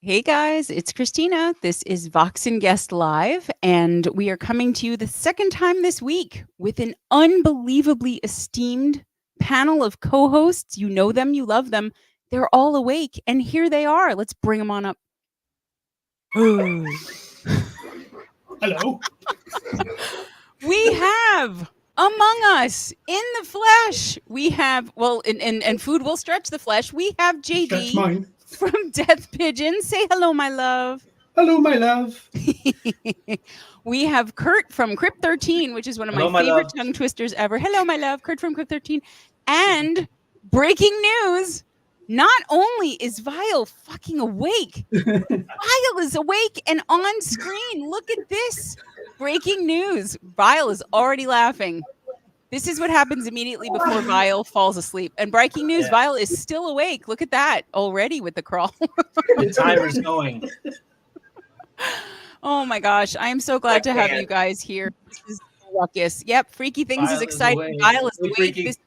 Hey guys, it's Christina. This is Vox and Guest Live, and we are coming to you the second time this week with an unbelievably esteemed panel of co-hosts. You know them, you love them. They're all awake, and here they are. Let's bring them on up. Hello. We have among us in the flesh. We have and food will stretch the flesh. We have JD. That's mine. From Death Pigeon. Say hello, my love. Hello, my love. We have Kurt from Crypt 13, which is one of my favorite tongue twisters ever. Hello, my love. Kurt from Crypt 13. And breaking news, not only is Vile fucking awake, Vile is awake and on screen. Look at this. Breaking news. Vile is already laughing. This is what happens immediately before Vile falls asleep. And breaking news, Vile is still awake. Look at that already with the crawl. The timer's going. Oh my gosh. I am so glad to have you guys here. This is ruckus. Yep. Freaky Things is exciting. Vile is awake.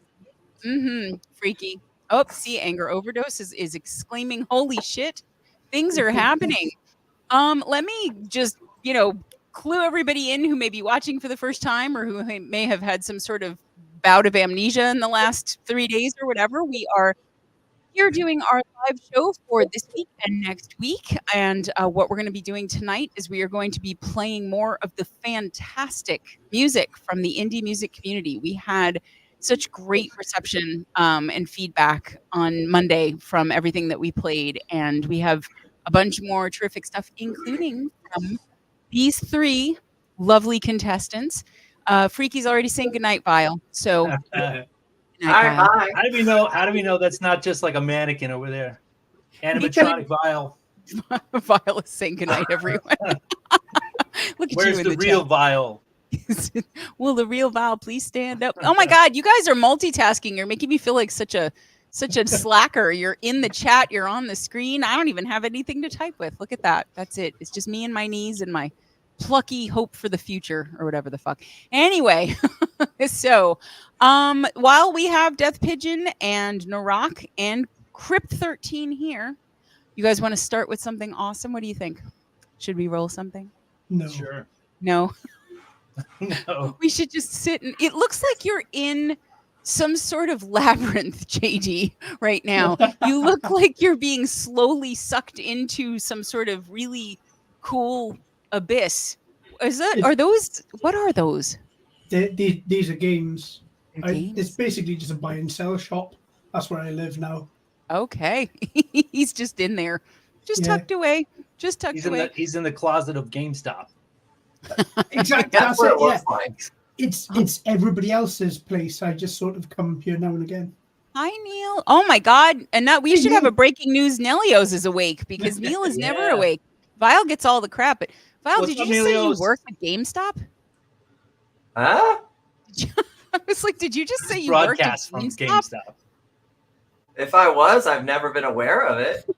Freaky. Oh, see, Anger Overdose is exclaiming, holy shit. Things are happening. Let me just, clue everybody in who may be watching for the first time or who may have had some sort of bout of amnesia in the last 3 days or whatever. We are here doing our live show for this week and next week. And what we're going to be doing tonight is we are going to be playing more of the fantastic music from the indie music community. We had such great reception and feedback on Monday from everything that we played. And we have a bunch more terrific stuff, including from these three lovely contestants. Freaky's already saying goodnight, Vile. So, Hi. How do we know that's not just like a mannequin over there? Animatronic Vile. Vile is saying goodnight, everyone. Look at Where's you in the real chat. Vile? Will the real Vile please stand up? Oh my God, you guys are multitasking. You're making me feel like such a slacker. You're in the chat. You're on the screen. I don't even have anything to type with. Look at that. That's it. It's just me and my knees and my plucky hope for the future or whatever the fuck. Anyway, so while we have Death Pigeon and Narak and Crypt 13 here, you guys want to start with something awesome? What do you think? Should we roll something? No. Sure. No. No. We should just sit and it looks like you're in some sort of labyrinth, JD, right now. You look like you're being slowly sucked into some sort of really cool abyss. What are those? These are games. Games? It's basically just a buy and sell shop. That's where I live now. Okay. He's just in there. Tucked away. Just tucked away. He's in the closet of GameStop. Exactly. That's what it looks like. It's everybody else's place. I just sort of come here now and again. Hi, Neil. Oh my God. And now we should have a breaking news. Nelios is awake because Neil is never awake. Vile gets all the crap. But Vile, did you just say you work at GameStop? Huh? I was like, did you just say you work at GameStop? If I was, I've never been aware of it.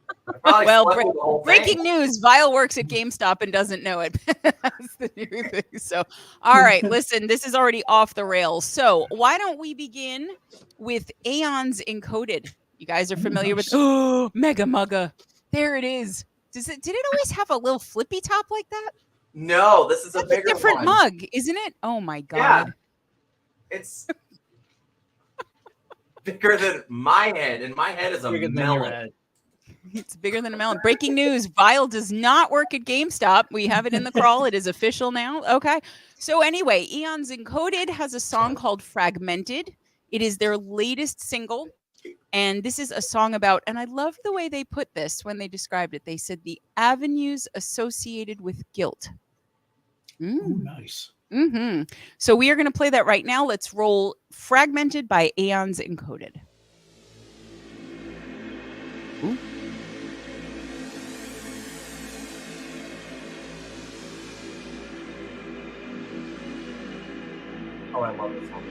Well, breaking news, Vile works at GameStop and doesn't know it. That's the new thing. So, all right, listen, this is already off the rails. So why don't we begin with Aeons Encoded? You guys are familiar with Mega Mugga. There it is. Did it always have a little flippy top like that? No, this is a bigger different one. mug, isn't it? Oh my God. Yeah. It's bigger than my head, and my head is a melon. It's bigger than a melon. Breaking news, Vile does not work at GameStop. We have it in the crawl. It is official now. Okay. So anyway, Aeons Encoded has a song called Fragmented. It is their latest single. And this is a song about, and I love the way they put this when they described it. They said the avenues associated with guilt. Ooh, nice. Mm-hmm. So we are going to play that right now. Let's roll Fragmented by Aeons Encoded. Ooh. Oh, I love this one.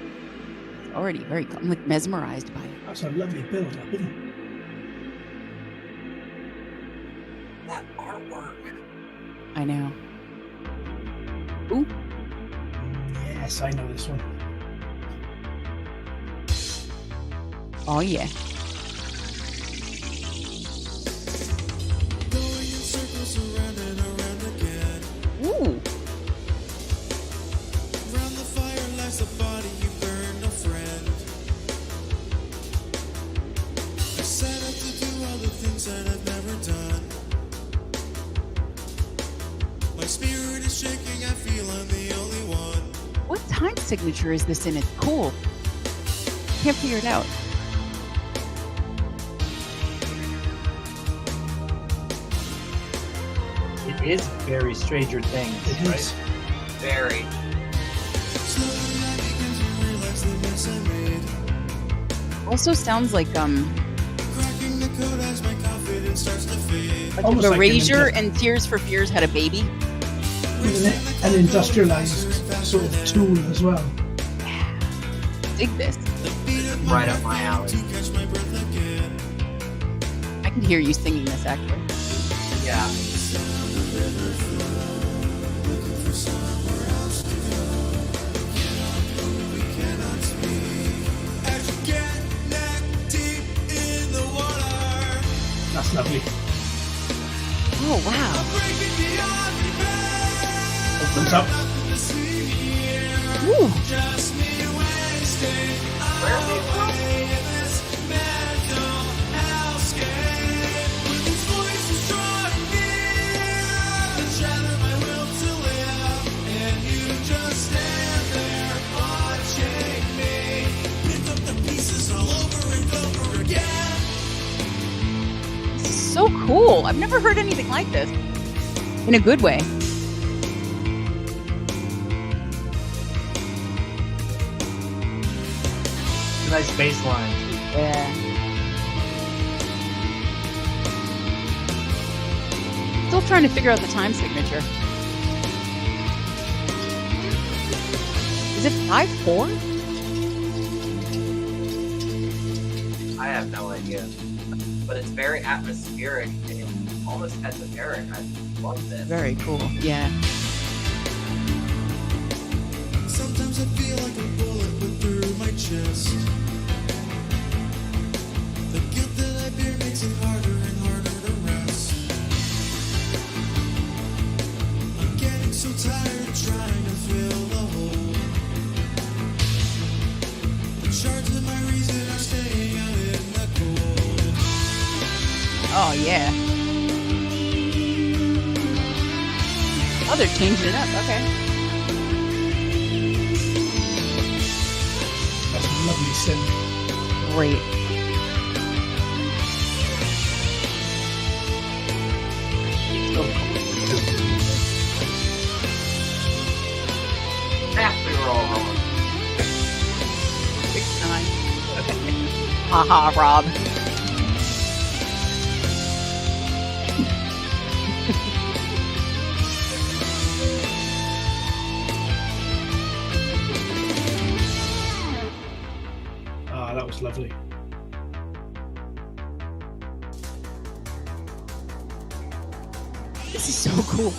Already very cool. I'm like mesmerized by it. That's a lovely build up, isn't it? That artwork. I know. Ooh. Yes, I know this one. Oh, yeah. Going in circles signature is this in? It's cool. Can't figure it out. It is very Stranger Things, It right? is. Very. Also sounds like Almost like Erasure and Tears for Fears had a baby. an industrialized sort of tool as well. Dig this. Right up my alley. I can hear you singing this actually. Yeah. That's lovely. Oh wow. Opens up. Ooh. Where are they from? This is so cool. I've never heard anything like this. In a good way. It's a nice bass line. Yeah. Still trying to figure out the time signature. Is it 5/4? I have no idea. But it's very atmospheric and almost esoteric. I love this. Very cool. Yeah. Sometimes I feel like a bullet went through my chest. The guilt that I bear makes it harder and harder to rest. I'm getting so tired trying to fill the hole. The shards of my reason are staying out in the cold. Oh yeah. Oh, they're changing it up. Okay. That's a lovely synth. Great. We were all wrong. Big time. Haha, Rob. Ah, that was lovely. This is so cool.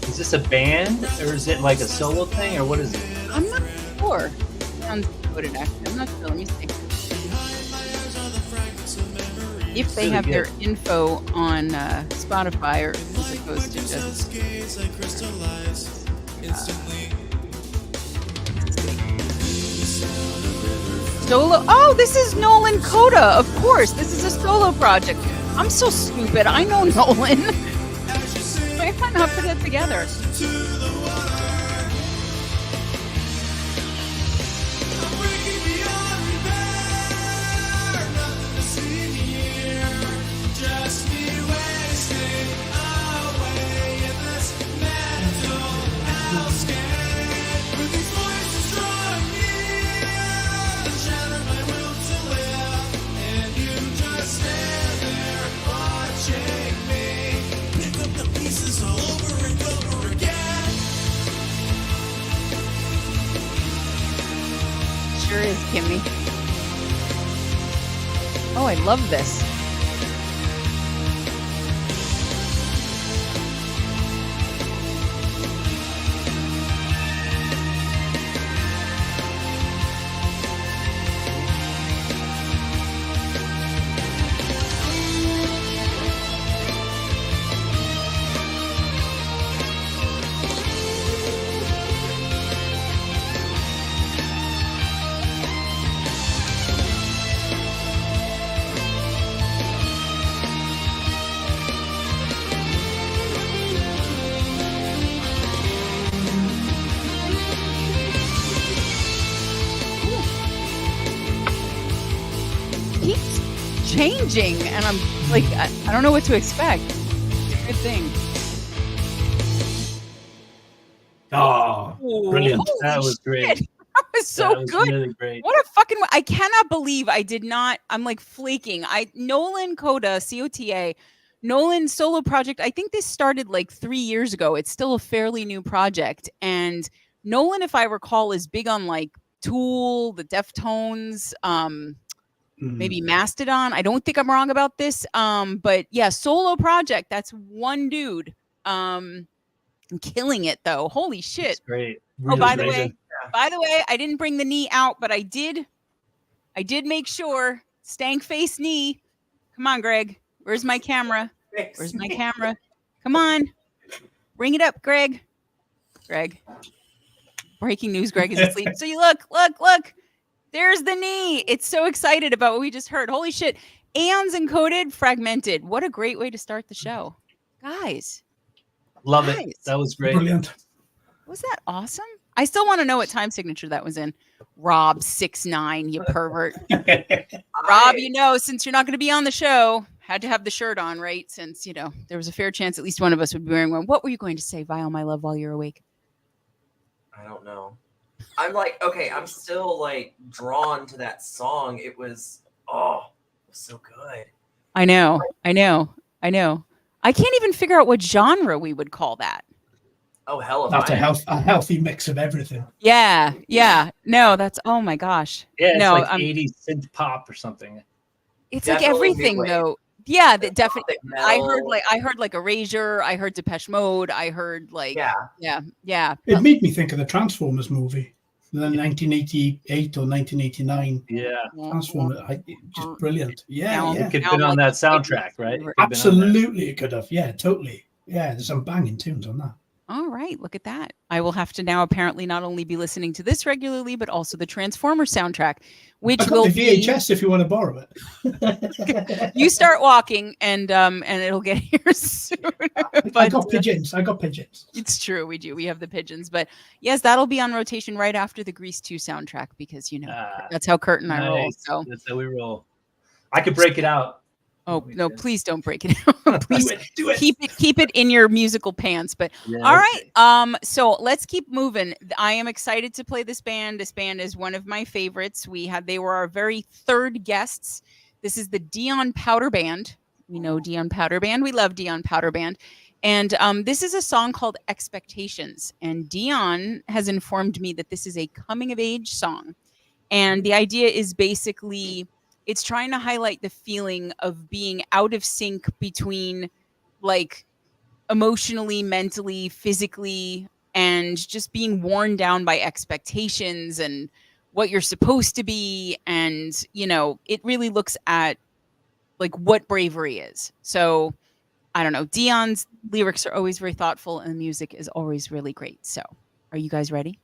Is this a band or is it like a solo thing or what is it? I'm not sure. Sounds good, actually. I'm not sure. Let me see. If they Really have their good. info on Spotify, or as opposed to just solo. Oh, this is Nolan Coda. Of course, this is a solo project. I'm so stupid. I know Nolan. Why have I not put it together? Sure is, Kimmy. Oh, I love this. changing, and I'm like, I don't know what to expect. It's a good thing. Oh, brilliant. That was great. That was so That was good. really great. What a fucking! I cannot believe I did not. I'm like flaking. Nolan Coda COTA, Nolan solo project. I think this started like 3 years ago. It's still a fairly new project, and Nolan, if I recall, is big on like Tool, the Deftones, maybe Mastodon. I don't think I'm wrong about this. But yeah, solo project. That's one dude. Killing it though. Holy shit! It's great. Really By the way, I didn't bring the knee out, but I did make sure. Stank face knee. Come on, Greg. Where's my camera? Where's my camera? Come on. Bring it up, Greg. Greg. Breaking news, Greg is asleep. So you look. There's the knee. It's so excited about what we just heard. Holy shit. Aeons Encoded, Fragmented. What a great way to start the show. Guys. Love it. That was great. Brilliant. Was that awesome? I still want to know what time signature that was in. Rob 6'9", you pervert. Rob, since you're not going to be on the show, had to have the shirt on, right? Since, there was a fair chance at least one of us would be wearing one. What were you going to say, Vile, my love, while you're awake? I don't know. I'm like, okay, I'm still like drawn to that song. It was so good. I know. I can't even figure out what genre we would call that. Oh, hell, that's a healthy mix of everything. Yeah. No, that's, oh my gosh. Yeah, it's no, like 80s synth pop or something. It's like everything though. Yeah, that definitely. I heard like Erasure. I heard Depeche Mode. I heard like yeah. It made me think of the Transformers movie, the 1988 or 1989. Yeah, Transformers, just brilliant. Yeah, it could have been on that soundtrack, right? Absolutely, it could have. Yeah, totally. Yeah, there's some banging tunes on that. All right, look at that. I will have to now apparently not only be listening to this regularly, but also the Transformers soundtrack, which I got will the VHS if you want to borrow it. You start walking, and it'll get here soon. But, I got pigeons. It's true, we do. We have the pigeons, but yes, that'll be on rotation right after the Grease 2 soundtrack because that's how Kurt and I roll. So that's how we roll. I could break it out. Oh no! Please don't break it out. Please do it. Keep it in your musical pants. But all right. So let's keep moving. I am excited to play this band. This band is one of my favorites. They were our very third guests. This is the Dion Powder Band. We know Dion Powder Band. We love Dion Powder Band. And this is a song called Expectations. And Dion has informed me that this is a coming of age song. And the idea is basically, it's trying to highlight the feeling of being out of sync between like emotionally, mentally, physically, and just being worn down by expectations and what you're supposed to be. And, it really looks at like what bravery is. So I don't know. Dion's lyrics are always very thoughtful and the music is always really great. So are you guys ready?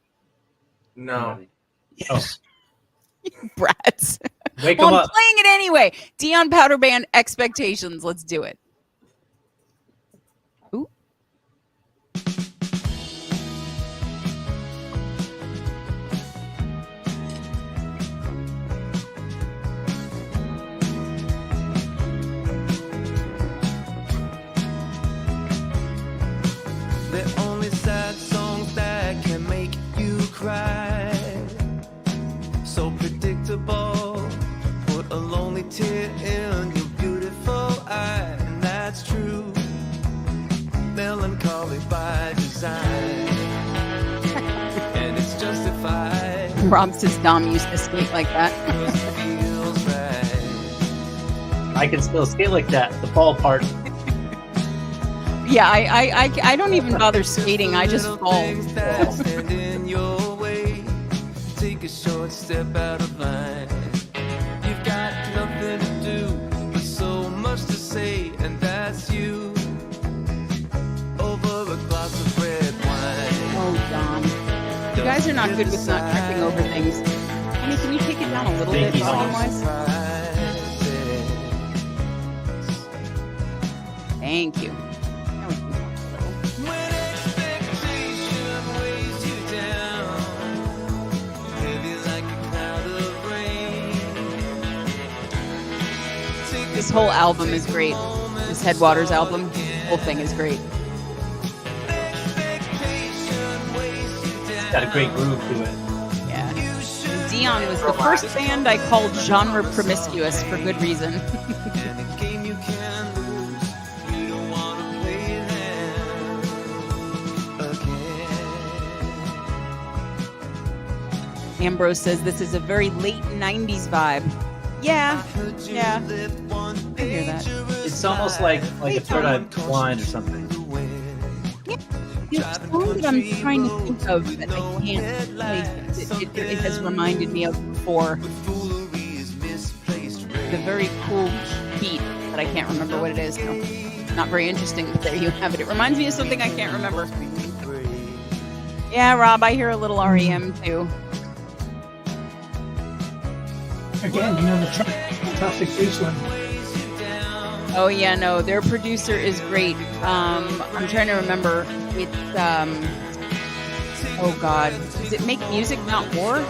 No. Yes. Brats. Wake them I'm up. playing it anyway. Dion Powder Band, Expectations. Let's do it. Ooh. The only sad songs that can make you cry, so predictable, put a lonely tear in your beautiful eye, and that's true, melancholy by design, and it's justified. Rob says Dom used to skate like that. Feels right. I can still skate like that. The fall part. Yeah, I don't even bother skating. I just fall. Stand in your way. Take a short step out of line. You've got nothing to do, but so much to say, and that's you. Over a glass of red wine. Oh, Dom. You guys are not good with not tripping over things. Honey, can you take it down a little bit volume-wise? Thank you. Take whole album is great. This Headwaters album, the whole thing is great. It's got a great groove to it. Yeah. Dion was the first band I called genre promiscuous for good reason. Ambrose says this is a very late 90s vibe. Yeah. I hear that. It's almost like a Third Eye Blind or something. Yeah. The song that I'm trying to think of that I can't place, it has reminded me of before. The very cool beat, but I can't remember what it is. So not very interesting, but there you have it. It reminds me of something I can't remember. Yeah, Rob, I hear a little REM too. Again, another classic baseline. Oh yeah, no, their producer is great. I'm trying to remember. It's oh god, does it Make Music Not War?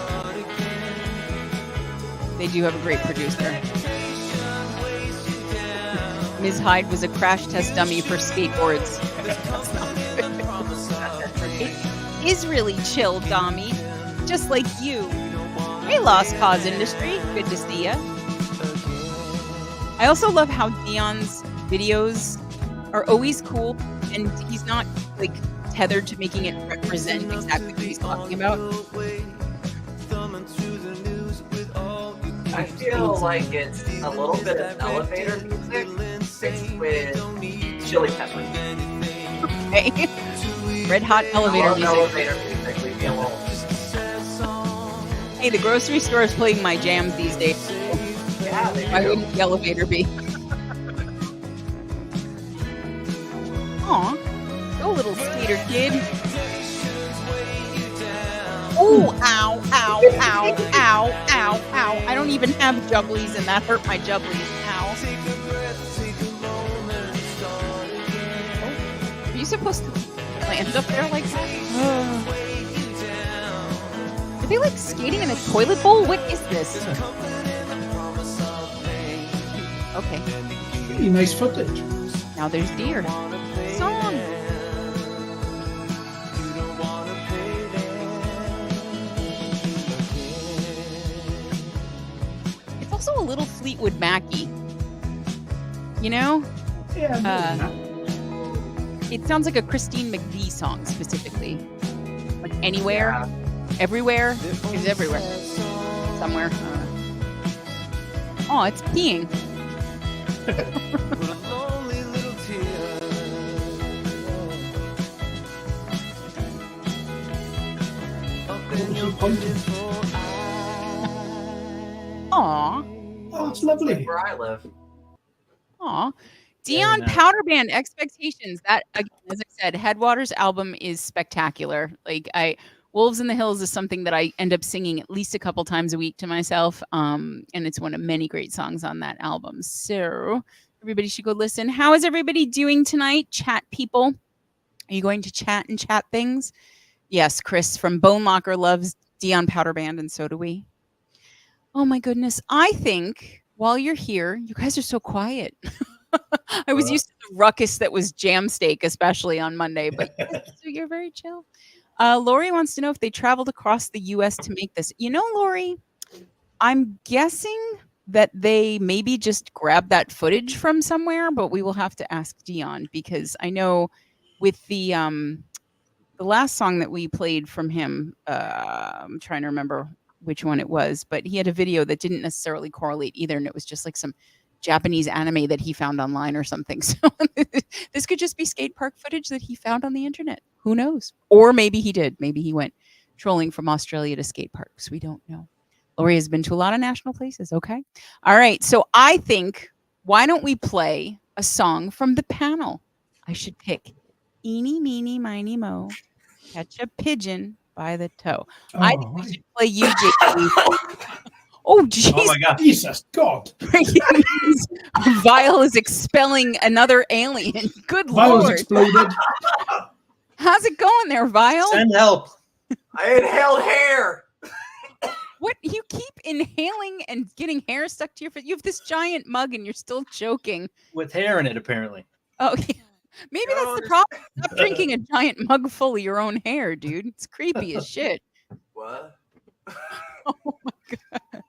They do have a great producer. Ms. Hyde was a crash test dummy for skateboards. That's not good. It is really chill, Dami, just like you. Hey, Lost Cause Industry, good to see ya. I also love how Dion's videos are always cool, and he's not like tethered to making it represent exactly what he's talking about. I feel like it's a little bit of elevator music mixed with Chili Peppers. Okay. Red hot elevator music. Elevator music, leave me alone. Hey, the grocery store is playing my jams these days. Yeah, they Why do. wouldn't the elevator be? Aw, go little skater kid. Oh, ow, ow, ow, ow, ow, ow. I don't even have jubblies and that hurt my jubblies. Ow. Oh, are you supposed to land up there like that? Are they like skating in a toilet bowl? What is this? Okay. Really nice footage. Now there's deer. Song. It's also a little Fleetwood Mac-y. You know? Yeah. It sounds like a Christine McVie song specifically. Like Anywhere, Everywhere. It's everywhere. Somewhere. Oh, it's peeing. Aw. Oh, it's lovely. Where I live. Aw. Dion nice. Powder Band Expectations. That, again, as I said, Headwaters album is spectacular. Like Wolves in the Hills is something that I end up singing at least a couple times a week to myself. And it's one of many great songs on that album. So everybody should go listen. How is everybody doing tonight? Chat people. Are you going to chat and chat things? Yes, Chris from Bone Locker loves Dion Powder Band, and so do we. Oh my goodness. I think while you're here, you guys are so quiet. I was used to the ruckus that was Jam Steak, especially on Monday, but so you're very chill. Lori wants to know if they traveled across the U.S. to make this. You know, Lori, I'm guessing that they maybe just grabbed that footage from somewhere, but we will have to ask Dion, because I know with the last song that we played from him, I'm trying to remember which one it was, but he had a video that didn't necessarily correlate either, and it was just like some Japanese anime that he found online or something. So this could just be skate park footage that he found on the internet. Who knows? Or maybe he did. Maybe he went trolling from Australia to skate parks. We don't know. Lori has been to a lot of national places. Okay. All right. So I think, why don't we play a song from the panel? I should pick Eeny, Meeny, Miny, Mo, Catch a Pigeon by the Toe. I think we should play you, JP. Oh, jeez. Oh, my God. Jesus God. Vile is expelling another alien. Good Vile's Lord. exploded. How's it going there, Vile? Send help. I inhaled hair. What? You keep inhaling and getting hair stuck to your face. You have this giant mug and you're still choking. With hair in it, apparently. Oh, yeah. Maybe that's the problem. Stop drinking a giant mug full of your own hair, dude. It's creepy as shit. What? Oh my god.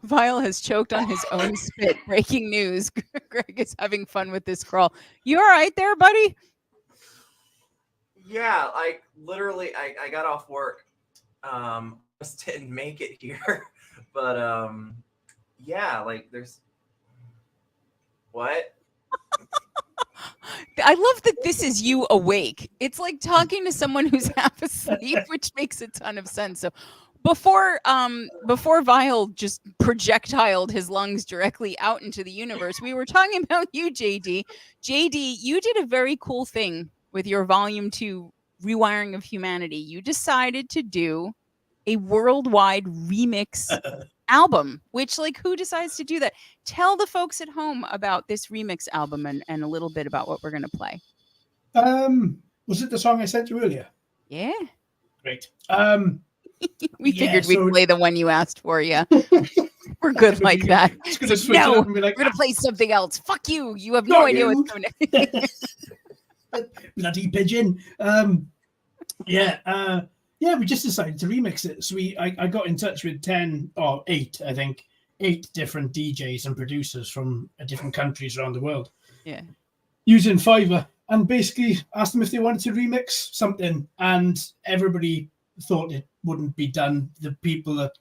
Vile has choked on his own spit. Breaking news. Greg is having fun with this crawl. You all right there, buddy? Yeah, like literally I got off work. Just didn't make it here. But yeah, like there's what? I love that this is you awake. It's like talking to someone who's half asleep, which makes a ton of sense. So before Vile just projectiled his lungs directly out into the universe, we were talking about you, JD. JD, you did a very cool thing with your Volume 2 Rewiring of Humanity. You decided to do a worldwide remix album, which, like, who decides to do that? Tell the folks at home about this remix album and a little bit about what we're going to play. Was it the song I sent you earlier? Yeah. Great. We figured we'd play the one you asked for, yeah. We're good like that. No, we're going to play something else. Fuck you. You have no idea what's going to Bloody pigeon. Yeah, we just decided to remix it. So I got in touch with 8 different DJs and producers from different countries around the world. Yeah. Using Fiverr, and basically asked them if they wanted to remix something, and everybody thought it wouldn't be done. The people that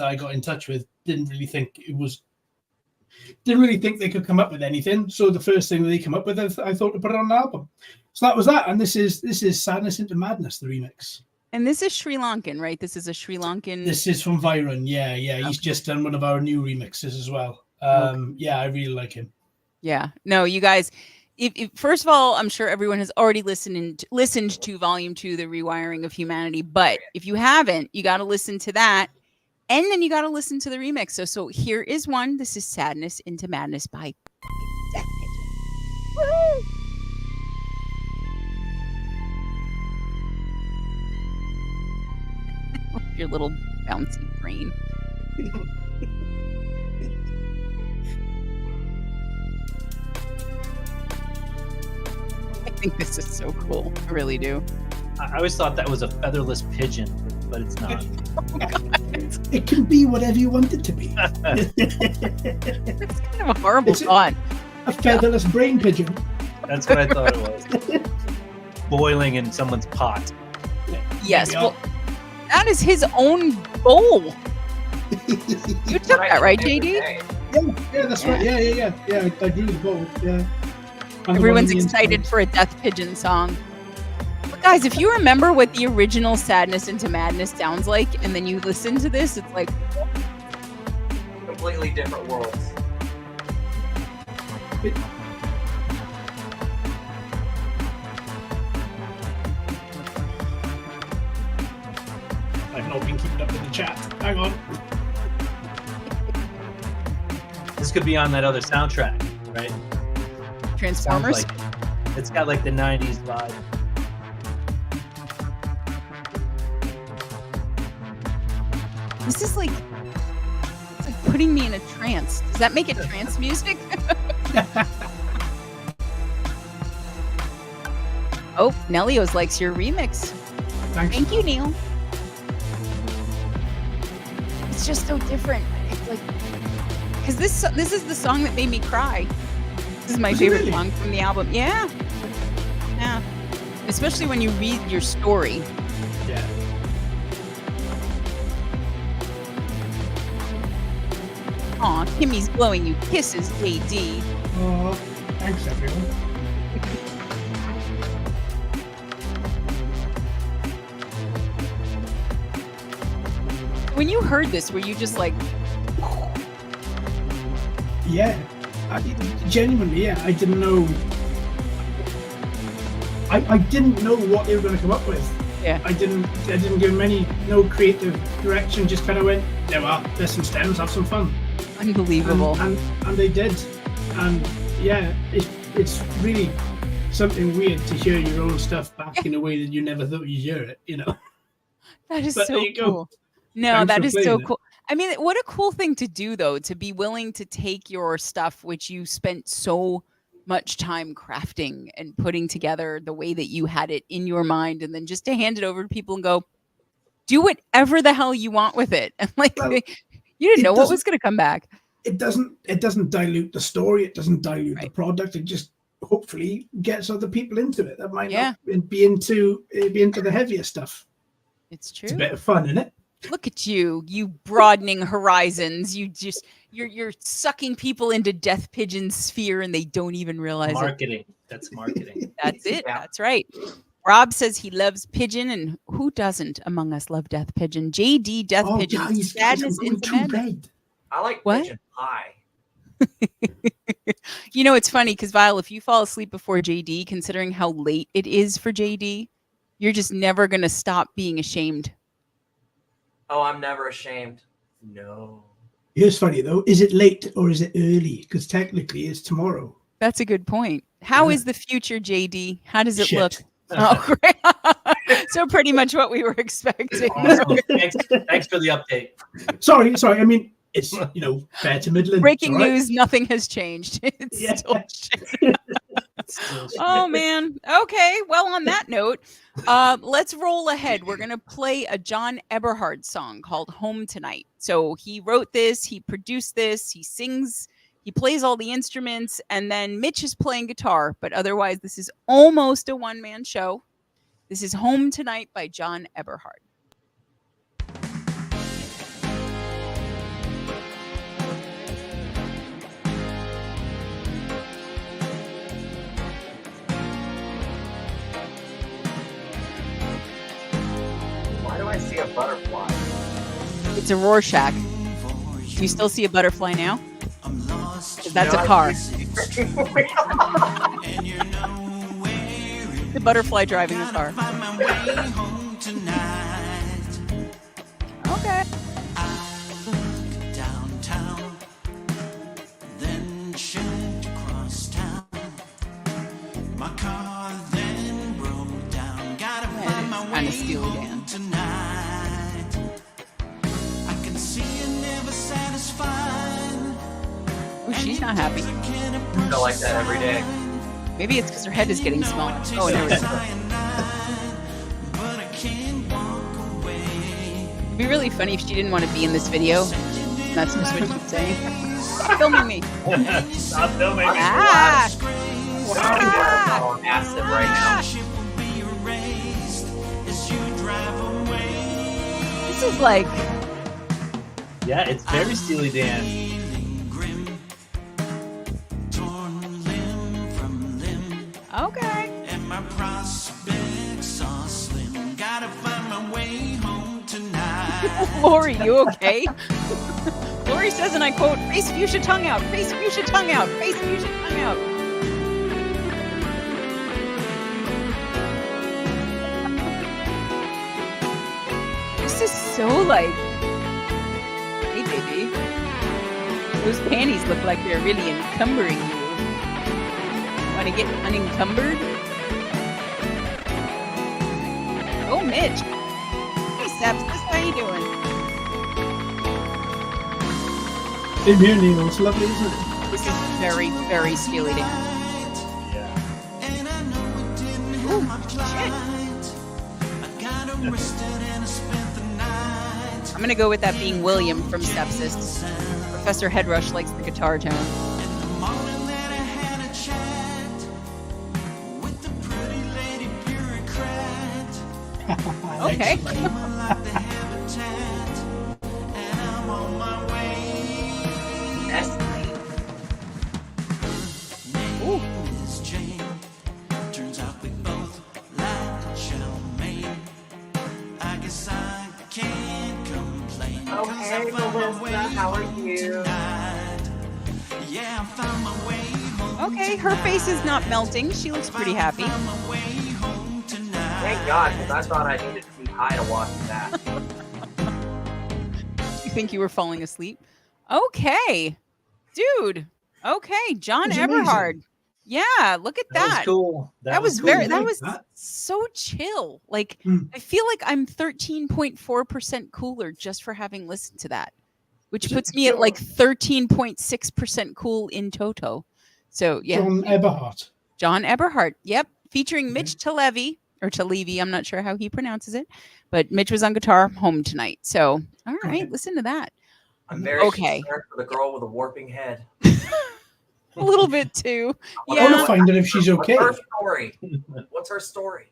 I got in touch with didn't really think they could come up with anything. So the first thing they come up with, I thought to put it on an album. So that was that, and this is Sadness into Madness, the remix. And this is Sri Lankan, right? This is a Sri Lankan. This is from Viron. Yeah. He's just done one of our new remixes as well. Yeah, I really like him. Yeah. No, you guys. If first of all, I'm sure everyone has already listened to Volume 2, The Rewiring of Humanity. But if you haven't, you got to listen to that, and then you got to listen to the remix. So here is one. This is Sadness into Madness by Death Pigeon. Woo! Your little bouncy brain. I think this is so cool. I really do. I always thought that was a featherless pigeon, but it's not. Oh, God. It can be whatever you want it to be. It's kind of a horrible thought. A featherless brain pigeon. That's what I thought it was. Boiling in someone's pot. Yes. Well, that is his own bowl. You took that, right, JD? Yeah, that's right. Yeah. I agree with both. Yeah. Everyone's excited for a Death Pigeon song. But guys, if you remember what the original Sadness into Madness sounds like, and then you listen to this, it's like completely different worlds. I've not been keeping up in the chat. Hang on. This could be on that other soundtrack, right? Transformers. It's got like the 90s vibe. This is like, it's like putting me in a trance. Does that make it trance music? Oh, Nelios likes your remix. Thanks. Thank you, Neil. It's just so different. It's like, because this is the song that made me cry. This is my favorite song from the album. Yeah. Especially when you read your story. Yeah. Aw, Kimmy's blowing you kisses, JD. Oh, thanks everyone. When you heard this, were you just like... Yeah. Genuinely, yeah. I didn't know. I didn't know what they were going to come up with. Yeah. I didn't give them no creative direction. Just kind of went, there are. There's some stems. Have some fun. Unbelievable. And they did. And yeah, it's really something weird to hear your own stuff back in a way that you never thought you'd hear it. You know. That is But so there you cool. go. No, Thanks that for is so playing it. cool. I mean, what a cool thing to do, though, to be willing to take your stuff, which you spent so much time crafting and putting together the way that you had it in your mind, and then just to hand it over to people and go, do whatever the hell you want with it. And like, Well, you didn't it know what was doesn't- going to come back. It doesn't dilute the story. It doesn't dilute the Right. product. It just hopefully gets other people into it that might Yeah. not be into the heavier stuff. It's It's a true. bit of fun, isn't it? Look at you broadening horizons. You're sucking people into Death Pigeon's sphere and they don't even realize it. Marketing. That's marketing. That's it. Yeah. That's right. Rob says he loves Pigeon, and who doesn't among us love Death Pigeon? JD Death Pigeon. guys, I'm Sadness going into to madness. bed. I like What? pigeon pie. You know, it's funny because Vile, if you fall asleep before JD, considering how late it is for JD, you're just never going to stop being ashamed. Oh, I'm never ashamed. No. Here's funny though. Is it late or is it early? Because technically it's tomorrow. That's a good point. How Yeah. is the future, JD? How does it Shit. look? Oh, great. So pretty much what we were expecting. Awesome. Thanks for the update. Sorry. I mean, it's fair to middling. Breaking It's all right. news, nothing has changed. It's Yeah. still shit. Oh man. Okay. Well, on that note, let's roll ahead. We're gonna play a John Eberhard song called "Home Tonight." So he wrote this, he produced this, he sings, he plays all the instruments, and then Mitch is playing guitar. But otherwise, this is almost a one-man show. This is "Home Tonight" by John Eberhard. Why do I see a butterfly? It's a Rorschach. Do you still see a butterfly now? 'Cause that's a car. The butterfly driving the car. Okay. Downtown, then shipped across town. My car then broke down. Gotta find my Kind of way Steely Dan. home tonight. I can see you're never satisfied. Oh, she's not happy. I feel like that every day. Maybe it's because her head is getting smaller. Oh, and there we go. But I can't walk away. It'd be really funny if she didn't want to be in this video. That's just what she's saying. Stop filming me. Stop filming. Ah! I'm on acid right now. Ship will be erased as you drive away. This is like, Yeah, it's very Steely Dan. Feeling grim, torn limb from limb, okay. and my prospects are slim. Gotta find my way home tonight. Lori, you okay? Lori says, and I quote, face fuchsia tongue out, face fuchsia tongue out, face fuchsia tongue out. This is so like, hey baby, those panties look like they're really encumbering you. Want to get unencumbered? Oh, Mitch. Hey, Sepsis, how you doing? In here, Neil. It's lovely, isn't it? This is very, very Steely Dan. Yeah. And I know it didn't help my plight. I got arrested and I spent the night. I'm going to go with that being William from Sepsis. Professor Headrush likes the guitar tone. In the morning that I had a chat with the pretty lady bureaucrat. Okay. Human like the habitat, and I'm on my way. Ooh. Is Jane. Turns out we both like chow mein. I guess I can't complain. 'cause I Okay, found my Melissa, way how are home you? tonight. Yeah, I found my way home. Okay, her face is not melting. She looks pretty happy. Found my way home tonight. Thank God, because I thought I needed to be high to watch that. You think you were falling asleep? Okay. Dude. Okay, John It was amazing. Eberhard. Yeah, look at That was that. cool. That was cool. very. That Like was that. so chill. Like Mm. I feel like I'm 13.4% cooler just for having listened to that, which Was it puts me at like 13.6% cool in toto. So yeah, John Eberhart. John Eberhart. Yep, featuring Okay. Mitch Talevi or Talevi. I'm not sure how he pronounces it, but Mitch was on guitar. Home tonight. So all right, Okay. listen to that. I'm very concerned for the girl with a warping head. A little bit too. I Yeah. want to find out if she's okay. What's her story? What's her story?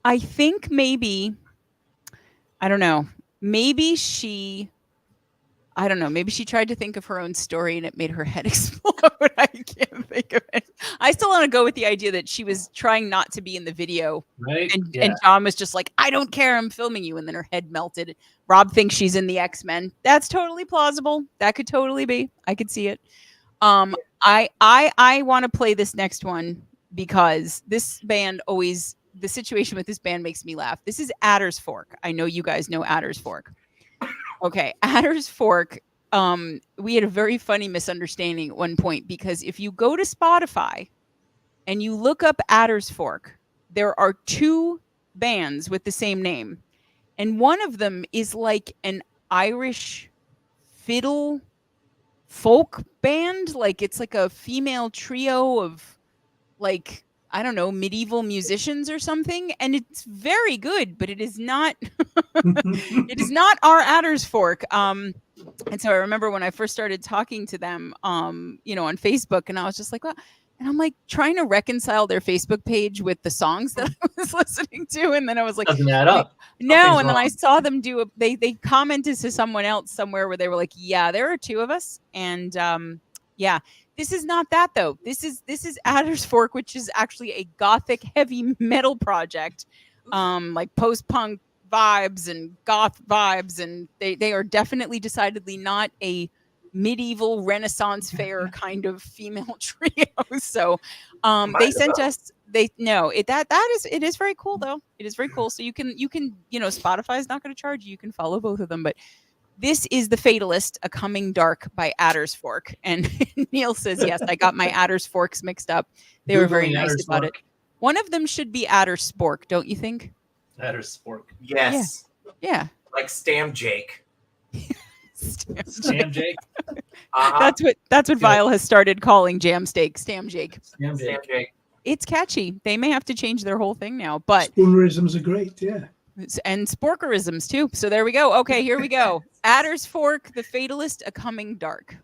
I think maybe, I don't know. Maybe she, I don't know. Maybe she tried to think of her own story and it made her head explode. I can't think of it. I still want to go with the idea that she was trying not to be in the video. Right? And John was just like, I don't care. I'm filming you. And then her head melted. Rob thinks she's in the X-Men. That's totally plausible. That could totally be. I could see it. I want to play this next one because this band always, the situation with this band makes me laugh. This is Adder's Fork. I know you guys know Adder's Fork. Okay, Adder's Fork. We had a very funny misunderstanding at one point because if you go to Spotify and you look up Adder's Fork, there are two bands with the same name. And one of them is like an Irish fiddle folk band. Like it's like a female trio of like, I don't know, medieval musicians or something. And it's very good, but it is not, it is not our Adder's Fork. And so I remember when I first started talking to them, you know, on Facebook, and I was just like, well, and I'm like trying to reconcile their Facebook page with the songs that I was listening to. And then I was like, doesn't add up. no. Something's And then I wrong. saw them do they commented to someone else somewhere where they were like, yeah, there are two of us. And yeah, this is not that though. This is Adder's Fork, which is actually a gothic heavy metal project. Like post-punk vibes and goth vibes, and they are definitely decidedly not a medieval Renaissance fair kind of female trio. So they sent us it is very cool though. It is very cool. So you can Spotify is not going to charge you. You can follow both of them, but this is The Fatalist, A Coming Dark by Adder's Fork. And Neil says, yes, I got my Adder's Forks mixed up. They were very nice about it. One of them should be Adder's Spork, don't you think? Adder's Spork. Yes. Yeah. Like Stam Jake. Stam Jake. That's what Vile has started calling Jam Steak. Stam Jake. Stam Jake. Jake. It's catchy. They may have to change their whole thing now, but Spoonerisms are great, yeah. and sporkerisms too. So there we go. Okay, here we go. Adder's Fork, The Fatalist, A Coming Dark.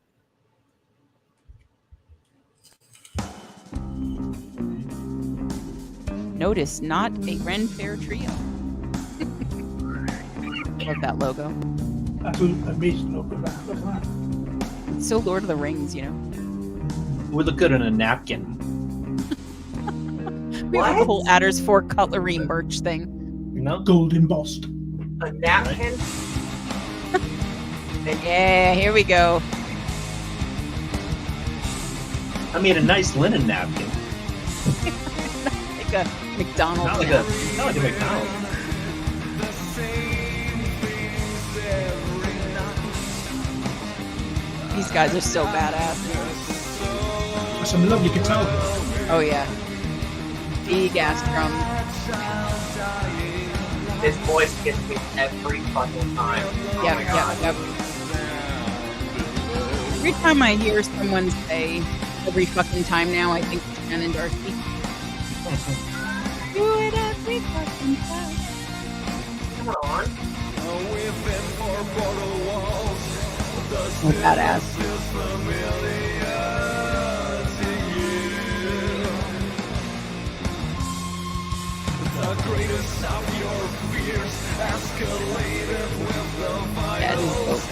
Notice, not a Ren Fair trio. Love that logo. That's an amazing look at that. Look at that. It's so Lord of the Rings, you know. Would look good on a napkin. We have the whole Adder's Fork cutlery merch thing. You know? Gold embossed. A napkin. Yeah, here we go. I made a nice linen napkin. Like a McDonald's. Not like a McDonald's. These guys are so badass. Some lovely guitar. Oh yeah. Big ass drum. His voice gets me every fucking time. Oh Yep, my God. yep. Every time I hear someone say every fucking time now, I think it's Shannon Darcy. Do it every fucking time. Come on. Oh, badass. That is dope.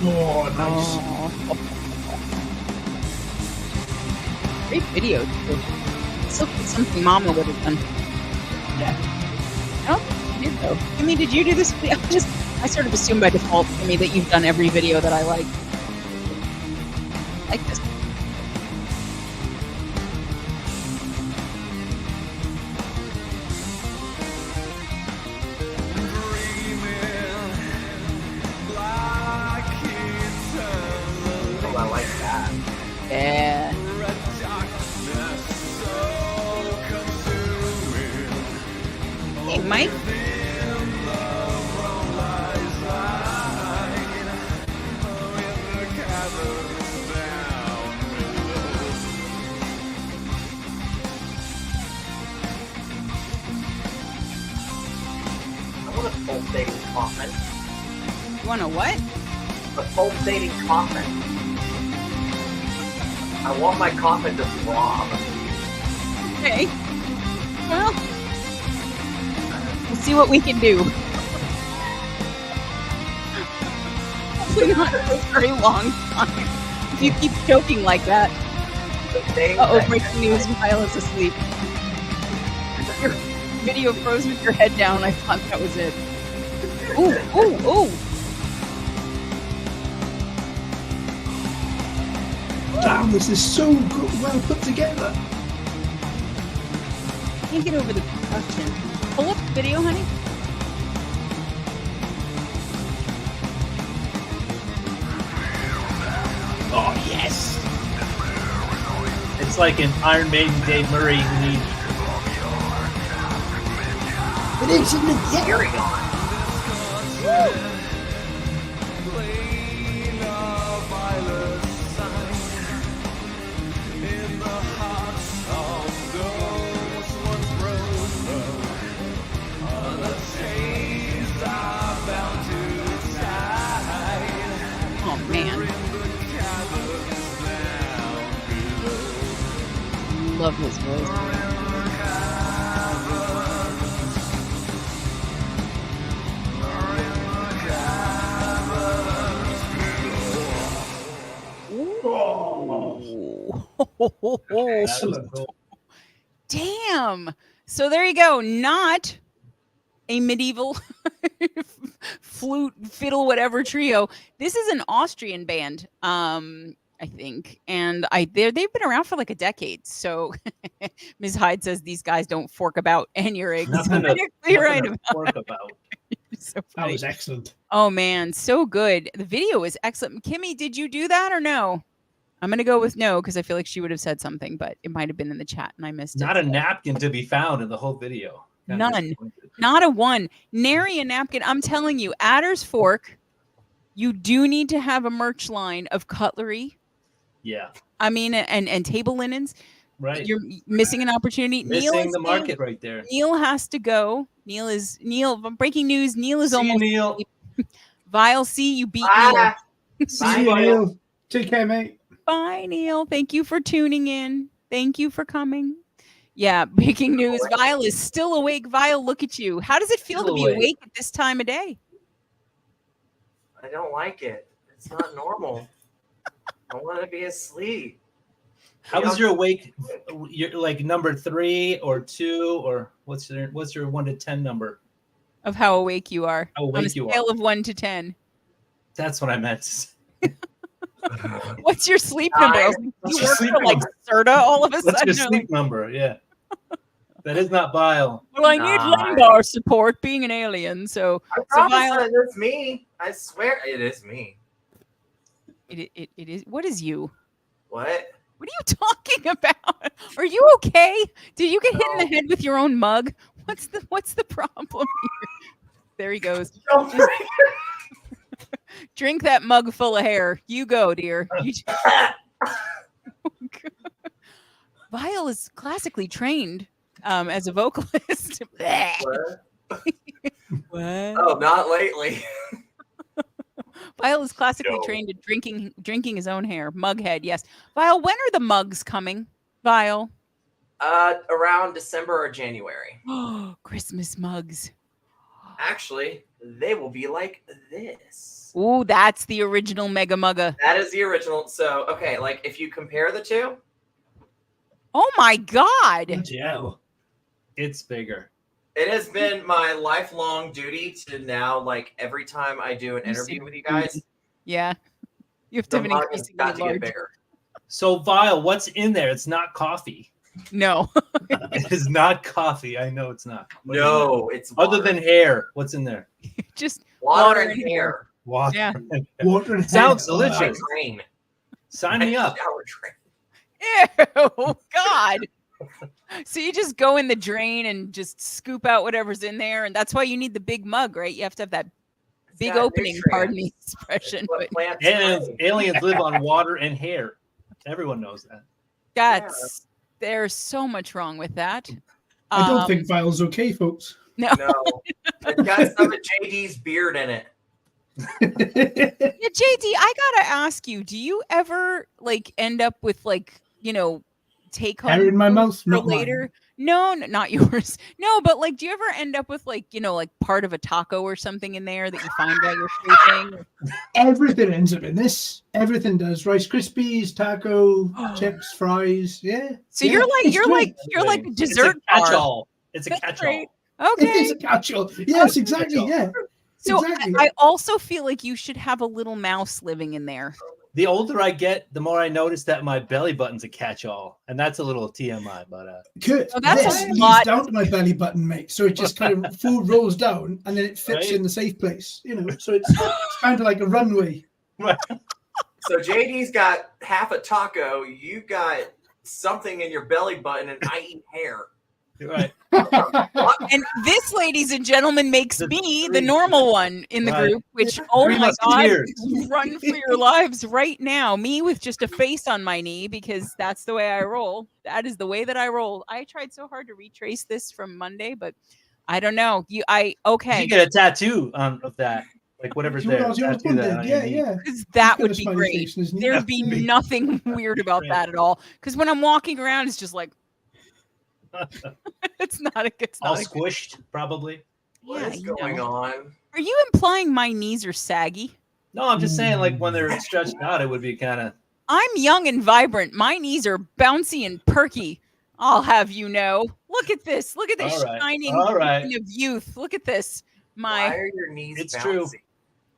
Oh, nice. Oh. Great video, too. It's something Mama would have done. Yeah. Oh, you did though. Kimmy, did you do this video? I sort of assume by default, Kimmy, that you've done every video that I like. Like this. Yeah. Hey, Mike. I want a pulsating coffin. You want a what? A pulsating coffin. I want my coffin to throb. Okay. Well, we'll see what we can do. Hopefully not for a very long time. If you keep choking like that. Uh-oh, breaking news, Kyle is asleep. Your video froze with your head down. I thought that was it. Ooh, ooh, ooh. Damn, this is so good, well put together. Can't get over the production. Pull up the video, honey. Oh, yes. It's like an Iron Maiden Dave Murray lead. It is, isn't it? Yeah. Carry on. Oh, man. Love his voice. Excellent. Damn. So there you go. Not a medieval flute, fiddle, whatever trio. This is an Austrian band, I think, and they've been around for like a decade. So Ms. Hyde says these guys don't fork about and your eggs. You're right about. So that was excellent. Oh man, so good. The video is excellent. Kimmy, did you do that or no? I'm gonna go with no because I feel like she would have said something, but it might have been in the chat and I missed it. Not a napkin to be found in the whole video. None. Not a one. Nary a napkin. I'm telling you, Adder's Fork, you do need to have a merch line of cutlery. Yeah. I mean, and table linens. Right. You're missing an opportunity. Missing the market right there. Neil has to go. Neil, breaking news. Neil is almost Neil. Vile C, you beat Neil. See you, Neil. Take care, mate. Bye, Neil. Thank you for tuning in. Thank you for coming. Yeah, breaking news. Vile is still awake. Vile, look at you. How does it feel to be awake at this time of day? I don't like it. It's not normal. I want to be asleep. How was your awake? You're like number 3 or 2 or what's your 1 to 10 number of how awake you are? How awake on a scale of 1 to 10. That's what I meant to say. What's your sleep number? You work for like Serta all of a sudden. What's your sleep number? Yeah. That is not Vile. Well, I need lumbar support being an alien, so. I promise it's me. I swear it is me. It is. What is you? What? What are you talking about? Are you okay? Did you get hit in the head with your own mug? What's the problem here? There he goes. Drink that mug full of hair. You go, dear. Vile is classically trained as a vocalist. What? What? Oh, not lately. Vile is classically trained at drinking his own hair. Mughead, yes. Vile, when are the mugs coming? Vile? Around December or January. Oh, Christmas mugs. Actually, they will be like this. Ooh, that's the original Mega Mugga. That is the original. So, okay, like if you compare the two. Oh my God. Yeah. It's bigger. It has been my lifelong duty to now, like every time I do an interview with you guys. Yeah. You have to have an increasingly got to large. get bigger. So Vile, what's in there? It's not coffee. No. It is not coffee. I know it's not. No, it's water. Other than hair. What's in there? Just water and hair. Water. Yeah. And hair. Water and Sounds hair. delicious. Rain. Sign me up. Shower drain. Ew, God. So you just go in the drain and just scoop out whatever's in there, and that's why you need the big mug, right? You have to have that big opening. Pardon me, expression. But Aliens live on water and hair. Everyone knows that. There's so much wrong with that. I don't think Vile's okay, folks. No. It's got some of JD's beard in it. Yeah, JD, I gotta ask you, do you ever like end up with like, take home hair in my mouth for later? Mine. No, not yours. No, but like, do you ever end up with like, like part of a taco or something in there that you find while you're sleeping? Everything ends up in this. Everything does. Rice Krispies, taco, chips, fries. Yeah. So you're like a dessert catch-all. It's a catch-all. Right. Okay. It is a catch-all. Yes, exactly. Yeah. So exactly. I also feel like you should have a little mouse living in there. The older I get, the more I notice that my belly button's a catch-all, and that's a little TMI. But good. So that's this leads down to my belly button, mate. So it just kind of food rolls down, and then it fits in the safe place. So it's kind of like a runway. So JD's got half a taco. You got something in your belly button, and I eat hair. Right. And this, ladies and gentlemen, makes me the normal one in the group, which, oh my God, run for your lives right now. Me with just a face on my knee, because that's the way I roll. That is the way that I roll. I tried so hard to retrace this from Monday, but I don't know. You get a tattoo of that. Like whatever's there. Yeah. Because that would be great. There'd be nothing weird about that at all. Because when I'm walking around, it's just like, it's not all squished, probably. What is going on? Are you implying my knees are saggy? No, I'm just saying, like when they're stretched out, it would be kind of. I'm young and vibrant. My knees are bouncy and perky. I'll have you know. Look at this. Look at this shining of youth. Look at this. Why are your knees bouncy? True.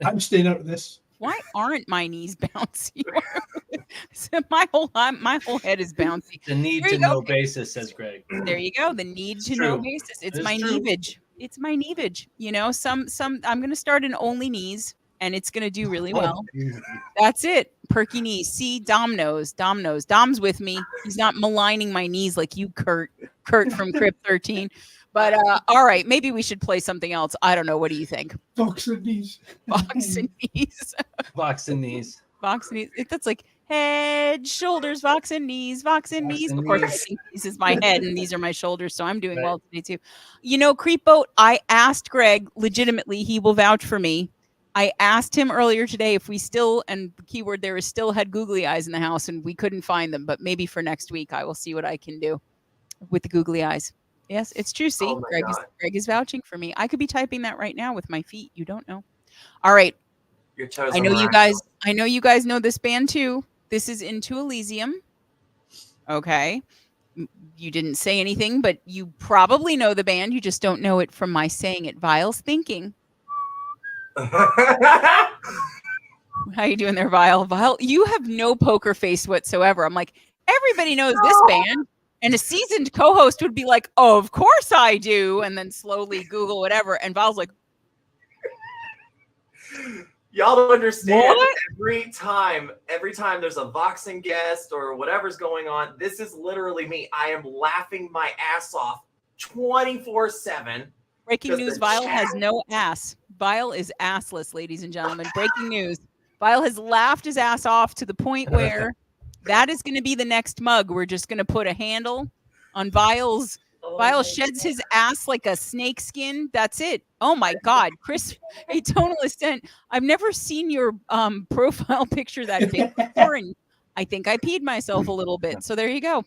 I'm staying out of this. Why aren't my knees bouncy? So my whole head is bouncy. The need to know basis, says Greg. There you go. The need to know basis. It's my neavage. It's my neavage. I'm gonna start in only knees, and it's gonna do really well. That's it. Perky knees. See, Dom knows. Dom's with me. He's not maligning my knees like you, Kurt from Crypt 13. But all right, maybe we should play something else. I don't know. What do you think? Box and knees. Box and knees. Box and knees. Box and knees. That's like head, shoulders, box and knees, box and knees. Of course, I think this is my head and these are my shoulders, so I'm doing well today too. Creepboat, I asked Greg, legitimately, he will vouch for me. I asked him earlier today if we still, and the keyword there is still, had googly eyes in the house, and we couldn't find them. But maybe for next week, I will see what I can do with the googly eyes. Yes, it's true. See, Greg is vouching for me. I could be typing that right now with my feet. You don't know. All right. Your toes I know you guys. I know you guys know this band too. This is Into Elysium. Okay. You didn't say anything, but you probably know the band. You just don't know it from my saying it. Vile's thinking. How you doing there, Vile? Vile, you have no poker face whatsoever. I'm like, everybody knows this band. And a seasoned co-host would be like, oh, of course I do. And then slowly Google whatever. And Val's like, y'all don't understand. What? Every time there's a Voxing guest or whatever's going on, this is literally me. I am laughing my ass off 24/7. Breaking news, Vile has no ass. Vile is assless, ladies and gentlemen. Breaking news. Vile has laughed his ass off to the point where that is going to be the next mug. We're just going to put a handle on Vile's. Vile sheds his ass like a snake skin. That's it. Oh my God, Chris, a tonal ascent. I've never seen your profile picture that big before, and I think I peed myself a little bit. So there you go.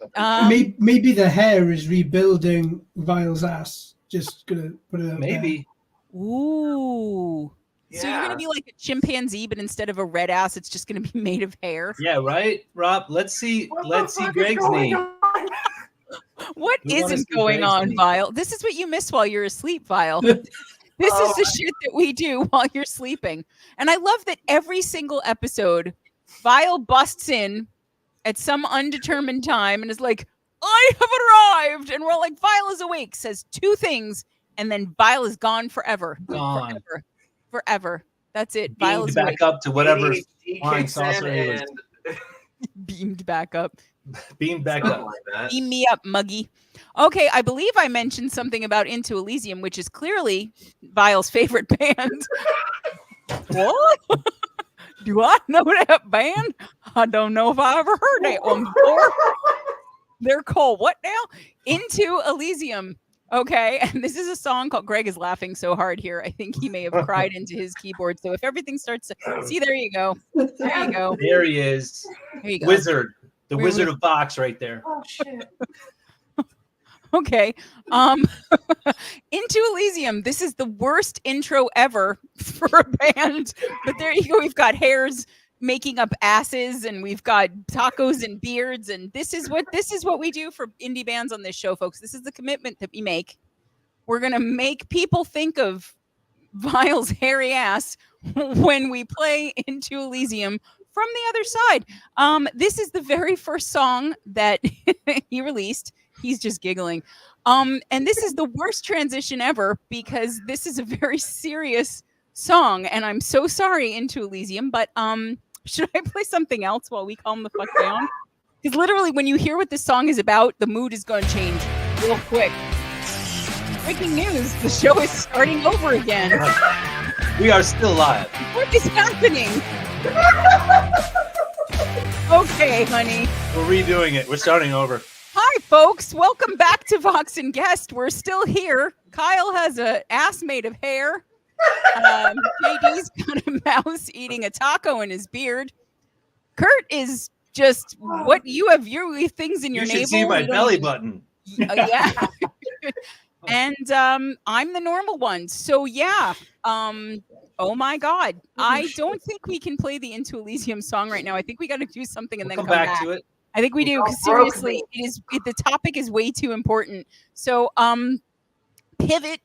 Maybe the hair is rebuilding Vile's ass. Just gonna put it out maybe. There. Ooh. Yeah. So you're gonna be like a chimpanzee, but instead of a red ass, it's just gonna be made of hair. Yeah, right, Rob. Let's see Greg's knee. What isn't going on, Vile? This is what you miss while you're asleep, Vile. This is the shit that we do while you're sleeping. And I love that every single episode, Vile busts in at some undetermined time and is like, I have arrived. And we're all like, Vile is awake, says two things, and then Vile is gone forever. Gone. Forever. That's it. Vile is back awake. Up to whatever flying saucer is. Beamed back up. Beamed back up. Beam me up, Muggy. Okay, I believe I mentioned something about Into Elysium, which is clearly Vile's favorite band. What? Do I know that band? I don't know if I ever heard that one before. They're called what now? Into Elysium. Okay, and this is a song called. Greg is laughing so hard here. I think he may have cried into his keyboard. So if everything starts to see, there you go. There you go. There he is. There you go. Wizard. The Wizard of Box right there. Oh shit. Okay. Into Elysium. This is the worst intro ever for a band. But there you go. We've got hairs making up asses, and we've got tacos and beards, and this is what we do for indie bands on this show, folks. This is the commitment that we make. We're gonna make people think of Vile's hairy ass when we play Into Elysium from the other side. This is the very first song that he released. He's just giggling. And this is the worst transition ever because this is a very serious song, and I'm so sorry, Into Elysium, but should I play something else while we calm the fuck down? Because literally, when you hear what this song is about, the mood is going to change real quick. Breaking news: the show is starting over again. We are still live. What is happening? Okay, honey. We're redoing it. We're starting over. Hi, folks. Welcome back to Vox and Guest. We're still here. Kyle has an ass made of hair. JD's got a mouse eating a taco in his beard. Kurt is just what you have your things in your navel. You should see my belly button. Yeah. And I'm the normal one. So yeah. Oh my God. I don't think we can play the Into Elysium song right now. I think we got to do something and then come back to it. I think we do, because seriously, the topic is way too important. So pivot.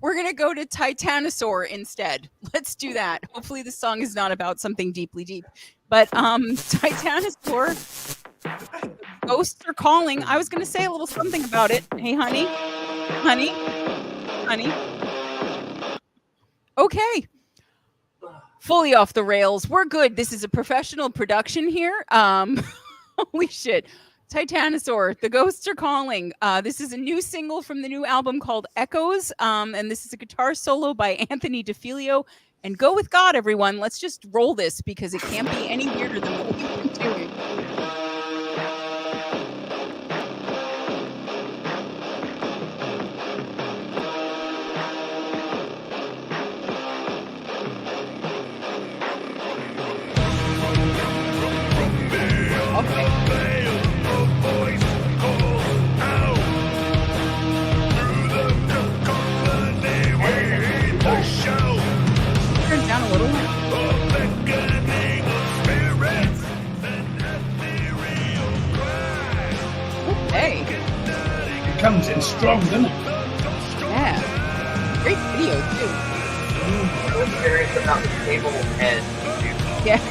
We're gonna go to Titanosaur instead. Let's do that. Hopefully the song is not about something deeply deep. But Titanosaur, ghosts are calling. I was gonna say a little something about it. Hey, honey. Okay. Fully off the rails. We're good. This is a professional production here. Holy shit. Titanosaur, the ghosts are calling. This is a new single from the new album called Echoes. And this is a guitar solo by Anthony DeFilio. And go with God, everyone. Let's just roll this because it can't be any weirder than what we've been doing. Turn down a little. Okay. It comes in strong, doesn't it? Yeah. Great video too. I was curious about the table and Yeah.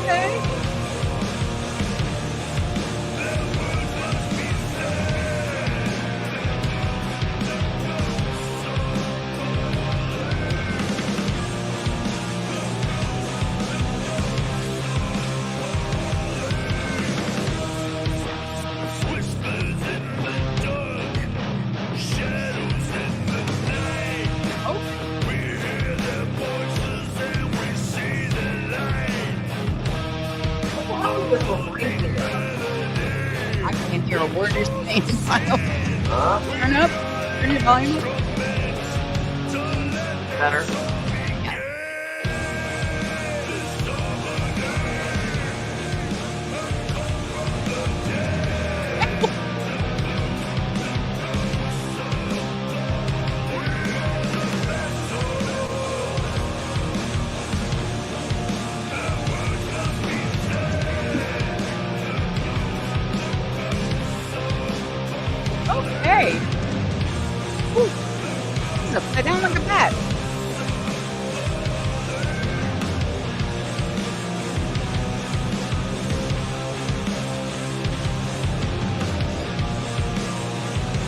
Okay. I can't hear a word you're saying. Turn up. Turn your volume up. better. Okay. Whew. It's upside down like a bat.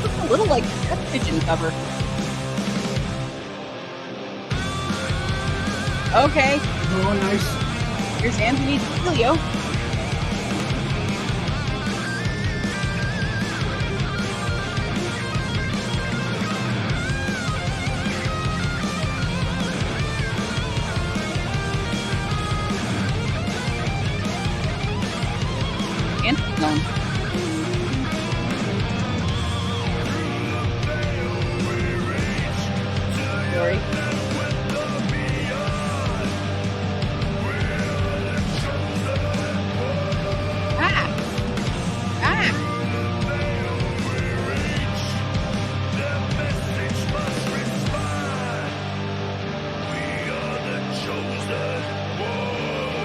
Looks a little like a Death Pigeon cover. Okay. Oh, nice. Here's Anthony DeFilio. Anthony. Sorry.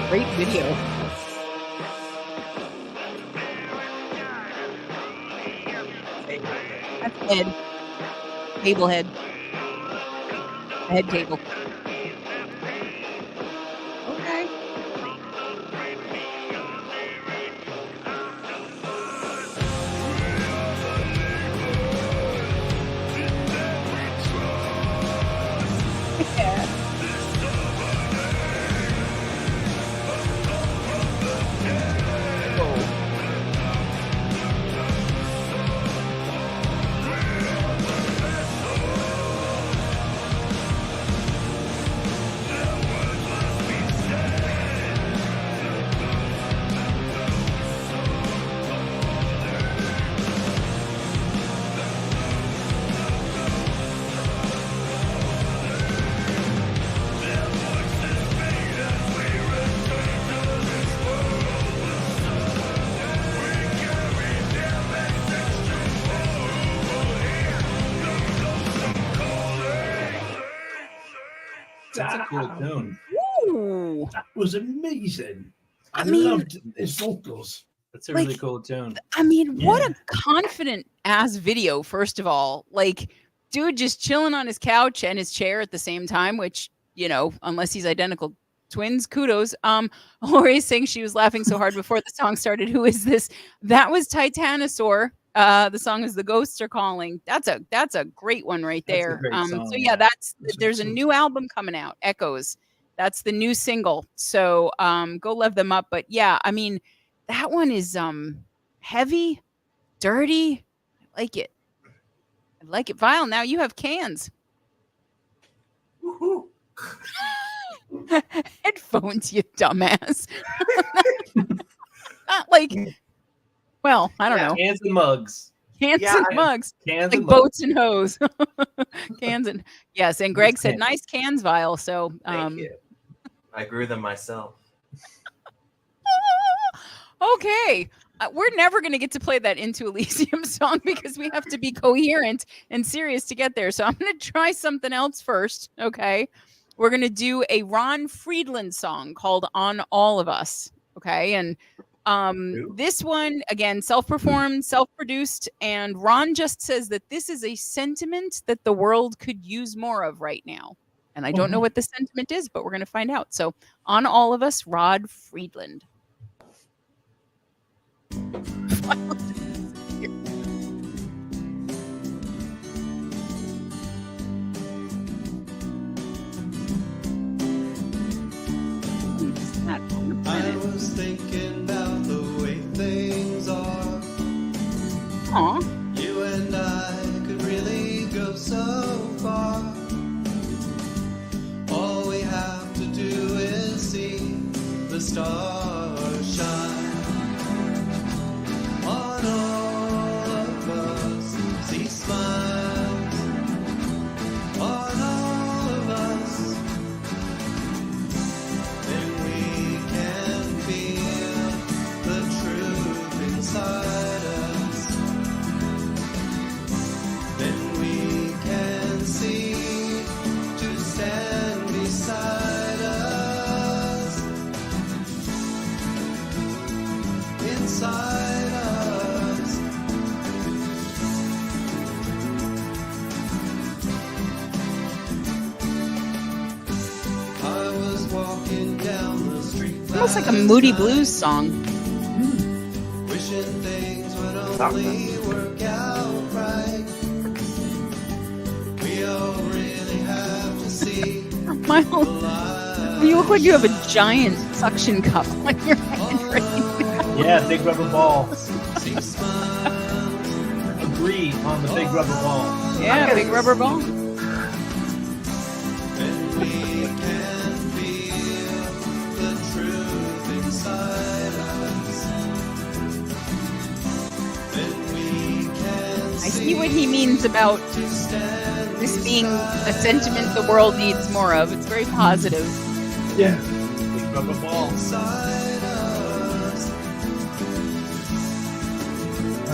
Great video. That's head. Table head. Head table. Okay. Yeah. That's a cool tune. Ooh. That was amazing. I mean- loved his vocals. That's a really cool tune. I mean, what a confident ass video, first of all. Like, dude just chilling on his couch and his chair at the same time, which, you know, unless he's identical twins, kudos. Lori saying she was laughing so hard before the song started. Who is this? That was Titanosaur. The song is The Ghosts Are Calling. That's a great one right there. That's a great song, So yeah, there's a awesome. new album coming out, Echoes. That's the new single. So go love them up. But yeah, I mean, that one is heavy, dirty. I like it. I like it. Vile, now you have cans. Woohoo. Headphones, you dumbass. Not like, well, I don't know. Cans and mugs. Cans Yeah, and mugs. Cans Like and mugs. boats and hose. Cans and yes. And Greg said, nice cans, Vile. So Thank you. I grew them myself. okay. We're never going to get to play that Into Elysium song because we have to be coherent and serious to get there. So I'm going to try something else first. Okay. We're going to do a Ron Friedland song called On All of Us. Okay. And this one, again, self-performed, self-produced. And Ron just says that this is a sentiment that the world could use more of right now. And I don't know what the sentiment is, but we're going to find out. So On All of Us, Rod Friedland. I was thinking about the way things are. Aw. You and I could really go so far. All we have to do is see the stars shine on all of us. See smiles on all of us. Then we can feel the truth inside us. Then we can see to stand beside us. Inside us. I was walking down the street. Almost like a Moody Blues song. Wishing things would only work out right. We all really have to see the Miles, light. You look like you have a giant suction cup on your hand right now. Yeah, big rubber ball. Agree on the big rubber ball. Yeah, big rubber ball. I see what he means about this being a sentiment the world needs more of. It's very positive. Yeah. Big rubber ball.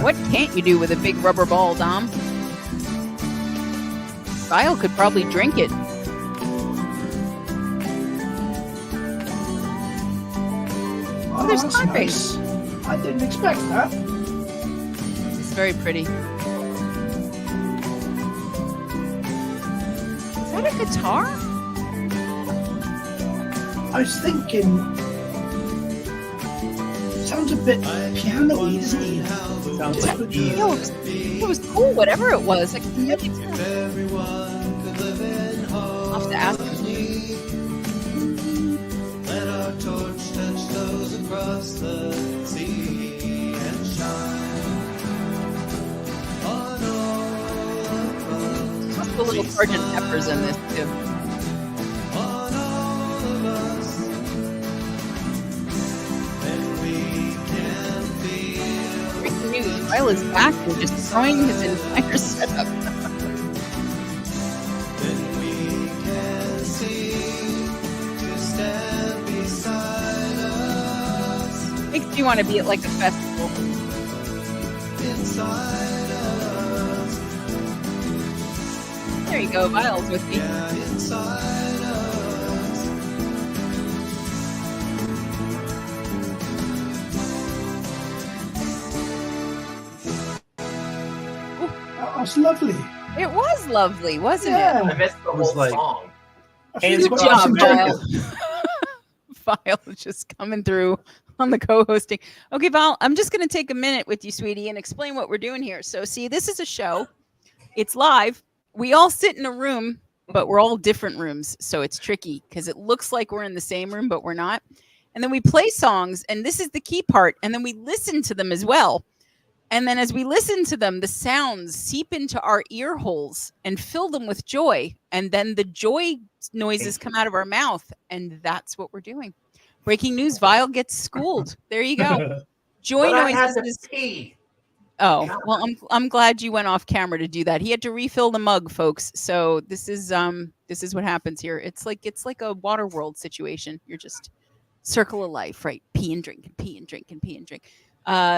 What can't you do with a big rubber ball, Dom? Kyle could probably drink it. Oh, there's that's clapping. nice. I didn't expect that. It's very pretty. Is that a guitar? I was thinking. Sounds a bit piano-y, doesn't it? Sounds like It was cool, whatever it was. I can really tell. I'll have to ask him. Let our torch touch those across the sea and shine on all of us. Must be a little Sergeant Pepper's in this too. On all of us. And we can feel Breaking news: Kyle is back and just throwing his entire setup. then we can see to stand beside us. Makes you want to be at like a festival. Inside us. There you go, Vile's with me. Yeah, inside us. That's lovely. It was lovely, wasn't Yeah. I missed the was whole like- song. I Hands feel Good like across job, some Vile. Vile just coming through on the co-hosting. Okay, Val, I'm just going to take a minute with you, sweetie, and explain what we're doing here. So, see, this is a show. It's live. We all sit in a room, but we're all different rooms. So it's tricky because it looks like we're in the same room, but we're not. And then we play songs, and this is the key part. And then we listen to them as well. And then as we listen to them, the sounds seep into our ear holes and fill them with joy. And then the joy noises come out of our mouth. And that's what we're doing. Breaking news, Vile gets schooled. There you go. Joy But I had noises. to pee. Oh, well, I'm glad you went off camera to do that. He had to refill the mug, folks. So this is what happens here. It's like a water world situation. You're just circle of life, right? Pee and drink and pee and drink and pee and drink.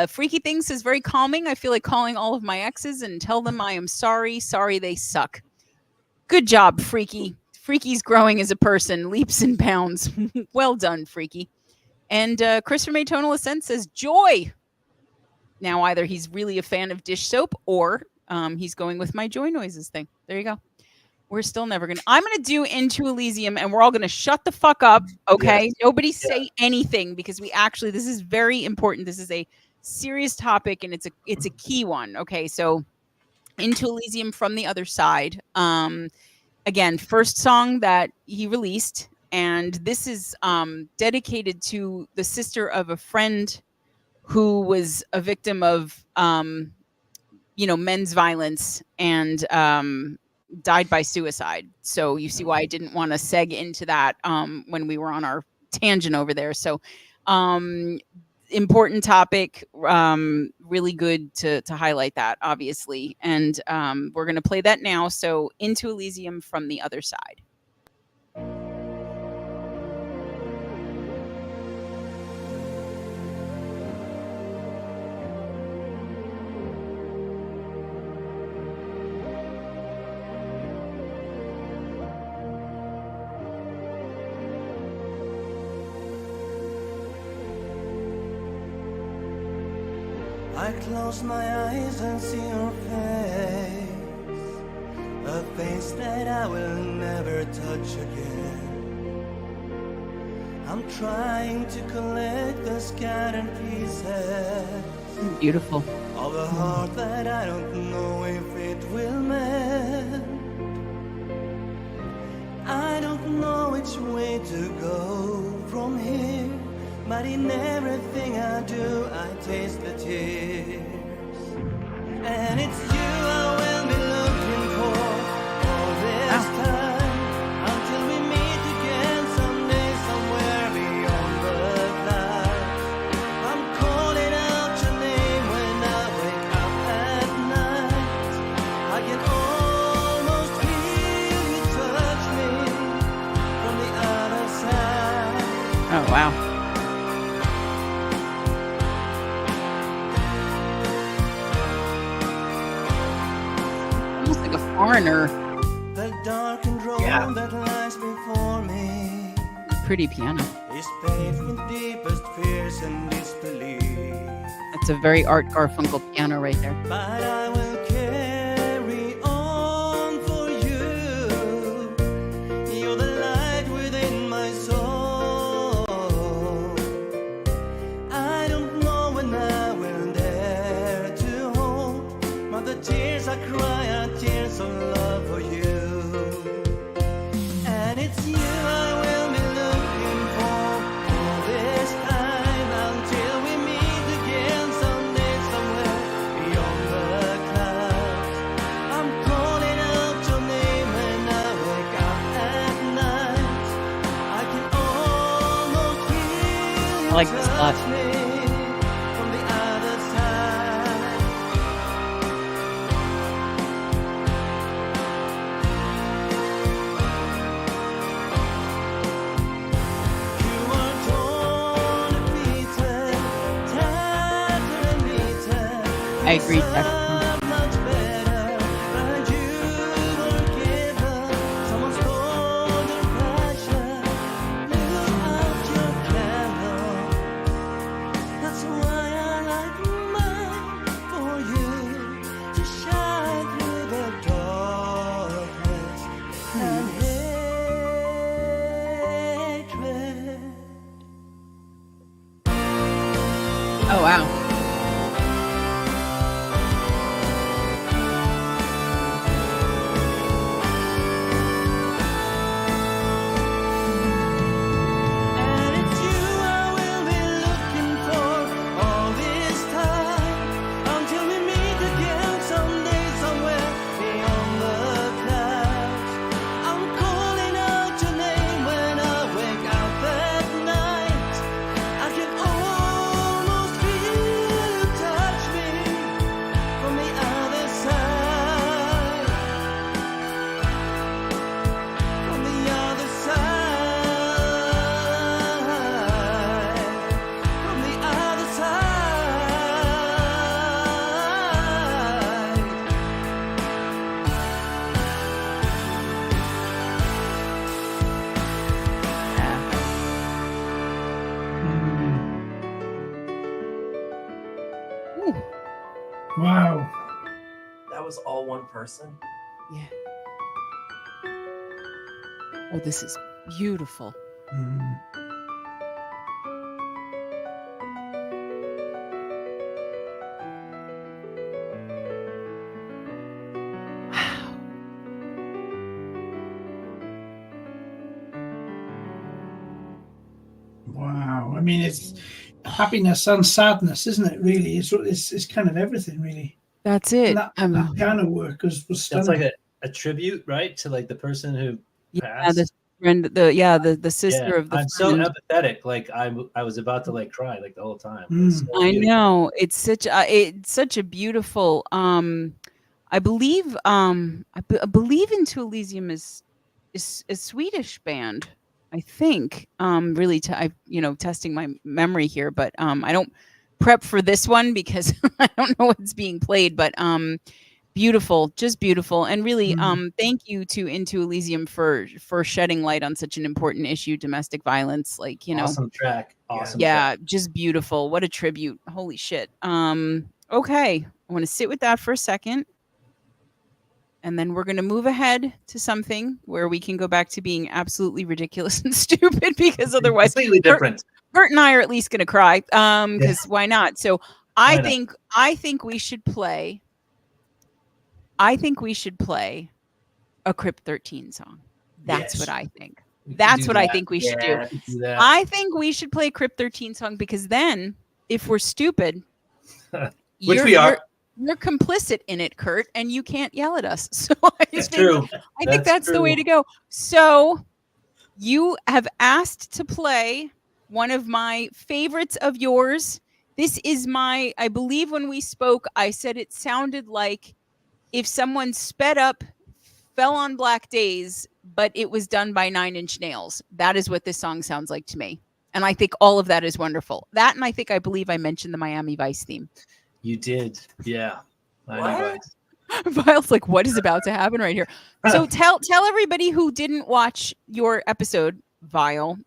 Freaky Things is very calming. I feel like calling all of my exes and tell them I am sorry. Sorry they suck. Good job, Freaky. Freaky's growing as a person, leaps and bounds. Well done, Freaky. And Chris from Atonal Ascent says joy. Now either he's really a fan of dish soap or he's going with my joy noises thing. There you go. We're still never going to. I'm going to do Into Elysium and we're all going to shut the fuck up. Okay. Yes. Nobody say anything because this is very important. This is a serious topic and it's a key one. Okay. So Into Elysium from the Other Side. Again, first song that he released. And this is dedicated to the sister of a friend who was a victim of, men's violence and died by suicide. So you see why I didn't want to seg into that when we were on our tangent over there. So important topic, really good to highlight that, obviously. And we're going to play that now. So Into Elysium from the Other Side. I close my eyes and see your face, a face that I will never touch again. I'm trying to collect the scattered pieces Beautiful. of a heart that I don't know if it will mend. I don't know which way to go from here, but in everything I do, I taste the tears. And it's you I will be looking for all this time, until we meet again someday, somewhere beyond the clouds. I'm calling out your name when I wake up at night. I can almost feel you touch me from the other side. Oh, wow. Almost like a foreigner. The darkened road that lies before me Pretty piano. is paved with deepest fears and disbelief. That's a very Art Garfunkel piano right there. But I will carry on for you. You're the light within my soul. I don't know when I will dare to hold, but the tears I cry are tears of love for you. And it's you I will be looking for all this time, until we meet again someday, somewhere beyond the clouds. I'm calling out your name when I wake up at night. I can almost feel you I like this a lot. touch me from the other side. You are torn to pieces, tattered and beaten. I agree, Jack. Much better, but you were given someone stole your passion, blew out your candle. That's why I like mine for you to shine through the darkness and hatred. Oh, wow. And it's you I will be looking for all this time, until we meet again someday, somewhere beyond the clouds. I'm calling out your name when I wake up at night. I can almost feel you touch me from the other side. From the other side. From the other side. Ooh, Wow. That was all one person. yeah. Oh, this is beautiful. Mm. Wow. Wow. I mean, it's happiness and sadness, isn't it? Really, it's kind of everything, really. That's it. And that piano work was stunning. That's like a tribute, right, to like the person who yeah, passed. the friend, the sister of the I'm so friend. empathetic. Like I was about to like cry like the whole time. Mm. It's so I beautiful. know it's such a beautiful. I believe I believe Into Elysium is a Swedish band. I think really testing my memory here, but I don't prep for this one because I don't know what's being played, but beautiful, just beautiful. And really thank you to Into Elysium for shedding light on such an important issue, domestic violence. Like, Awesome track. Awesome. yeah, track. just beautiful. What a tribute. Holy shit. Okay, I want to sit with that for a second. And then we're going to move ahead to something where we can go back to being absolutely ridiculous and stupid, because otherwise Completely different. Bert and I are at least going to cry. Because why not? So I think we should play. I think we should play a Crypt 13 song. That's what I think. That's what I think we should do. that. I think we should play Crypt 13 song because then, if we're stupid, which we are, you're complicit in it, Kurt, and you can't yell at us. So I think that's the way to go. So you have asked to play one of my favorites of yours. This is I believe when we spoke, I said it sounded like if someone sped up Fell on Black Days, but it was done by 9 Inch Nails. That is what this song sounds like to me. And I think all of that is wonderful. That, and I believe I mentioned the Miami Vice theme. You did. Yeah. Vile's like, what is about to happen right here? So tell everybody who didn't watch your episode, Vile,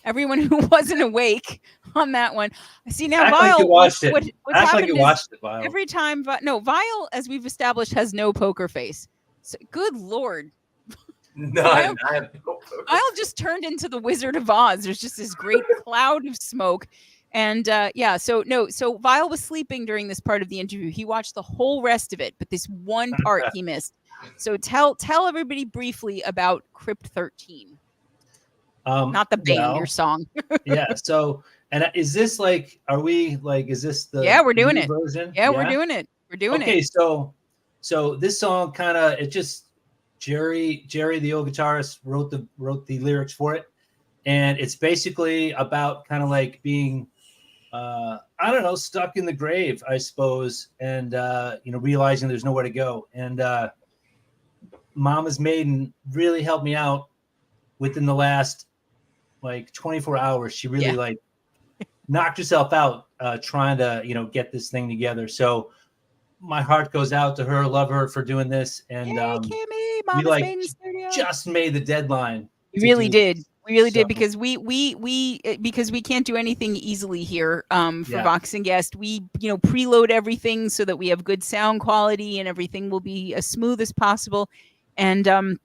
everyone who wasn't awake on that one. See now, Act Vile, like you watched it. What's Act like you watched it, Vile. Every time, Vile, as we've established, has no poker face. So, good Lord. None. Vile just turned into the Wizard of Oz. There's just this great cloud of smoke. And so Vile was sleeping during this part of the interview. He watched the whole rest of it, but this one part he missed. So tell everybody briefly about Crypt 13. Not the band, your song. Yeah. So, and is this like, is this the we're doing it version? Yeah, we're doing it. Okay, so this song kind of, it just, Jerry, the old guitarist, wrote the lyrics for it. And it's basically about kind of like being, I don't know, stuck in the grave, I suppose. And, realizing there's nowhere to go. And Mama's Maiden really helped me out within the last, 24 hours. She really, knocked herself out trying to, get this thing together. So my heart goes out to her. Love her for doing this. And Kimmy, Mama's Maiden Studio. Just made the deadline. We really did. We really did because we can't do anything easily here for Vox and Guest. We preload everything so that we have good sound quality and everything will be as smooth as possible. And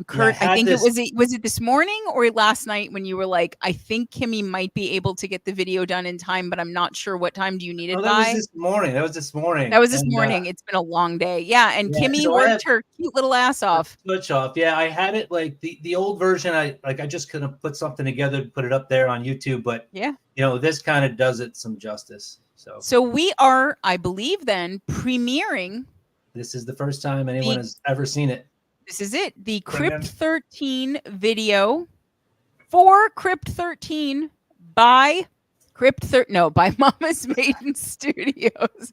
Kurt, I think was it this morning or last night when you were like, I think Kimmy might be able to get the video done in time, but I'm not sure what time do you need it by. That was this morning. It's been a long day. Yeah, and Kimmy worked her cute little ass off. Switch off. Yeah, I had it the old version. I just couldn't put something together to put it up there on YouTube, but this kind of does it some justice. So we are, I believe, then premiering. This is the first time anyone has ever seen it. This is it. The Crypt 13 video for Crypt 13 by Mama's Maiden Studios.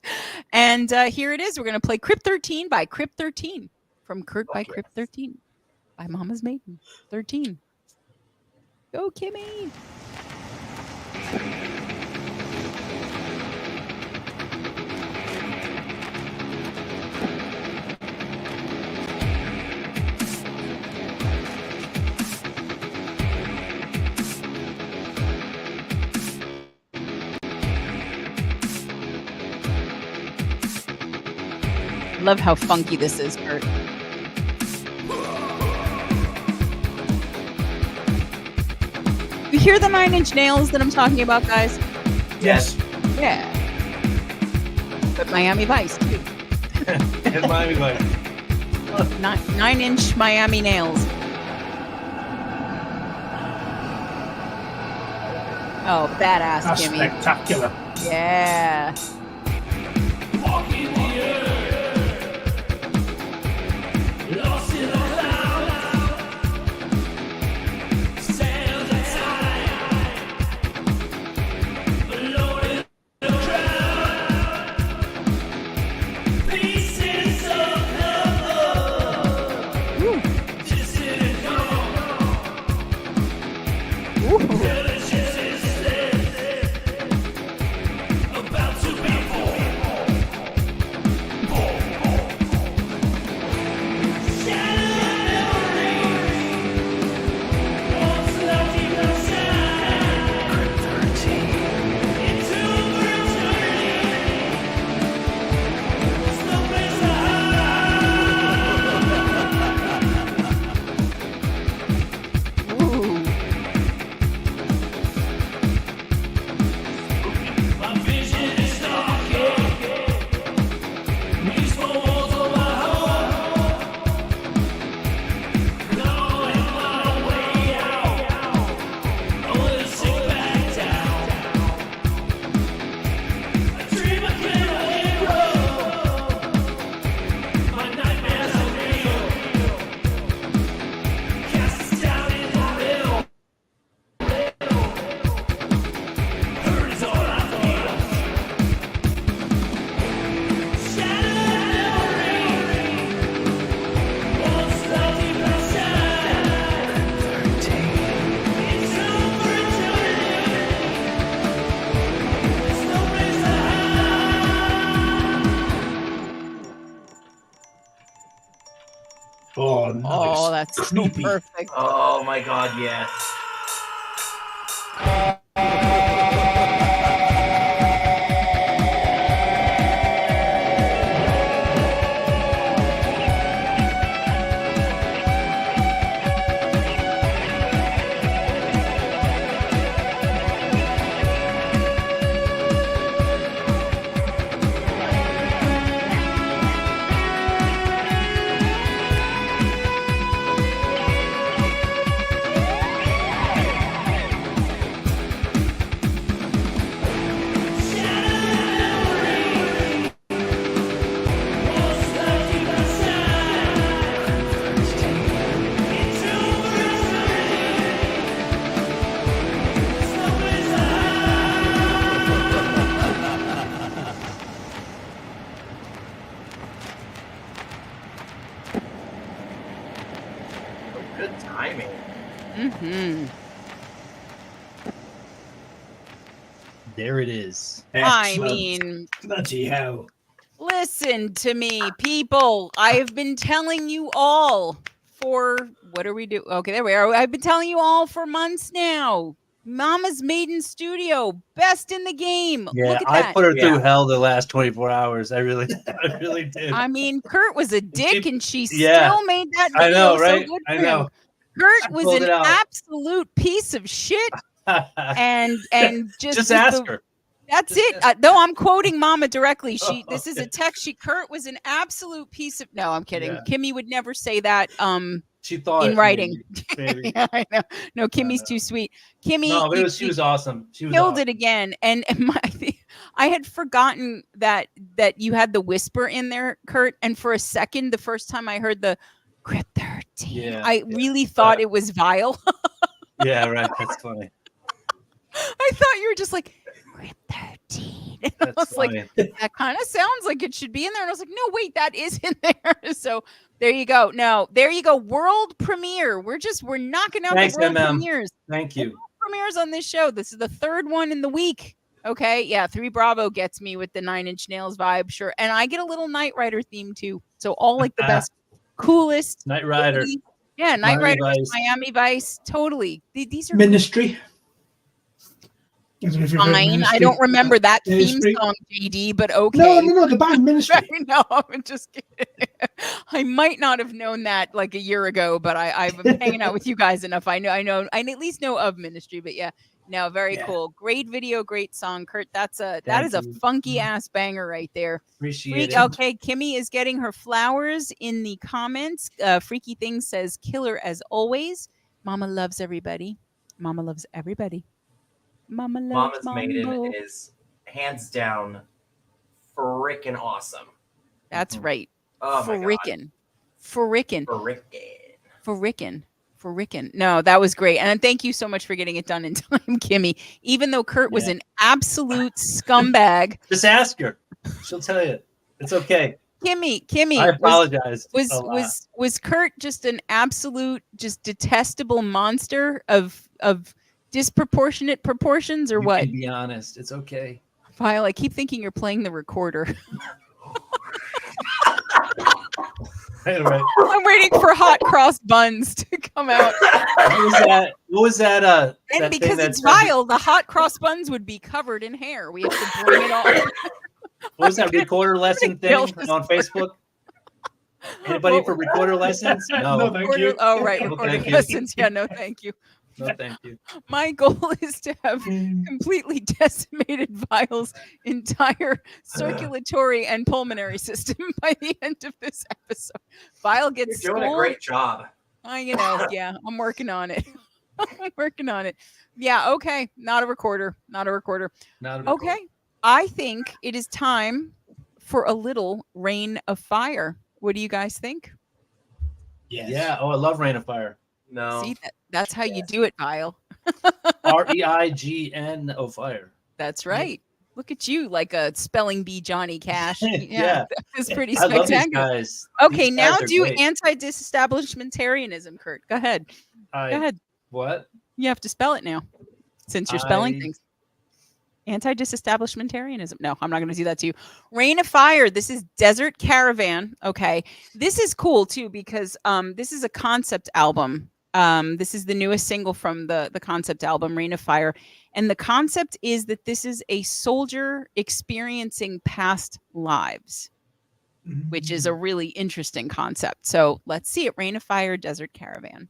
And here it is. We're going to play Crypt 13 by Crypt 13 from Kurt by Crypt 13 by Mama's Maiden 13. Go, Kimmy. Love how funky this is, Kurt. You hear the 9 Inch Nails that I'm talking about, guys? Yes. Yeah. But Miami Vice, too. And Miami Vice. 9 Inch Miami Nails. Oh, badass, That's Jimmy. spectacular. Yeah. Oh, that's so Creepy. perfect. Oh my God, yes. Good timing. Mm-hmm. There it is. I Excellent. mean, Bloody hell. listen to me, people. I have been telling you all for what are we doing? Okay, there we are. I've been telling you all for months now. Mama's Maiden Studio, best in the game. Yeah, Look at I that. put her through Yeah. hell the last 24 hours. I really did. I mean, Kurt was a dick, and she yeah. still made that I video know, so right? good I for him. know. Kurt She was pulled an it out. absolute piece of shit, and just ask her. That's Just it. ask No, I'm quoting Mama directly. Oh, This is a okay. text. Kurt was an absolute piece of. No, I'm kidding. Yeah. Kimmy would never say that. She thought In it, writing. maybe. Yeah, I know. No, Kimmy's know. too sweet. Kimmy, No, but you- she was awesome. She was killed awesome. it again. And I had forgotten that you had the whisper in there, Kurt. And for a second, the first time I heard the Crypt 13, Yeah, I really thought it was Vile. Yeah, right. That's funny. I thought you were just like Crypt 13. And I That's was like, funny. that kind of sounds like it should be in there. And I was like, no, wait, that is in there. So there you go. No, there you go. World premiere. We're knocking out Thanks, the world MM. premieres. Thank you. Premieres on this show. This is the third one in the week. Okay. Yeah. 3 Bravo gets me with the 9 Inch Nails vibe. Sure. And I get a little Knight Rider theme too. So all like the best, coolest. Knight Rider. Yeah. Knight Miami Rider, Vice. Miami Vice. Totally. These are Ministry. I don't know if you've heard fine. I Ministry. don't remember that theme Ministry. song, JD, but okay. No, the band Ministry. No, I'm just kidding. I might not have known that like a year ago, but I've been hanging out with you guys enough. I at least know of Ministry, but yeah, no, very cool. Great video, great song, Kurt. That is a funky ass banger right there. Appreciate it. Okay, Kimmy is getting her flowers in the comments. Freaky Thing says, killer as always. Mama loves everybody. Mama loves everybody. Mama loves Mama's Maiden Mambo. is hands down freaking awesome. That's right. Oh my God. Frickin'. Frickin'. No, that was great. And thank you so much for getting it done in time, Kimmy. Even though Kurt was an absolute scumbag. Just ask her. She'll tell you. It's okay. Kimmy. I apologize. Was Kurt just an absolute, just detestable monster of disproportionate proportions or You what? can be honest. It's okay. Vile, I keep thinking you're playing the recorder. Right. I'm waiting for hot cross buns to come out. What was that? And that because thing that it's said- Vile, the hot cross buns would be covered in hair. We have to bring it all. What was that recorder lesson thing Kill this on Facebook? Anybody for recorder lessons? No. No, thank you. Oh, right. No, Recording thank you. lessons. Yeah, no, thank you. No, thank you. My goal is to have completely decimated Vile's entire circulatory and pulmonary system by the end of this episode. Vile gets You're doing a great job. Yeah, I'm working on it. I'm working on it. Yeah, okay. Not a recorder. Okay. I think it is time for a little Rain of Fire. What do you guys think? Yes. Yeah. Oh, I love Rain of Fire. No. See, that's how you do it, Vile. REIGN of Fire. That's right. Look at you, like a spelling bee Johnny Cash. Yeah. That's pretty I love these spectacular. guys. Okay, These now guys are do great. anti-disestablishmentarianism, Kurt. Go ahead. Go ahead. What? You have to spell it now, since you're spelling I- things. Anti-disestablishmentarianism. No, I'm not going to do that to you. Rain of Fire. This is Desert Caravan. Okay. This is cool too because this is a concept album. This is the newest single from the concept album, Rain of Fire. And the concept is that this is a soldier experiencing past lives, which is a really interesting concept. So let's see it. Rain of Fire, Desert Caravan.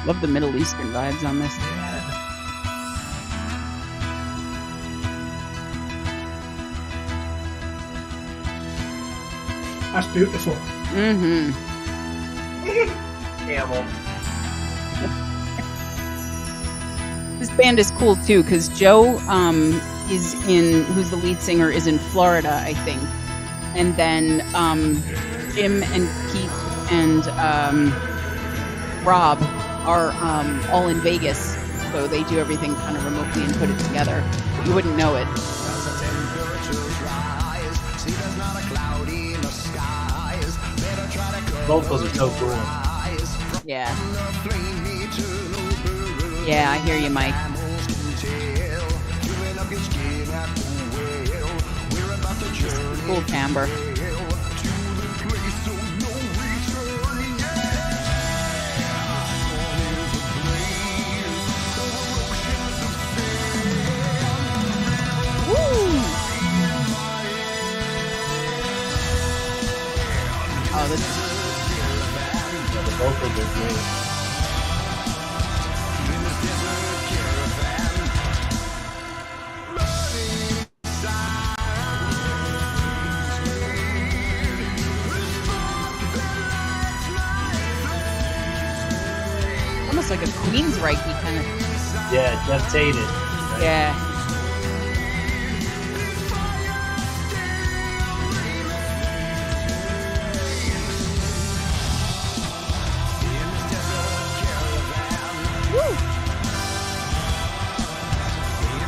Love the Middle Eastern vibes on this. That's beautiful. Mm-hmm. Camel. This band is cool too because Joe who's the lead singer, is in Florida, I think, and then Jim and Keith and Rob are all in Vegas, so they do everything kind of remotely and put it together. You wouldn't know it. Vocals are so cool. Yeah. Yeah, I hear you, Mike. Cool timbre. Oh, this is... The vocals are great. almost like a Queensryche kind of... Yeah, Jeff Tate. Yeah.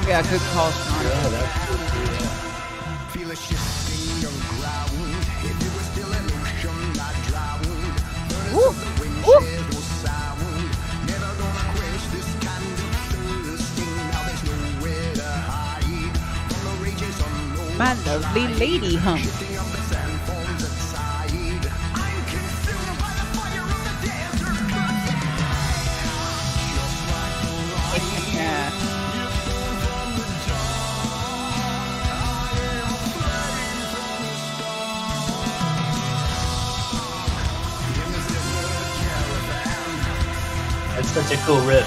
Yeah, good call, Sean. Yeah, that's good too, yeah. Feel a shifting of ground. If it was still an ocean, not drowned. Woo! The wind Woo! shares no sound. Never gonna quench this kind of thirsting. Now there's nowhere to hide. From the rages unknown. My lovely lady hum. Shifting up the sand forms outside. I'm consumed by the fire of the desert. Just like the Yeah. That's such a cool riff.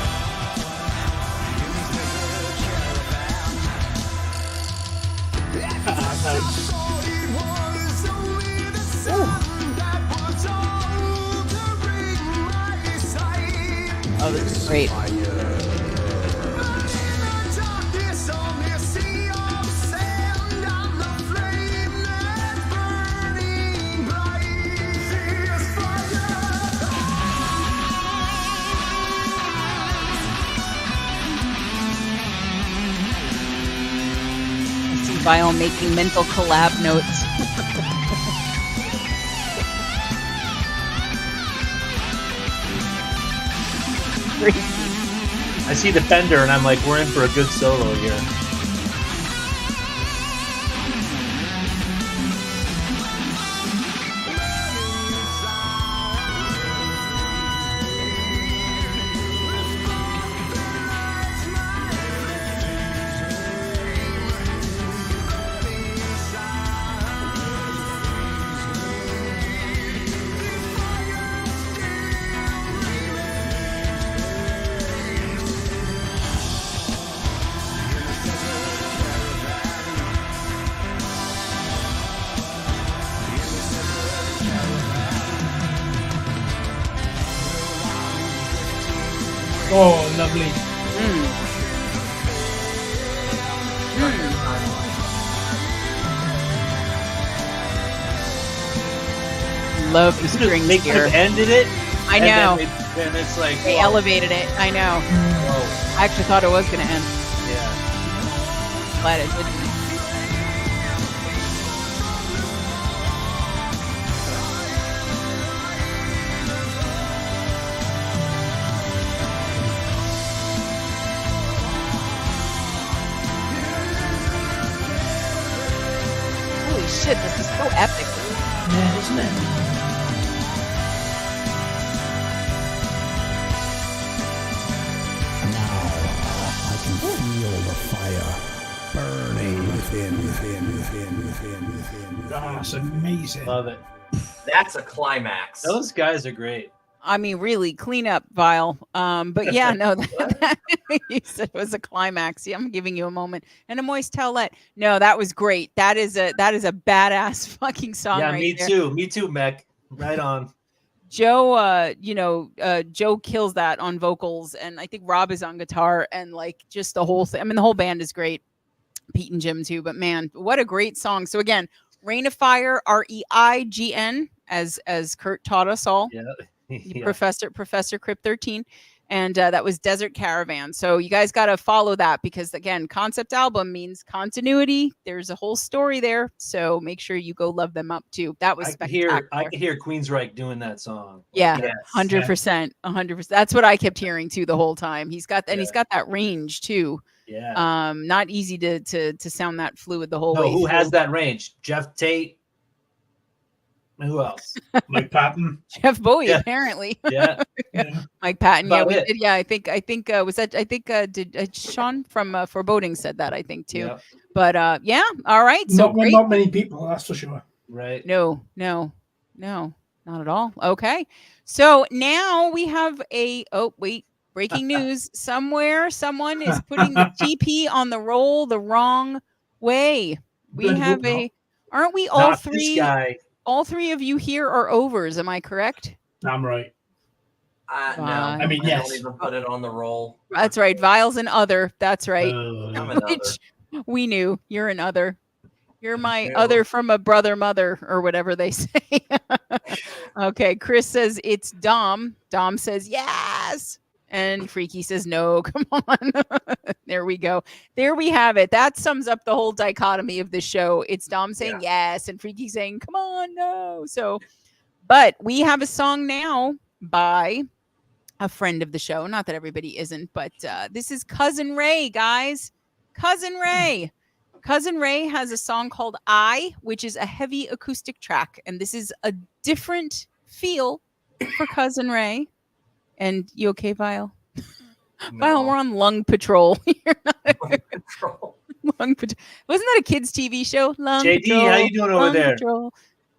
Oh, this is great. Vinyl making mental collab notes. I see the Fender and I'm like, we're in for a good solo here. Oh, lovely. love the strings They could here. have ended it. I and know. then it's like They whoa, elevated it. I know. whoa. I actually thought it was going to end. Yeah. Glad it didn't. Holy shit, this is so epic. Yeah, isn't it? I can feel the fire burning within. That's amazing. Love it. That's a climax. Those guys are great. I mean, really clean up, Vile. But yeah, no, that you said it was a climax. Yeah, I'm giving you a moment and a moist towelette. No, that was great. That is a badass fucking song. Yeah, right me there. too. Me too, Mech. Right on. Joe, Joe kills that on vocals, and I think Rob is on guitar, and like just the whole thing. I mean, the whole band is great. Pete and Jim too, but man, what a great song. So again, Reign of Fire, REIGN, as Kurt taught us all. Yeah. Yeah. Professor Crip 13, and that was Desert Caravan. So you guys got to follow that, because again, concept album means continuity. There's a whole story there, so make sure you go love them up too. That was spectacular. I can hear Queensryche doing that song. Yeah, Yes. 100%, 100%. That's what I kept hearing too the whole time. He's got that range too. Yeah. Not easy to sound that fluid the whole way. Who has through. that range? Jeff Tate. And who else? Mike Patton. Jeff Bowie, Yeah. apparently. Yeah. Yeah. Mike Patton. Yeah, About we it. did. Yeah, I think was that. I think did Sean from Foreboding said that. I think too. Yeah. But yeah, all right. So great. Not many people, that's for sure. Right. No, not at all. Okay, so now we have breaking news. Someone is putting the TP on the roll the wrong way. We Good have hope aren't we all Not this three? guy. All three of you here are overs. Am I correct? I'm right. No, I mean, yes. don't even put it on the roll. That's right. Vials and other. That's right. I'm another. Which we knew. You're an other. You're my Ew. other from a brother mother or whatever they say. Okay. Chris says it's Dom. Dom says yes. And Freaky says no. Come on. There we go. There we have it. That sums up the whole dichotomy of the show. It's Dom saying yes and Freaky saying, come on, no. So, but we have a song now by a friend of the show. Not that everybody isn't, but this is Cousin Ray, guys. Cousin Ray. Cousin Ray has a song called I, which is a heavy acoustic track. And this is a different feel for Cousin Ray. And you okay, Vile? Vile, we're on Lung Patrol. You're not Control. Lung Patrol. Wasn't that a kids' TV show? Lung JD, Patrol. how you doing over Lung there? Patrol.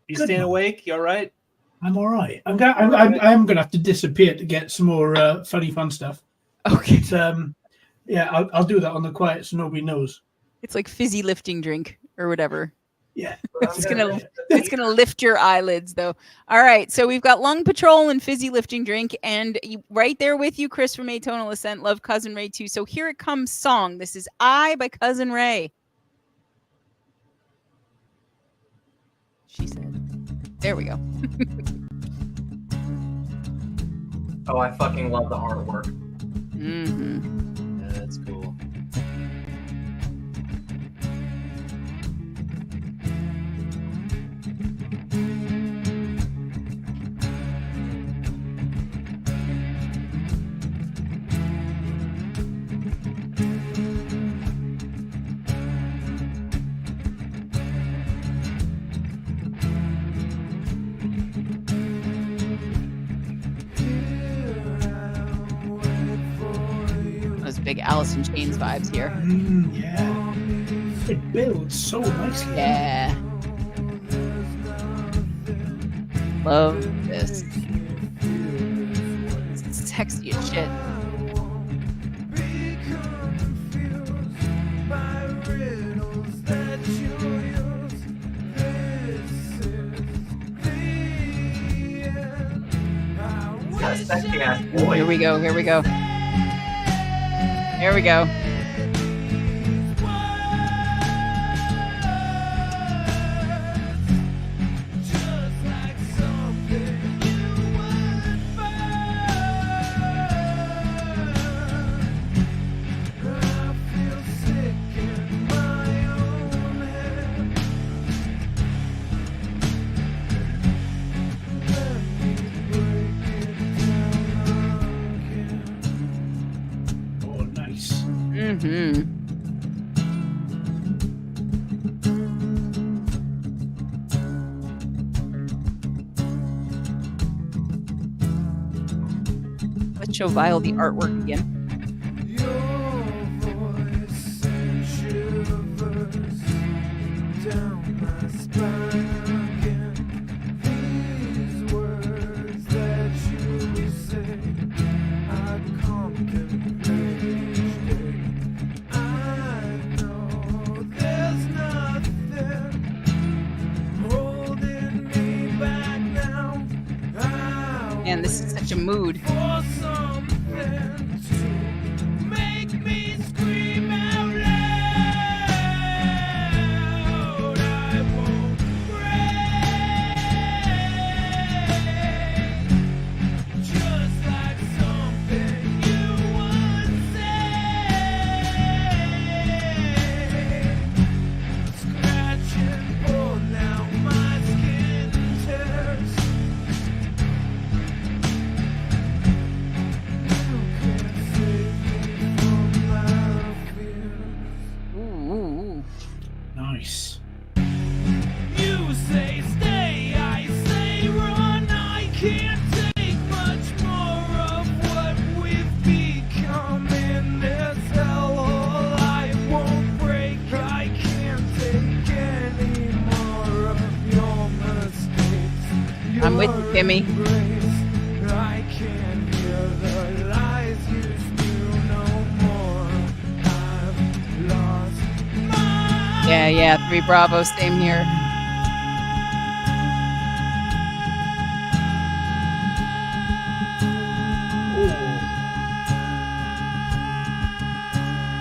You Good staying one. awake? You all right? I'm all right. I'm gonna have to disappear to get some more funny fun stuff. Okay. But, yeah, I'll do that on the quiet so nobody knows. It's like fizzy lifting drink or whatever. Yeah. It's gonna lift your eyelids though. All right, so we've got Lung Patrol and fizzy lifting drink, and right there with you, Chris from Atonal Ascent. Love Cousin Ray too. So here it comes, song. This is I by Cousin Ray. She said, "There we go." Oh, I fucking love the artwork. Mm-hmm. Yeah, that's cool. Those big Alice in Chains vibes here. Yeah. It builds so nicely. Yeah. Love this. It's sexy as shit. Got a sexy ass Here voice. we go. Here we go. Here we go. Mm-hmm. Let's show Vile the artwork again. Man, this is such a mood. Nice. You say stay, I say run. I can't take much more of what we've become in this hellhole. I won't break. I can't take any more of your mistakes. I'm with you, Kimmy. I can't hear the lies you spew no more. I've lost my Yeah, 3 Bravo, same here.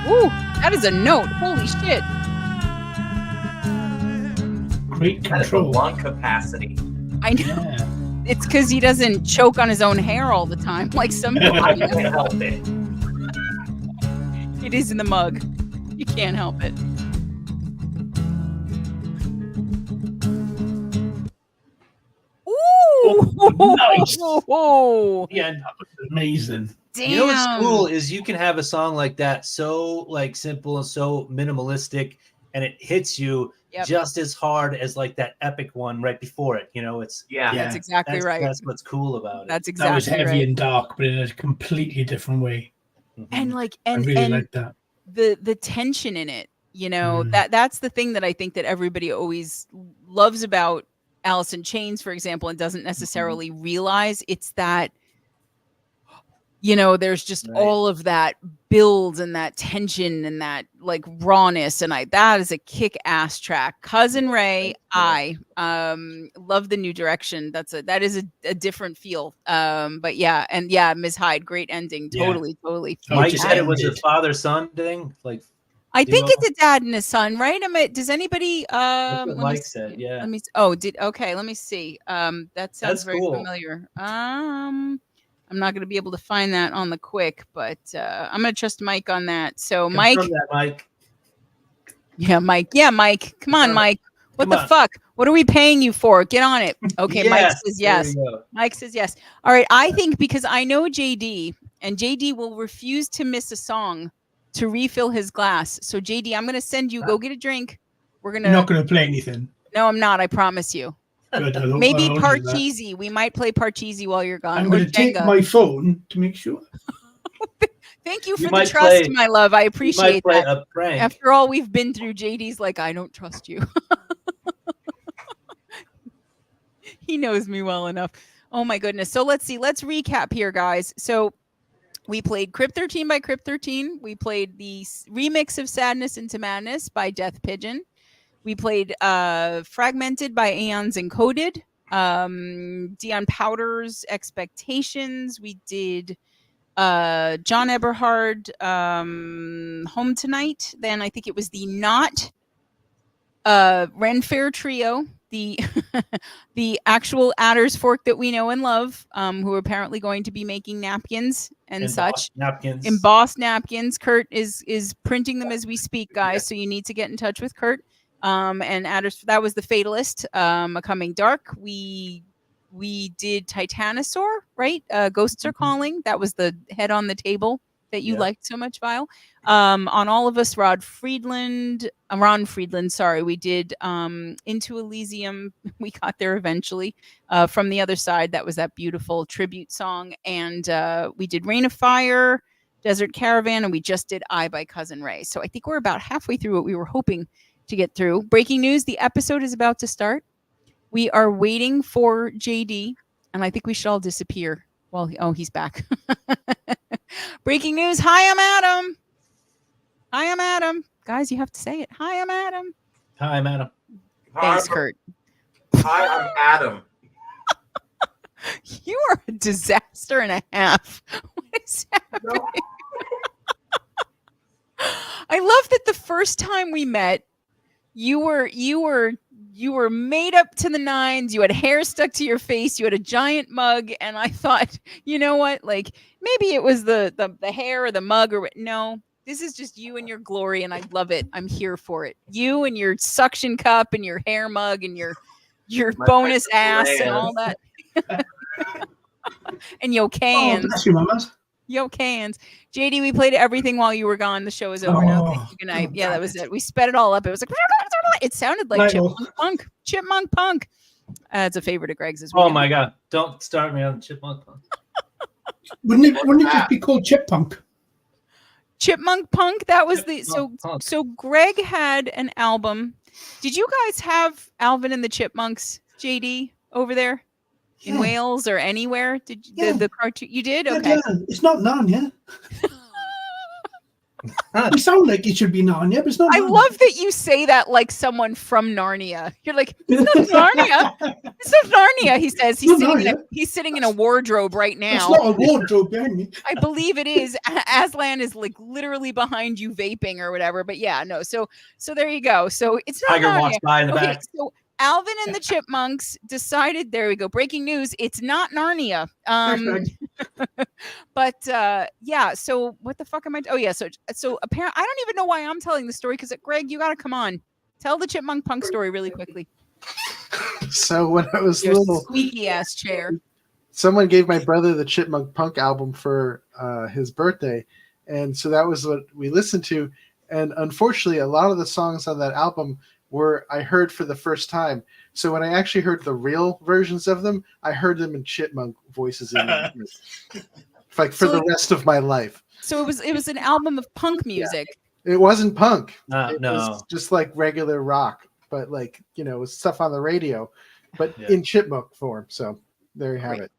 Ooh, that is a note. Holy shit. Great That is a control. lung capacity. I know. Yeah. It's because he doesn't choke on his own hair all the time, like some people. I can't help it. It is in the mug. You can't help it. Ooh! Nice. Whoa! Yeah. Amazing. Damn. You know what's cool is you can have a song like that so like simple and so minimalistic, and it hits you Yep. just as hard as like that epic one right before it. You know, it's Yeah. That's exactly right. That's what's cool about it. That's That was exactly heavy right. and dark, but in a completely different way. And like, I and really and like that. the tension in it, you know, Mm. that's the thing that I think that everybody always loves about Alice in Chains, for example, and doesn't necessarily realize it's that, you know, there's just Right. all of that build and that tension and that like rawness. And that is a kick-ass track. Cousin Ray, I love the new direction. That is a different feel. But yeah, and yeah, Ms. Hyde, great ending. Yeah. Totally. Oh, Mike just said it was a ended. father-son thing. Like I think duo? it's a dad and a son, right? Does anybody That's what let me Mike see. said. Yeah. Let me okay, let me see. That sounds That's very cool. familiar. I'm not going to be able to find that on the quick, but I'm going to trust Mike on that. So Mike, Confirm that, Mike. yeah, Mike. Come on, Confirm it. Mike. What Come the on. fuck? What are we paying you for? Get on it. Okay, Mike Yes, says there yes. you go. Mike says yes. All right, I think because I know JD, and JD will refuse to miss a song to refill his glass. So JD, I'm going to send you, go get a drink. We're going You're not to, going to play anything. no, I'm not. I promise you. Good. I don't- Maybe I don't do that. Parcheesi. We might play Parcheesi while you're gone. I'm Or going to take Jenga. my phone to make sure. Thank you You for the might trust, play- my love. I You appreciate might play that. a prank. After all we've been through, JD's like, I don't trust you. He knows me well enough. Oh my goodness. So let's see. Let's recap here, guys. So we played Crypt 13 by Crypt 13. We played the remix of Sadness into Madness by Death Pigeon. We played Fragmented by Aeons Encoded. Dion Powder's Expectations. We did John Eberhard, Home Tonight. Then I think it was the Not Ren Fair Trio, the the actual Adder's Fork that we know and love, who are apparently going to be making napkins and such. Napkins. Embossed napkins. Kurt is printing them as we speak, guys. So you need to get in touch with Kurt. And Adder's, that was the Fatalist, A Coming Dark. We did Titanosaur, right? Ghosts Are Calling. That was the head on the table that you Yeah. liked so much, Vile. On all of us, Ron Friedland, sorry, we did Into Elysium. We got there eventually. From the Other Side, that was that beautiful tribute song. And we did Rain of Fire, Desert Caravan, and we just did I by Cousin Ray. So I think we're about halfway through what we were hoping to get through. Breaking news, the episode is about to start. We are waiting for JD, and I think we should all disappear. Well, he's back. Breaking news. Hi, I'm Adam. Hi, I'm Adam. Guys, you have to say it. Hi, I'm Adam. Hi, madam. Thanks, Kurt. Hi, I'm Adam. You are a disaster and a half. What is happening? No. I love that the first time we met, you were made up to the nines. You had hair stuck to your face. You had a giant mug, and I thought, you know what? Like maybe it was the hair or the mug or no. This is just you and your glory, and I love it. I'm here for it. You and your suction cup and your hair mug and your My bonus precious ass and land. all that. And yo Oh, cans. bless you, mamas. Yo cans. JD, we played everything while you were gone. The show is over now. Oh, Thank you. Good night. God Yeah, that damn was it. it. We sped it all up. It was like it sounded like Right, Chipmunk Punk. Chipmunk Punk. It's a favorite of Greg's as Oh well. my God! Don't start me on the chipmunk. Wouldn't it just be called Chip Punk? Chipmunk Punk. That was the Chipmunk Punk. so Greg had an album. Did you guys have Alvin and the Chipmunks, JD, over there in Yeah. Wales or anywhere? Did Yeah. the cartoon? You did? Yeah, Okay. yeah. It's not Narnia. You sound like it should be Narnia, but it's not. I Narnia. love that you say that like someone from Narnia. You're like, it's not Narnia. It's not Narnia. He says he's sitting in a wardrobe right It's now. not a wardrobe behind me. I believe it is. Aslan is like literally behind you vaping or whatever. But yeah, no. So there you go. So it's not Tiger Narnia. walks by in the Okay, back. so Alvin and the Chipmunks decided. There we go. Breaking news. It's not Narnia. But yeah. So what the fuck am I? Oh yeah. So apparently, I don't even know why I'm telling the story because Greg, you got to come on. Tell the Chipmunk Punk story really quickly. So when I was Your little, squeaky ass chair. someone gave my brother the Chipmunk Punk album for his birthday, and so that was what we listened to. And unfortunately, a lot of the songs on that album I heard for the first time. So when I actually heard the real versions of them, I heard them in chipmunk voices in my ears. Like for the rest of my life. So it was an album of punk music. It wasn't punk. No. It was just like regular rock, but like, it was stuff on the radio, but Yeah. in chipmunk form. So there you have it.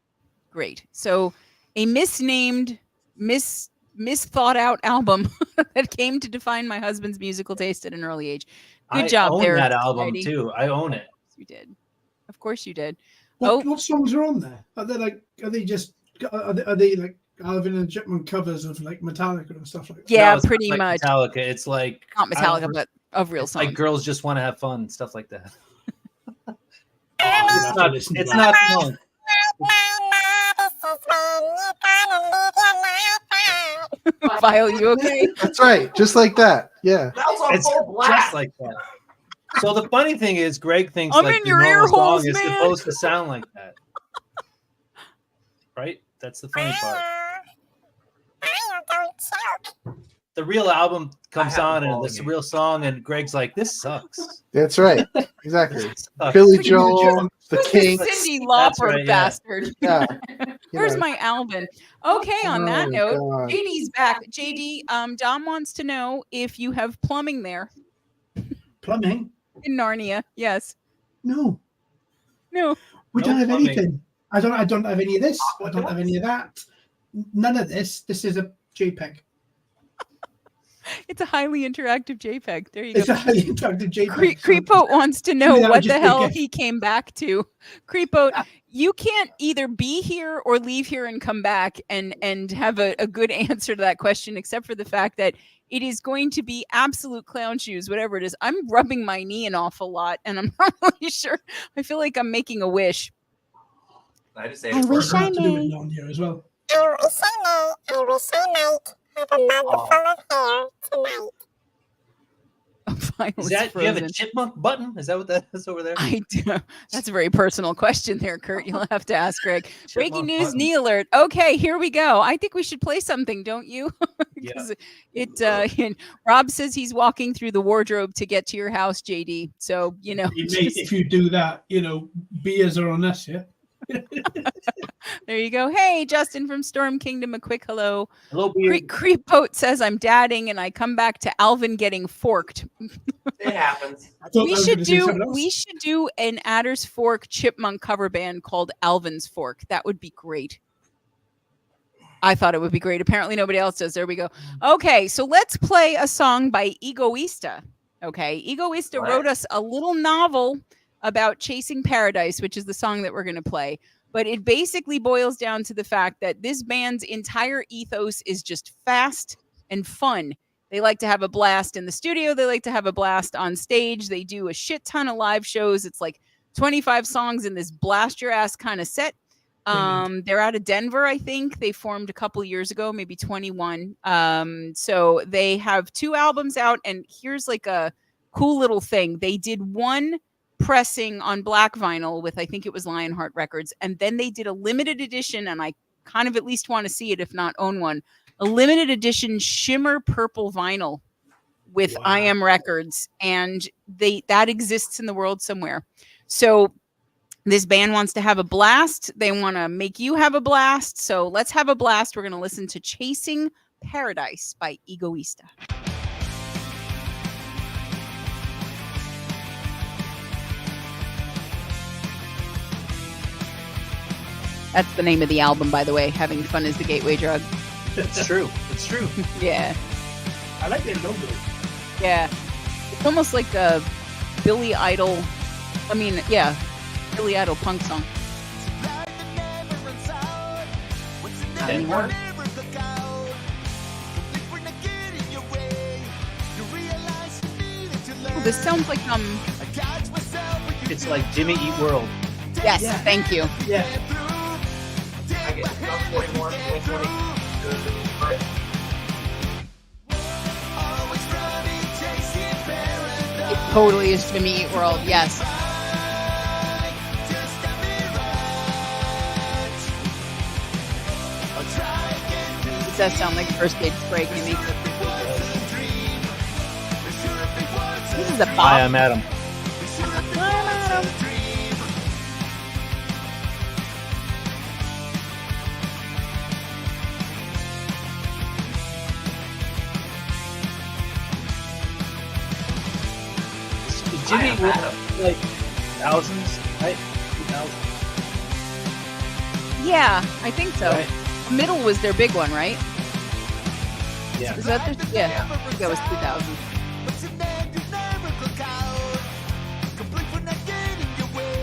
Great. So a misnamed, misthought out album that came to define my husband's musical taste at an early age. Good job I own there. that album Heidi. too. I own it. You did. Of course you did. What songs are on there? Are they like like Alvin and Chipmunk covers of like Metallica and stuff like that? Yeah, No, it's not pretty like much. Metallica. It's like Not Metallica, but of real it's songs. like girls just want to have fun, stuff like that. It's not. It's not punk. Vile, you okay? That's right. Just like that. Yeah. That was on It's full blast. just like that. So the funny thing is, Greg thinks I'm like in the your normal ear song holes, is man. supposed to sound like that, right? That's the funny part. The real album comes have on and all it's a of you. real song, and Greg's like, "This sucks." That's right. Exactly. This sucks. Billy Like Joel, the Who's King. this Cindy That's Lauper right, yeah. bastard? Yeah. Where's my Alvin? Okay, on that Oh, note, God. JD's back. JD, Dom wants to know if you have plumbing there Plumbing? in Narnia. Yes. No. No. We No don't have plumbing. anything. I don't have any of this. I don't have any of that. None of this. This is a JPEG. It's a highly interactive JPEG. There you It's go. a highly interactive JPEG. Creepote wants to know Maybe that would what just the be a hell gift. he came back to. Creepote, you can't either be here or leave here and come back and have a good answer to that question, except for the fact that it is going to be absolute clown shoes, whatever it is. I'm rubbing my knee an awful lot, and I'm not really sure. I feel like I'm making a wish. I just say I it's wish work. I to do with may. Narnia as well. vinyl Is is that, do you have frozen. a chipmunk button? Is that what that is over there? I do. That's a very personal question there, Kurt. You'll have to ask Greg. Breaking Chipmunk news, button. knee alert. Okay, here we go. I think we should play something, don't you? Yeah. Because Rob says he's walking through the wardrobe to get to your house, JD. So, If you do that, beers are on us, yeah? there you go. Hey, Justin from Storm Kingdom, a quick hello. Hello, beer. Creepote says I'm dadding and I come back to Alvin getting forked. It happens. We should do an Adder's Fork Chipmunk cover band called Alvin's Fork. That would be great. I thought it would be great. Apparently nobody else does. There we go. Okay, so let's play a song by Egoista. Okay, Egoista wrote us a little novel about chasing paradise, which is the song that we're going to play. But it basically boils down to the fact that this band's entire ethos is just fast and fun. They like to have a blast in the studio. They like to have a blast on stage. They do a shit ton of live shows. It's like 25 songs in this blast your ass kind of set. They're out of Denver, I think. They formed a couple years ago, maybe 21. So they have 2 albums out, and here's like a cool little thing. They did one pressing on black vinyl with, I think it was Lionheart Records, and then they did a limited edition, and I kind of at least want to see it, if not own one, a limited edition shimmer purple vinyl with IM Records, and that exists in the world somewhere. So this band wants to have a blast. They want to make you have a blast. So let's have a blast. We're going to listen to Chasing Paradise by Egoista. That's the name of the album, by the way. Having fun is the gateway drug. It's true. It's true. Yeah. I like their logo. Yeah. It's almost like a Billy Idol. Billy Idol punk song. Not anymore. Oh, this sounds like It's like Jimmy Eat World. Yes, thank you. Yeah. I get about 40 more, 20. It totally is Jimmy Eat World. Yes. It does sound like First Aid Spray. Can you make it? This is a pop. Hi, I'm Adam. Jimmy Eat World, like thousands, right? 2000. Yeah, I think so. Right. Middle was their big one, right? Yeah. Is that the? Yeah, I think that was 2000.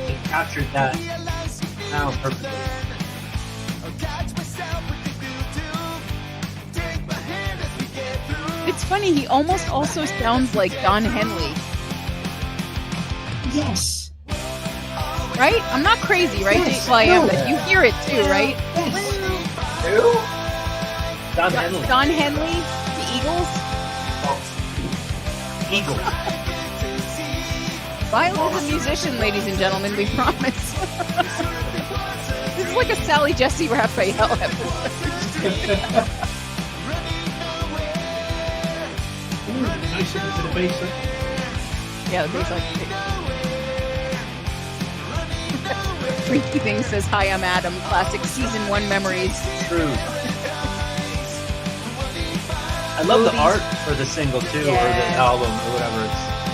He captured that sound perfectly. It's funny. He almost also sounds like Don Henley. Yes. Right? I'm not crazy, right? Yes. Well, I am, No. but you hear it too, right? Who? Don Henley. Don Henley, the Eagles. Eagle. Viola is a musician, ladies and gentlemen, we promise. This is like a Sally Jesse Raphael episode. Nice little bit of bass there. Yeah, the bass like Freaky Thing says, "Hi, I'm Adam. Classic season 1 memories." True. I love the art for the single too, or the album, or whatever.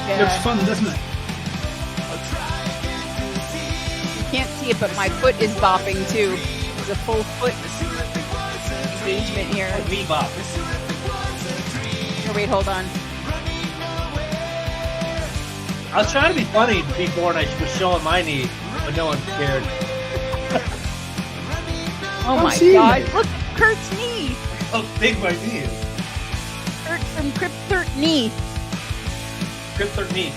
Yeah. Looks fun, doesn't it? You can't see it, but my foot is bopping too. There's a full foot engagement here. Bebop. Oh, wait, hold on. I was trying to be funny before, and I was showing my knee, but no one cared. Oh I'm my seeing God! it. Look, Kurt's knee. How big my knee is. Kurt from Crypt Knee. Cryptor knee.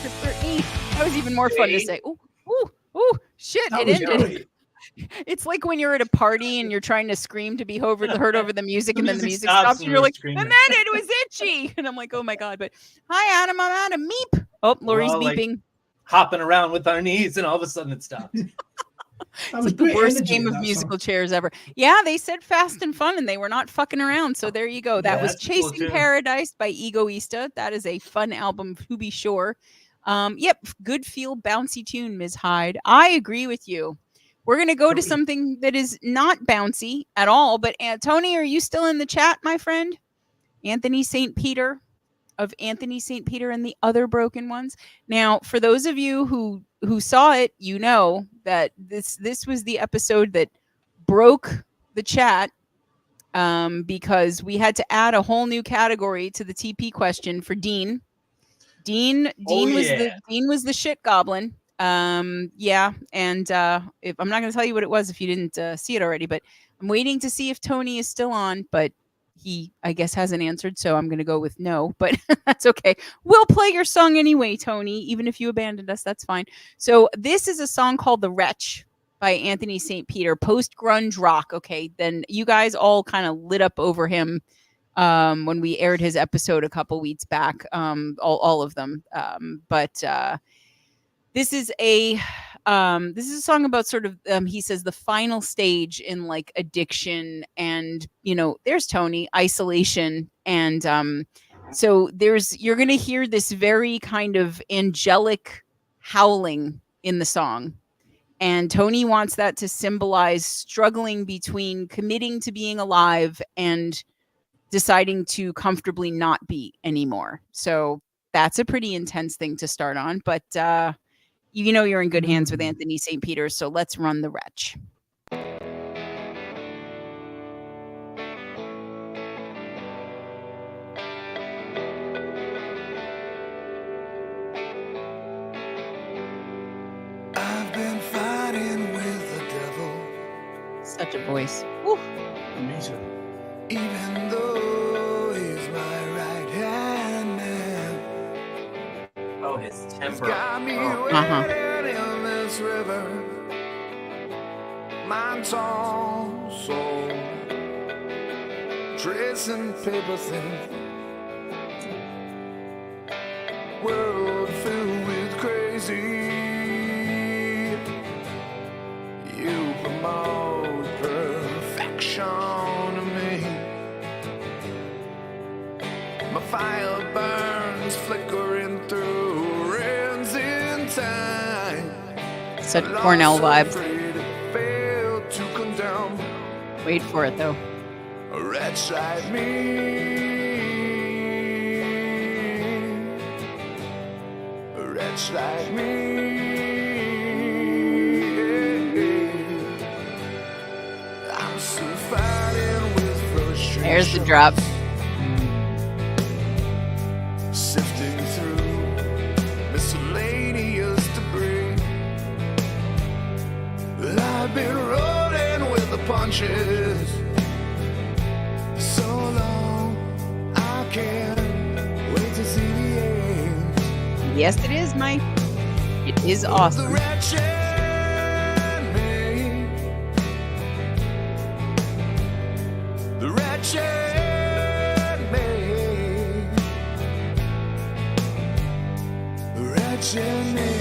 Crypt knee. That was even more fun to say. Ooh, ooh, ooh! Shit! That It was ended. great. It's like when you're at a party and you're trying to scream to be heard over the music, and then the music stops stops, and you're like, screaming. and then it was itchy, and I'm like, oh my god! But hi, Adam, I'm Adam. Meep. Oh, Lori's all, like, beeping. Hopping around with our knees, and all of a sudden it stops. That was It's the great worst energy game in of that musical song. chairs ever. Yeah, they said fast and fun, and they were not fucking around. So there you go. That Yeah, was that's a cool Chasing tune. Paradise by Egoista. That is a fun album to be sure. Yep, good feel bouncy tune, Ms. Hyde. I agree with you. We're gonna go to Totally. something that is not bouncy at all. But Tony, are you still in the chat, my friend? Anthony St. Peter of Anthony St. Peter and the Other Broken Ones. Now, for those of you who saw it, you know that this was the episode that broke the chat, because we had to add a whole new category to the TP question for Dean. Dean was the shit goblin. Yeah, and if I'm not going to tell you what it was if you didn't see it already, but I'm waiting to see if Tony is still on, but he, I guess, hasn't answered, so I'm going to go with no, but that's okay. We'll play your song anyway, Tony, even if you abandoned us, that's fine. So this is a song called The Wretch by Anthony St. Peter, post-grunge rock. Okay, then you guys all kind of lit up over him when we aired his episode a couple weeks back, all of them. But this is a song about sort of, he says, the final stage in like addiction, and there's Tony, isolation, and so you're gonna hear this very kind of angelic howling in the song, and Tony wants that to symbolize struggling between committing to being alive and deciding to comfortably not be anymore. So that's a pretty intense thing to start on, but you're in good hands with Anthony St. Peter, so let's run The Wretch. I've been fighting with the devil, Such a voice. Woo. Amazing. even though he's my right hand man. Oh, his temper. Got me Uh-huh. waiting in this river. Mind's all soul, tracing paper thin. World filled with crazy. You promote perfection to me. My fire burns, flickering through rains in time. Such Cornell vibe. Failed to condemn Wait for it, though. a wretch like me. A wretch like me. I'm still fighting with frustration. There's the drop. Sifting through miscellaneous debris. But I've been rolling with the punches so long I can't wait to see the end. Yes, it is, Mike. It is The awesome. wretched me. The wretched me. The wretched me.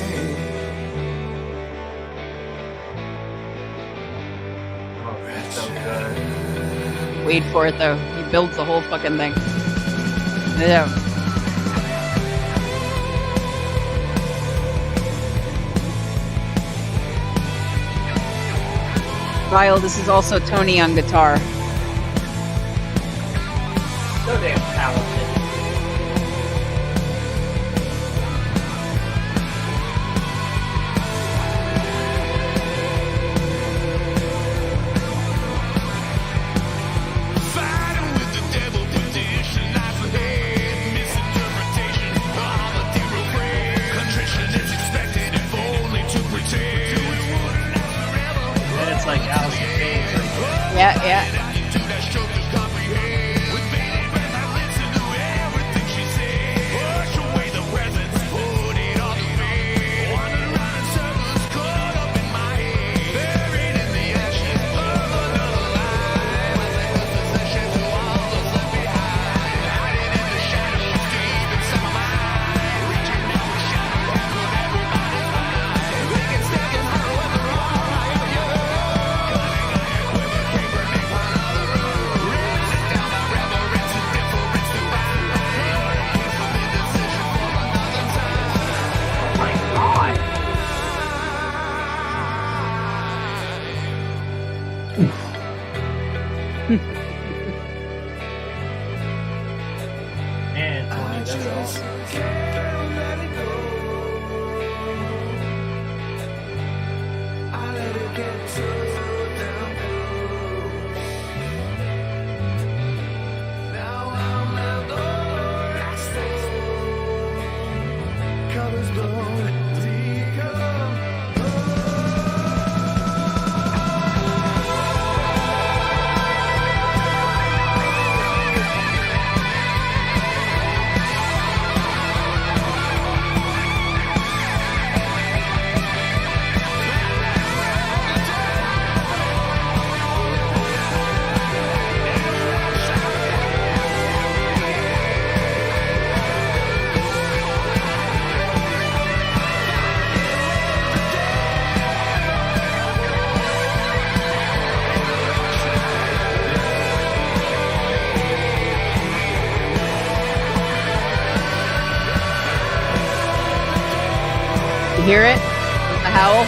Oh, that's so good. Wait for it, though. He builds the whole fucking thing. Yeah. Kyle, this is also Tony on guitar. So damn talented. Fighting with the devil, petition, life ahead, misinterpretation, all the devil prayer. Contrition is expected, if only to pretend. And it's like Alice in Chains. Like, Yeah. To that stroke to comprehend. With bated breath, I listen to everything she said. Push away the presence, put it on the bed. Wandering around in circles, caught up in my head. Buried in the Man, Tony, that's awesome. You hear it? The howl?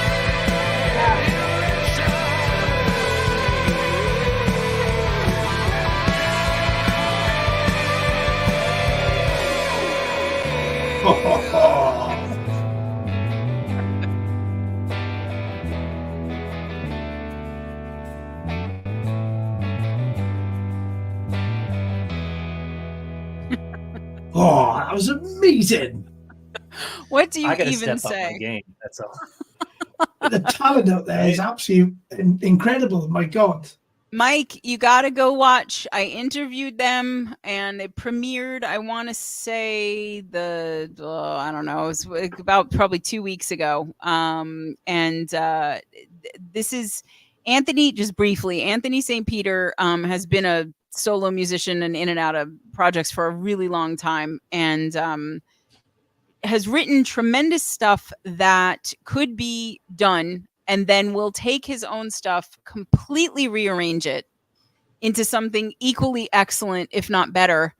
Oh, that was amazing. What do you I gotta even step up my say? game. That's all. The talent out there is absolutely incredible. My God. Mike, you got to go watch. I interviewed them and it premiered, I want to say I don't know, it was about probably 2 weeks ago. This is Anthony, just briefly, Anthony St. Peter has been a solo musician and in and out of projects for a really long time. And has written tremendous stuff that could be done, and then will take his own stuff, completely rearrange it into something equally excellent, if not better,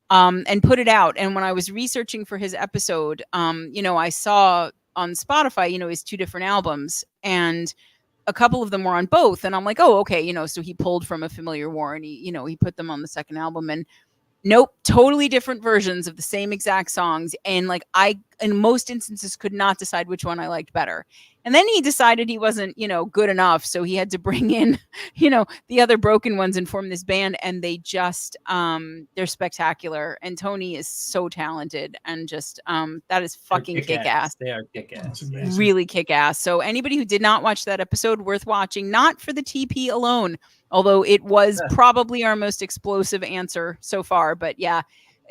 and put it out. And when I was researching for his episode, I saw on Spotify, his 2 different albums, and a couple of them were on both. And I'm like, oh, okay, so he pulled from A Familiar War and he put them on the second album. And nope, totally different versions of the same exact songs. And like I, in most instances, could not decide which one I liked better. And then he decided he wasn't, good enough. So he had to bring in, the other broken ones and form this band. And they just, they're spectacular. And Tony is so talented and just, that is fucking kick-ass. They are kick-ass. Really kick-ass. So anybody who did not watch that episode, worth watching, not for the TP alone, although it was probably our most explosive answer so far. But yeah.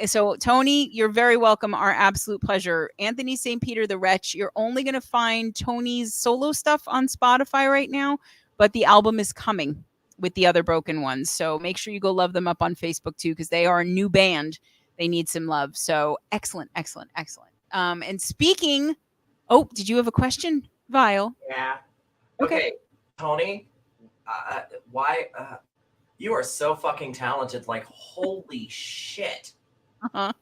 So Tony, you're very welcome. Our absolute pleasure. Anthony St. Peter the Wretch. You're only going to find Tony's solo stuff on Spotify right now, but the album is coming with the other broken ones. So make sure you go love them up on Facebook too, because they are a new band. They need some love. So excellent. And speaking, did you have a question, Vile? Yeah. Okay. Tony, why? You are so fucking talented. Like, holy shit. Uh-huh.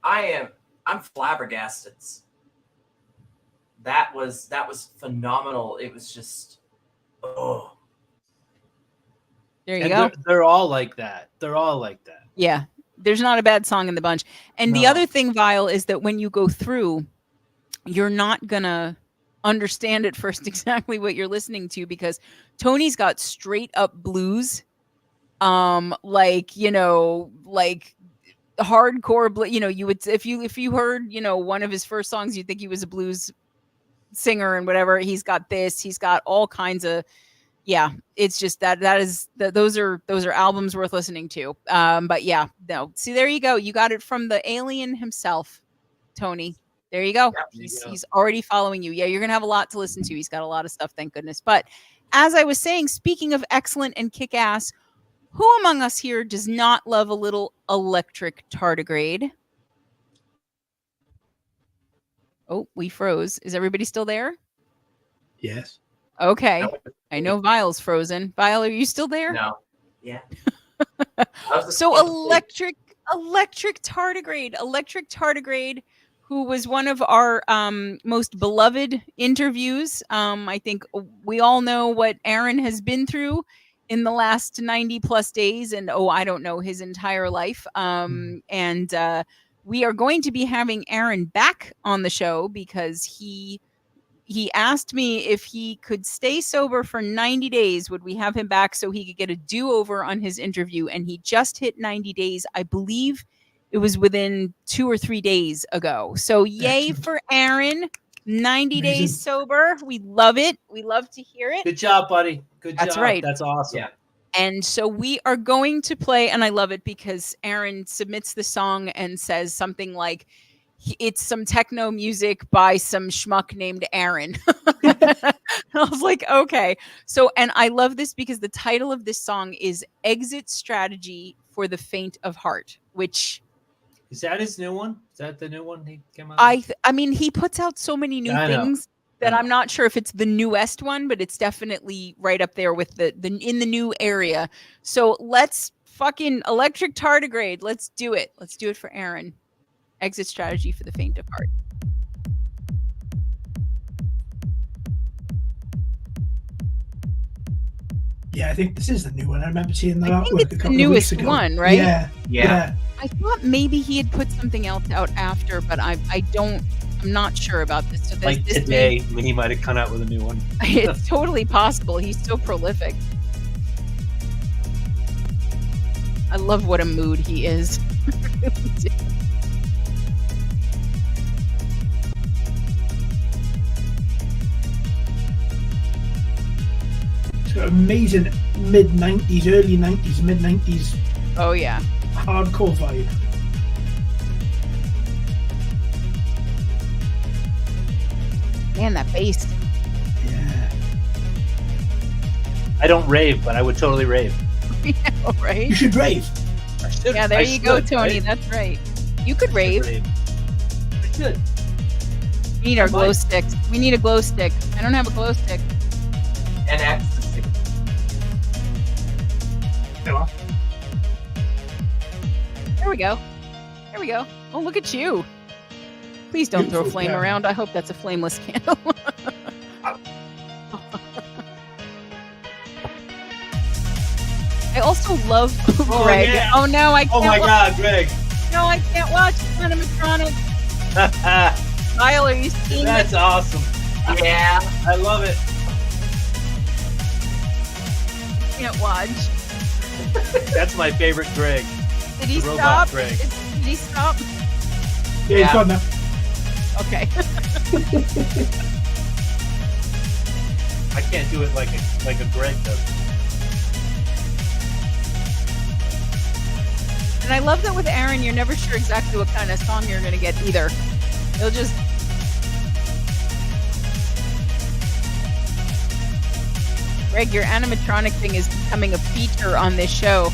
I'm flabbergasted. That was phenomenal. It was just, oh. There you go. They're all like that. Yeah. There's not a bad song in the bunch. And the other thing, Vile, is that when you go through, you're not going to understand at first exactly what you're listening to, because Tony's got straight up blues. Like hardcore, you would, if you heard, one of his first songs, you'd think he was a blues singer and whatever. He's got all kinds of, it's just those are albums worth listening to. But yeah, no, see, there you go. You got it from the alien himself, Tony. There you go. He's already following you. Yeah, you're going to have a lot to listen to. He's got a lot of stuff, thank goodness. But as I was saying, speaking of excellent and kick-ass, who among us here does not love a little electric tardigrade? Oh, we froze. Is everybody still there? Yes. Okay. I know Vile's frozen. Vile, are you still there? No. Yeah. So electric tardigrade, who was one of our most beloved interviews. I think we all know what Aaron has been through in the last 90 plus days, and I don't know, his entire life. And we are going to be having Aaron back on the show because he asked me if he could stay sober for 90 days, would we have him back so he could get a do-over on his interview? And he just hit 90 days. I believe it was within 2 or 3 days ago. So yay for Aaron. 90 days sober. We love it. We love to hear it. Good job, buddy. Good job. That's right. That's awesome. Yeah. And so we are going to play, and I love it because Aaron submits the song and says something like, it's some techno music by some schmuck named Aaron. I was like, okay. So, and I love this because the title of this song is Exit Strategy for the Faint of Heart, which... Is that his new one? Is that the new one he came out? I mean, he puts out so many new things that I'm not sure if it's the newest one, but it's definitely right up there with the in the new area. So let's fucking electric tardigrade. Let's do it. Let's do it for Aaron. Exit Strategy for the Faint of Heart. Yeah, I think this is the new one. I remember seeing that I think artwork it's a the couple of newest weeks ago. one, right? Yeah. I thought maybe he had put something else out after, but I'm not sure about this. So Like this today, when he might have come out with a new one. It's totally possible. He's so prolific. I love what a mood he is. It's got amazing mid-90s, early 90s, mid-90s Oh yeah. hardcore vibe. Man, that bass. Yeah. I don't rave, but I would totally rave. Yeah, right? You should rave. I should. Yeah, there I you go, should, Tony. right? That's right. You could I rave. should I should. We need our I glow might. sticks. We need a glow stick. I don't have a glow stick. And ecstasy. Yeah. There we go. There we go. Oh, look at you. Please don't throw a Beautiful flame camera. around. I hope that's a flameless candle. I also love Oh, Greg. yeah. Oh no, I can't. Oh my God, Greg. No, I can't watch animatronic. Kyle, are you seeing That's this? awesome. Yeah. I love it. Can't watch. That's my favorite Greg. Did he The robot stop? Greg. Did he stop? Yeah, Yeah. he's gone now. Okay. I can't do it like a Greg does. And I love that with Aaron, you're never sure exactly what kind of song you're going to get either. He'll just... Greg, your animatronic thing is becoming a feature on this show.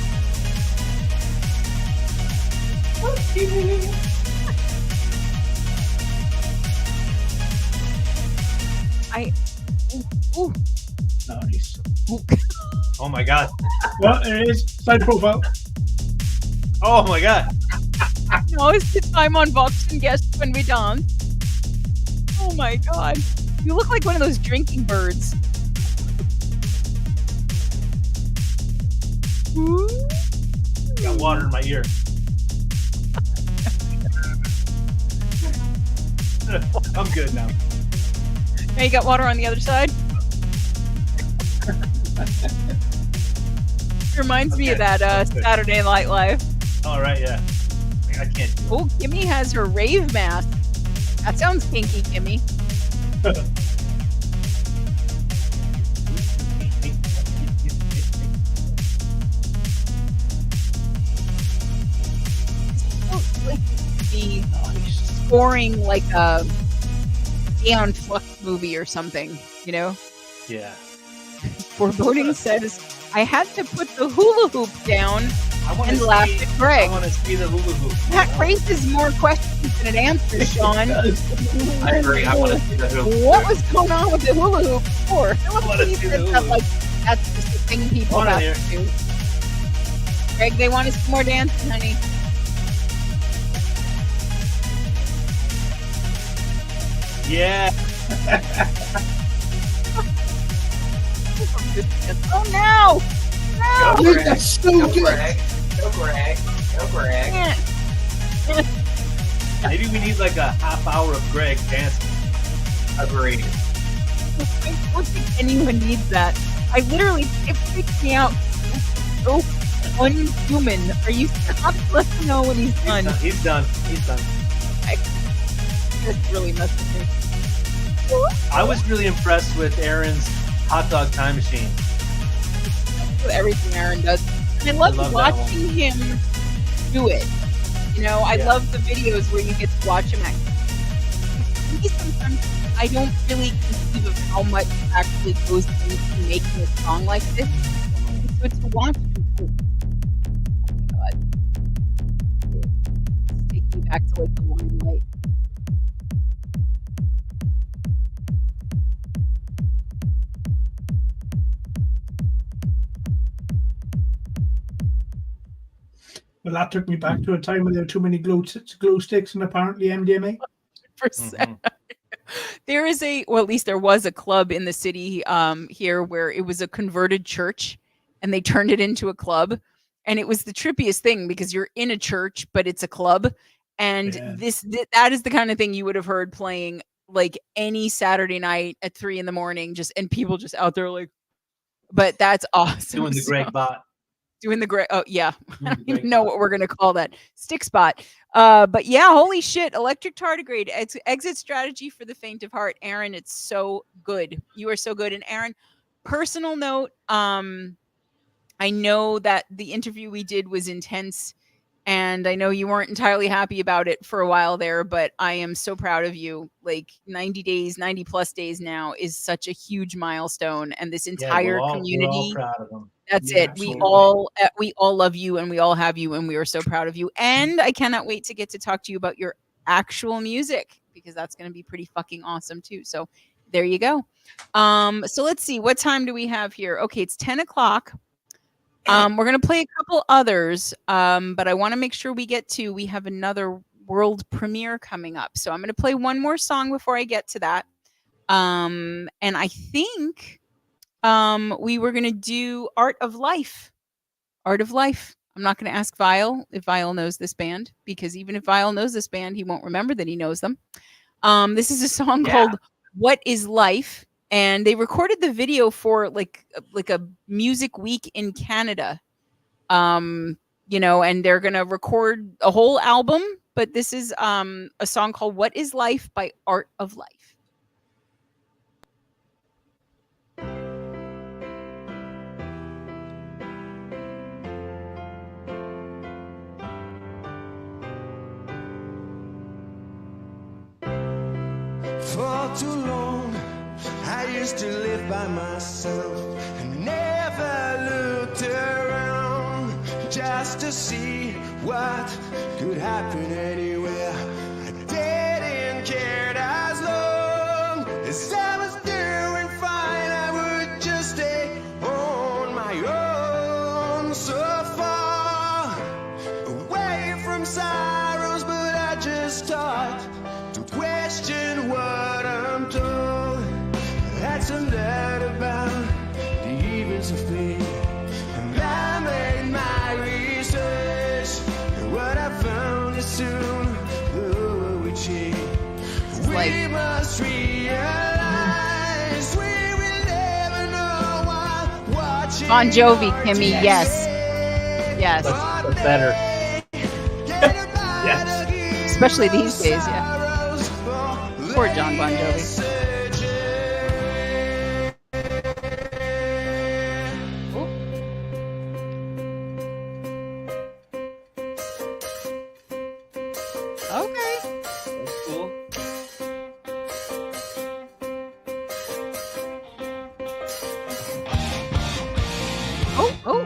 Ooh. Nice. Oh my God. Well, there it is. Side profile. Oh my God. Now is the time on Vox and Guests when we dance. Oh my God. You look like one of those drinking birds. Ooh. Got water in my ear. I'm good now. Now you got water on the other side. Reminds me of that Saturday Night Live. All right, yeah. I can't do it. Oh, Kimmy has her rave mask. That sounds kinky, Kimmy. Be scoring like a Aeon Flux movie or something, you know? Yeah. Foreboding says, I had to put the hula hoop down I want and to laugh see. at Greg. I want to see the hula hoop. That raises more questions than it answers, Sean. I agree. I want to see the hula. What was going on with the hula hoop before? I wanna see the hula hoop. Like, that's just the thing people Hold on have to do. Greg, they want to see more dancing, honey. Yeah. Oh no! Go, Dude, Greg. that's so Go, good. Greg. Go, Greg. Go, Greg. Maybe we need like a half hour of Greg dancing. Agreed. I don't think anyone needs that. I literally, it freaks me out. So unhuman. Are you stop? Let me know when he's done. He's done. That's really messing me. I was really impressed with Aaron's hot dog time machine. With everything Aaron does. And I love that watching him do it. You know, I Yeah. love the videos where you get to watch him act. Maybe sometimes I don't really conceive of how much actually goes into making a song like this. So to watch him, oh my god. It's taking me back to like the limelight. Well, that took me back to a time when there were too many glow sticks and apparently MDMA. Percent. There is well, at least there was a club in the city here where it was a converted church and they turned it into a club. And it was the trippiest thing because you're in a church, but it's a club. And Yeah. that is the kind of thing you would have heard playing like any Saturday night at 3 a.m. and people just out there like, but that's awesome. Doing the Greg bot. Doing the great. Oh yeah, I don't the even know what we're gonna call that. Stick spot. But yeah, holy shit! Electric tardigrade exit strategy for the faint of heart. Aaron, it's so good. You are so good. And Aaron, personal note. I know that the interview we did was intense, and I know you weren't entirely happy about it for a while there. But I am so proud of you. Like 90 plus days now is such a huge milestone, and this entire community. We're all proud of them. That's Yeah, it. absolutely. We all love you and we all have you and we are so proud of you. And I cannot wait to get to talk to you about your actual music because that's going to be pretty fucking awesome too. So there you go. So let's see. What time do we have here? Okay, it's 10 o'clock. We're going to play a couple others, but I want to make sure we have another world premiere coming up. So I'm going to play one more song before I get to that. And I think we were going to do Art of Life. I'm not going to ask Vile if Vile knows this band because even if Vile knows this band, he won't remember that he knows them. This is a song called What is Life? And they recorded the video for like a music week in Canada. You know, and they're going to record a whole album, but this is a song called What is Life by Art of Life. For too long, I used to live by myself and never looked around just to see what could happen anywhere. I didn't care as long as I was doing fine. I would just stay on my own, so far away from sorrows, but I just start to question what I'm told. That's a lot about the evils of fate. And I made my research, and what I found is soon the world will change. We must realize we will never know what watching. Bon Jovi, Kimmy, yes. Yes. That's better. Yes. Especially these days, yeah. Poor John Bon Jovi. Okay. That's cool. Oh.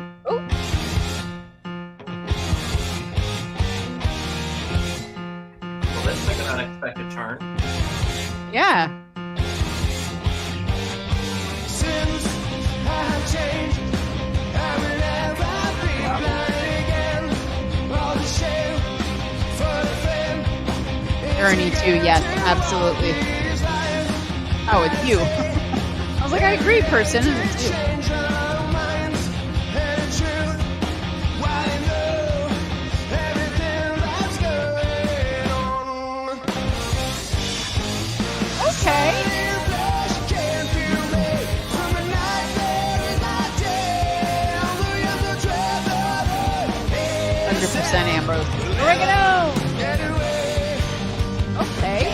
Well, this took an unexpected turn. Yeah. Since I have changed, I will never be blind again. All the shame for the fame. Journey too, yes, absolutely. Oh, it's you. I was like, I agree, person. And it's you. Change our minds, and 100% Ambrose. Oregano! Okay.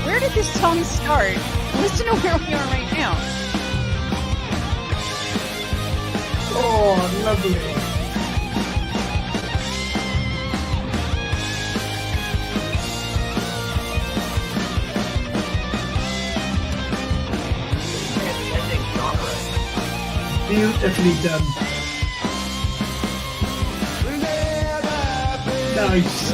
Where did this song start? Listen to where we are right now. Oh, lovely. Ending genre. Beautifully done. Nice.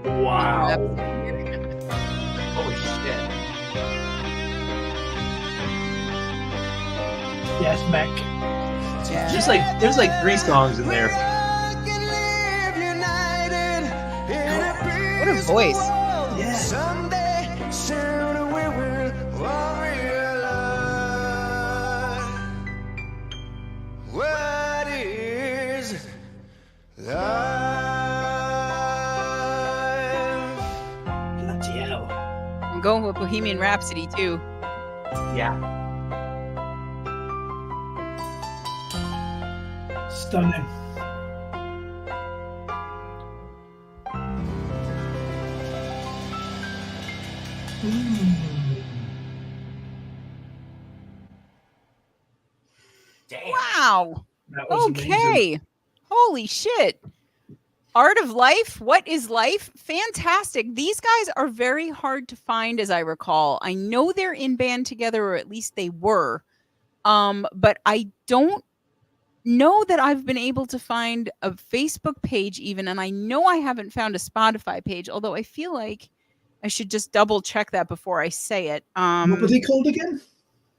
Wow. Holy shit. Yes, Mac. Yeah. There's like 3 songs in there. What a voice. Yeah. Someday, soon we will all realize what is life. Bloody hell. I'm going with Bohemian Rhapsody too. Yeah. Stunning. Damn. Wow. That was amazing. Okay. Holy shit. Art of Life. What is life? Fantastic. These guys are very hard to find, as I recall. I know they're in band together, or at least they were. But I don't know that I've been able to find a Facebook page even, and I know I haven't found a Spotify page, although I feel like I should just double check that before I say it. What were they called again?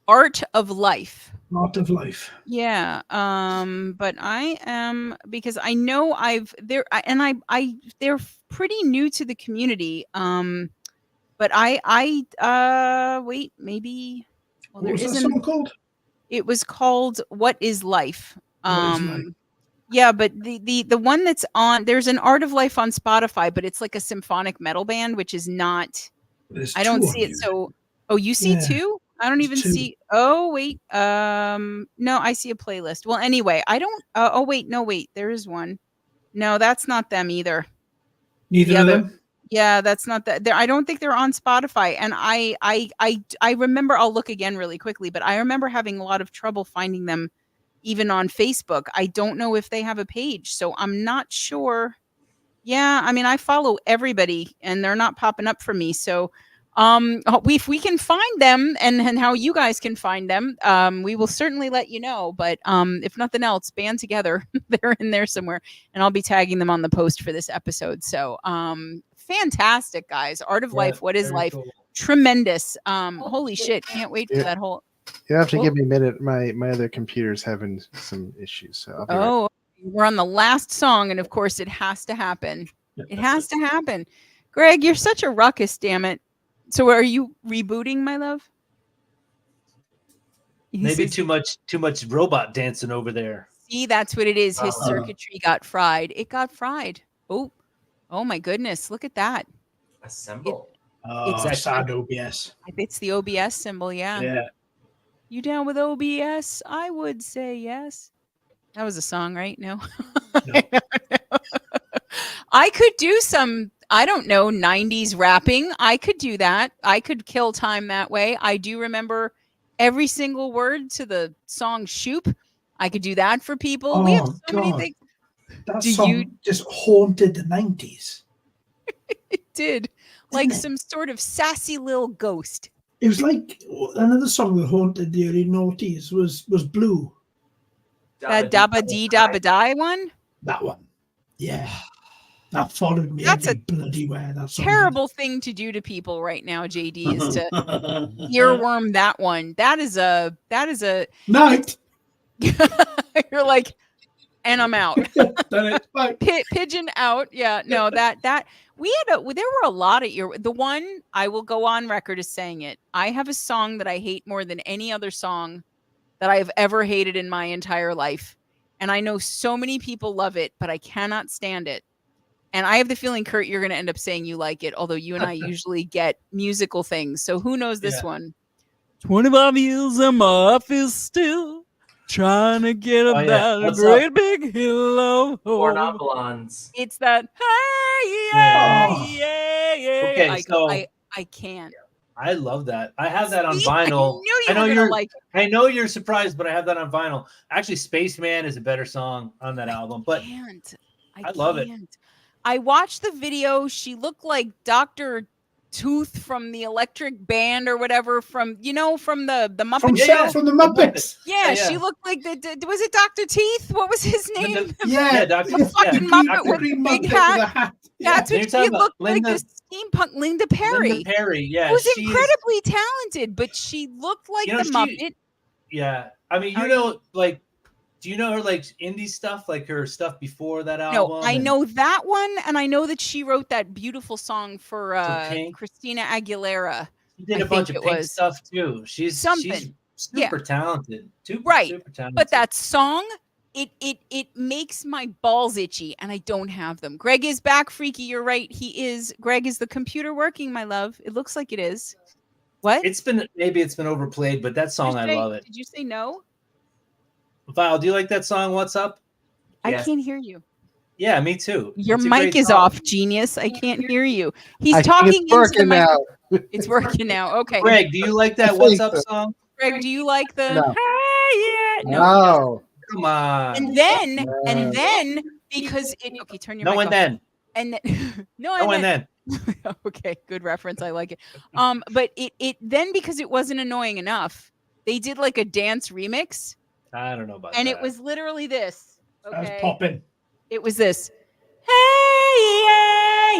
Art of Life. Art of Life. Yeah. But I am, because I know they're pretty new to the community. But wait, maybe, well, What there was that isn't. song called? It was called What is Life? What is Life? Yeah, but the one that's on, there's an Art of Life on Spotify, but it's like a symphonic metal band, which is not, There's I don't two see on it. here. So, oh, you see Yeah. two? I don't There's even two. see. Oh, wait. No, I see a playlist. Well, anyway, I don't, oh, wait, no, wait, there is one. No, that's not them either. Neither The of other- them. Yeah, that's not that. I don't think they're on Spotify. And I remember, I'll look again really quickly, but I remember having a lot of trouble finding them even on Facebook. I don't know if they have a page, so I'm not sure. Yeah, I mean, I follow everybody and they're not popping up for me. So if we can find them and how you guys can find them, we will certainly let you know. But if nothing else, band together. They're in there somewhere, and I'll be tagging them on the post for this episode. So fantastic, guys. Art of Life. What is very life? cool. Tremendous. Holy shit. Can't wait for Yeah. that whole. You have to Oh. give me a minute. My other computer's having some issues, so I'll be right Oh, we're on the last song, and of course it has to happen. It has to happen. Greg, you're such a ruckus, damn it. So are you rebooting, my love? He Maybe says, too much robot dancing over there. See, that's what it is. His Uh-huh. circuitry got fried. It got fried. Oh my goodness. Look at that. A symbol. Oh, It's- sad OBS. It's the OBS symbol. Yeah. You down with OBS? I would say yes. That was a song, right? No. No. I could do some, I don't know, 90s rapping. I could do that. I could kill time that way. I do remember every single word to the song Shoop. I could do that for people. We have Oh, so many God. things. That Do song you- just haunted the 90s. It did. Like Didn't it? some sort of sassy little ghost. It was like another song that haunted the early noughties was Blue. That Dabba Dee Dabba Die one. That one. Yeah. That followed me That's every bloody where. That song Terrible thing to do to people right now, JD, is to did. earworm that one. That is a Night. you're like, and I'm out. Done it. Bye. Pigeon out. Yeah, no, that we had there were a lot of the one I will go on record as saying it. I have a song that I hate more than any other song that I have ever hated in my entire life. And I know so many people love it, but I cannot stand it. And I have the feeling, Kurt, you're going to end up saying you like it, although you and I usually get musical things. So who knows this one? 25 years in my office still trying to get Oh, yeah. about a What's great up? big hill of Or hope. not blondes. It's that, hey, yeah, Oh. yeah. Okay, I can't. I love that. I have that on See? vinyl. I knew you I know were you're gonna like it. I know you're surprised, but I have that on vinyl. Actually, Spaceman is a better song on that album, but I love it. I watched the video. She looked like Dr. Tooth from the Electric Band or whatever from the Muppet From, Show. from the Muppets. Yeah, Yeah. she looked like was it Dr. Teeth? What was his name? Yeah, Dr. The fucking Muppet with green the big Muppet hat. with a hat. That's You're what talking she about looked Linda- like. This steampunk Linda Perry. Linda Perry, yeah, Who's she's- incredibly talented, but she looked like You know, the she- Muppet. Yeah, I mean, do you know her like indie stuff, like her stuff before that album? No, I and- know that one, and I know that she wrote that beautiful song for Pink? Christina Aguilera. She did I a bunch think of it Pink was. stuff too. She's Something. super talented. Right. Super talented. But that song, it makes my balls itchy, and I don't have them. Greg is back, Freaky. You're right. He is. Greg, is the computer working, my love? It looks like it is. What? it's been overplayed, but that song I love it. Did you say no? Val, do you like that song? What's up? Yes. I can't hear you. Yeah, me too. Your It's a mic great is song. off, genius. I can't hear you. He's I think talking it's into the working mic. now. It's working now. Okay. Greg, do you like that I What's think Up so. song? Greg, do you like the No. hey, yeah? No. No. Come on. And then because okay, turn your No mic and off. then. And then no, No and then. Okay, good reference. I like it. But it then because it wasn't annoying enough, they did like a dance remix, I don't know about and that. it was literally this. That was Okay, popping. it was this. Hey yeah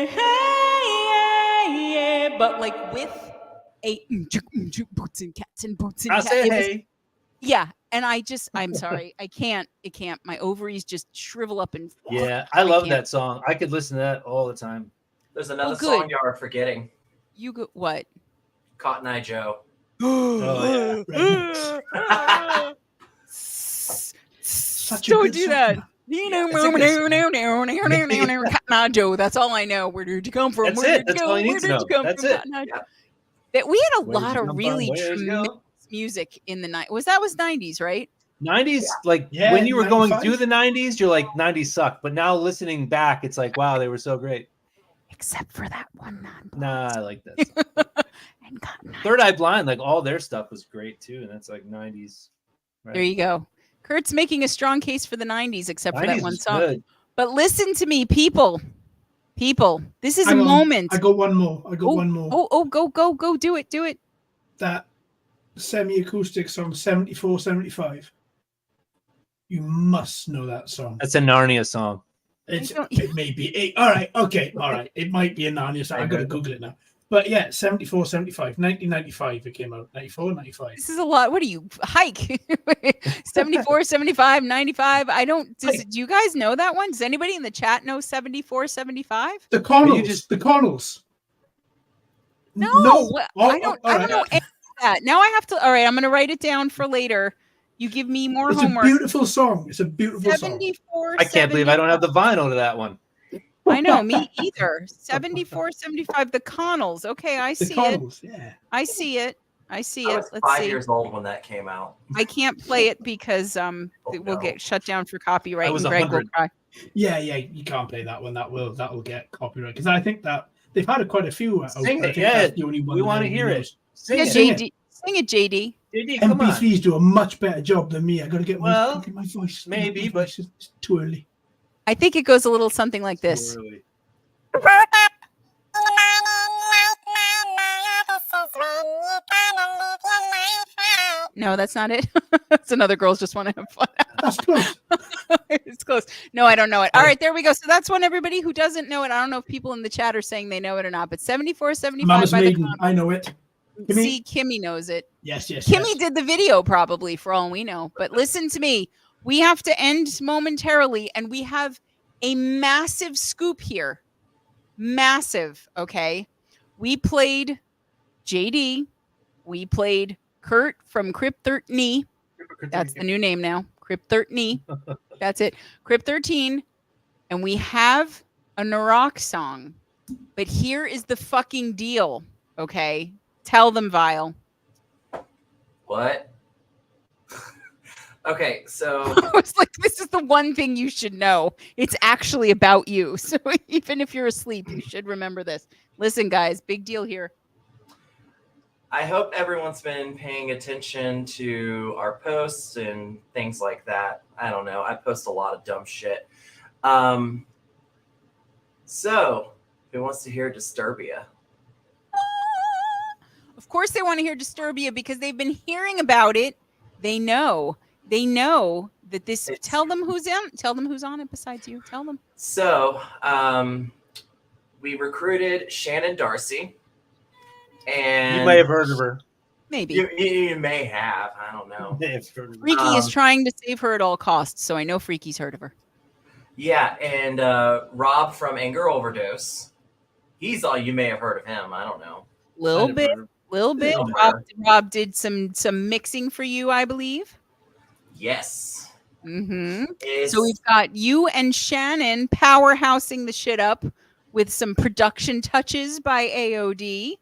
yeah, hey yeah, but like with a boots and cats and boots and I'll cats. say It was- hey. yeah, and I'm sorry, I can't. My ovaries just shrivel up and Yeah, I love can't. that song. I could listen to that all the time. There's another good. song you are forgetting. You go what? Cotton Eye Joe. Oh, yeah. Such a Don't good do song. that. Cotton Eye Joe. That's all I know. Where did you come from? That's Where it. did That's you go? all you Where need to did know. you come That's from? it. Cotton Eye Yeah. Joe. That we had a Where'd lot you of come really from? Where'd you go? tremendous music in the night. Was 90s, right? 90s, like Yeah, when you were going 95. through the 90s, you're like 90s sucked. But now listening back, it's like, wow, they were so great. Except for that one Nah, I like that. and Cotton Eye. Third Eye Blind, like all their stuff was great too. And that's like 90s. Right? There you go. Kurt's making a strong case for the 90s, except for that 90s one was song. good. But listen to me, people. This is Hang a on, moment. I got one more. One more. Go, do it. That semi-acoustic song, 74, 75. You must know that song. That's a Narnia song. It may be. All right. Okay. All right. It might be a Narnia song. I got to Google it now. But yeah, 74, 75. 1995 it came out. 94, 95. This is a lot. What are you, hike? 74, 75, 95. Do you guys know that one? Does anybody in the chat know 74, 75? The Connells. You just- The Connells. No, Oh, I don't all right. know any of that. Now I have to, all right, I'm going to write it down for later. You give me more It's homework. a beautiful song. It's a beautiful song. 74. I can't believe I don't have the vinyl to that one. I know, me either. 74, 75. The Connells. Okay, I The see Connells, yeah. I see it. I see I it. was Let's 5 see. years old when that came out. I can't play it because we'll no. get shut down for copyright I was and Greg will 100. cry. Yeah, you can't play that one. That will get copyright because I think that they've had quite a few. out, Sing but I it, think yeah. that's the only one We that want to everybody hear it. knows. Sing Yeah, it. Sing JD. Sing it, JD. JD, come on. MP3s do a much better job than me. I got to get Well, my voice. maybe, my but- voice is too early. I think it goes a little something like this. Too early. No, that's not it. It's another girls just want to have fun. That's close. It's close. No, I don't know it. All right, there we go. So that's one, everybody who doesn't know it. I don't know if people in the chat are saying they know it or not, but 74, 75 Mama's by Maiden. the I know it. Kimmy? See, Kimmy knows it. Yes. Kimmy did the video probably for all we know. But listen to me. We have to end momentarily, and we have a massive scoop here. Massive, okay? We played JD. We played Kurt from Crypt 13. That's the new name now. Crypt 13. That's it. Crypt 13. And we have a Narok song. But here is the fucking deal, okay? Tell them, Vile. What? Okay, so I was like, this is the one thing you should know. It's actually about you. So even if you're asleep, you should remember this. Listen, guys, big deal here. I hope everyone's been paying attention to our posts and things like that. I don't know. I post a lot of dumb shit. So, who wants to hear Disturbia? Of course they want to hear Disturbia because they've been hearing about it. They know that this. Tell them who's on it besides you. Tell them. So, we recruited Shannon Darcy. And You may have heard of her. Maybe. You may have. I don't know. Freaky is trying to save her at all costs, so I know Freaky's heard of her. Yeah, and Rob from Anger Overdose. You may have heard of him. I don't know. Little bit. Rob did some mixing for you, I believe. Yes. Mm-hmm. So we've got you and Shannon powerhousing the shit up with some production touches by AOD.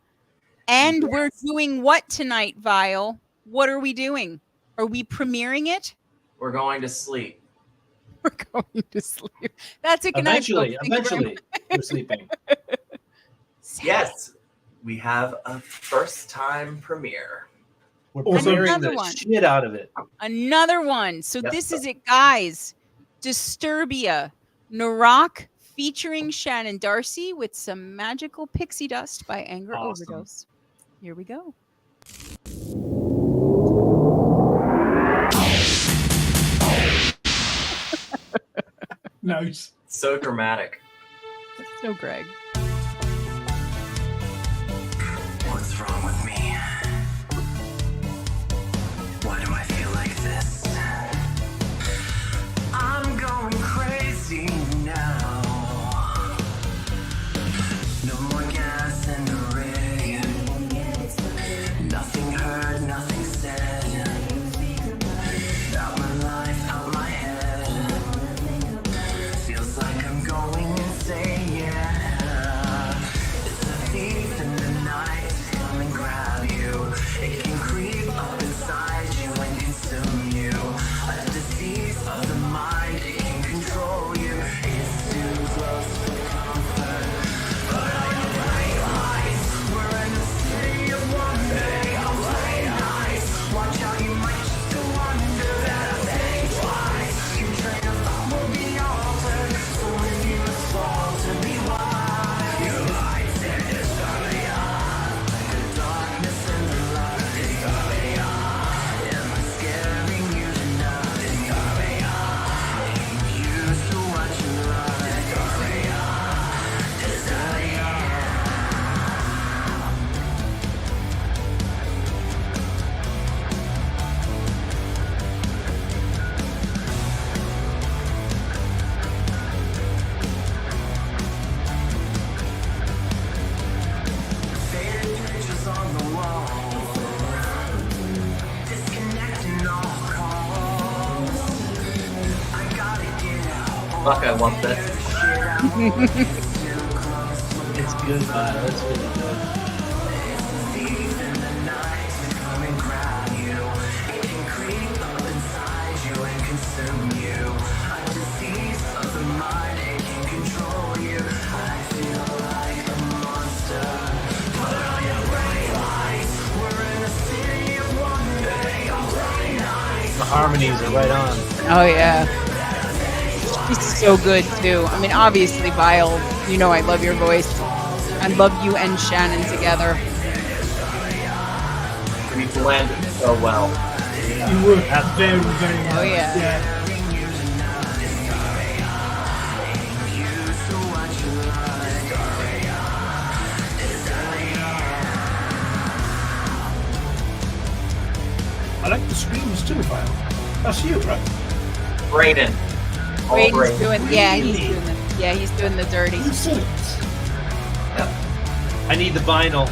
And we're doing what tonight, Vile? What are we doing? Are we premiering it? We're going to sleep. We're going to sleep. That's it. Eventually, we're sleeping. Yes, we have a first-time premiere. We're Also, premiering another the one. shit out of it. Another one. So Yep. this is it, guys. Disturbia. Narok featuring Shannon Darcy with some magical pixie dust by Anger Awesome. Overdose. Here we go. Nice. So dramatic. So Greg. What's wrong with me? Why do I feel like this? I'm going crazy now. No more gas in the rig. Nothing heard, nothing said. Out my life, out my head. Feels like I'm going insane, yeah. Fuck, I want this. It's good, man. It's really good. The harmonies are right on. Oh yeah. She's so good too. I mean, obviously, Vile, you know I love your voice. I love you and Shannon together. We blended so well. You work very, very well. Oh yeah. Yeah. I like the screams too, Vile. That's you, right? Brayden. All Braden's Brayden. doing, he's doing the dirty. I need the vinyl.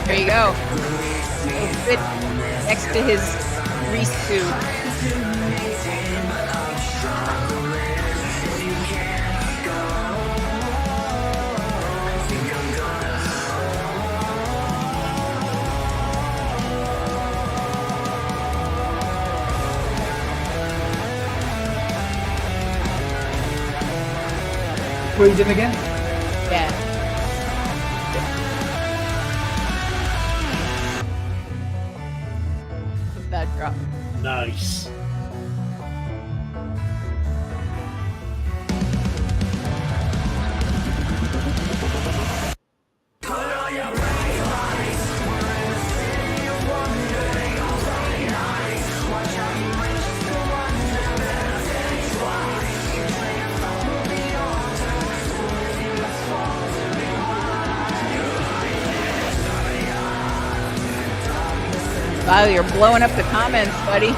There you go. It'll fit next to his grease suit. Braden again? Yeah. That drop. Nice. Wow, you're blowing up the comments, buddy.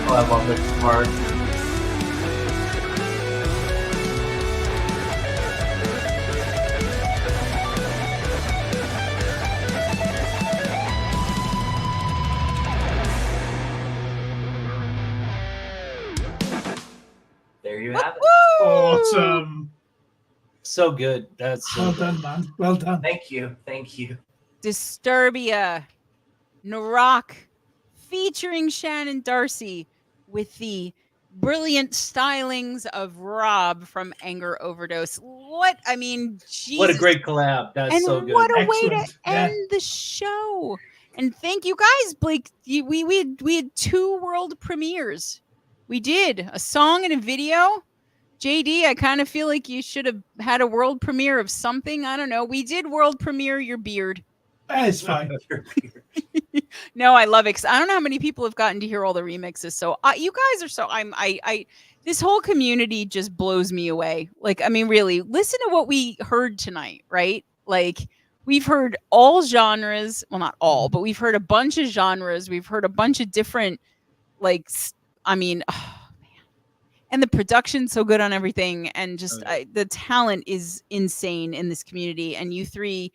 Oh, I love this part. There you have it. Awesome. So good. That's so Well good. done, man. Well done. Thank you. Thank you. Disturbia, Narok, featuring Shannon Darcy with the brilliant stylings of Rob from Anger Overdose. What I mean, Jesus. What a great collab. That's and so good. what a way to Excellent. Yeah. end the show. And thank you guys, Blake. We had 2 world premieres. We did a song and a video. JD, I kind of feel like you should have had a world premiere of something. I don't know. We did world premiere your beard. It's fine. No, I love it because I don't know how many people have gotten to hear all the remixes. So you guys are so this whole community just blows me away. Like, I mean, really, listen to what we heard tonight, right? Like, we've heard all genres. Well, not all, but we've heard a bunch of genres. We've heard a bunch of different, like, I mean, oh, man. And the production's so good on everything, and just the talent is insane in this community. And you three.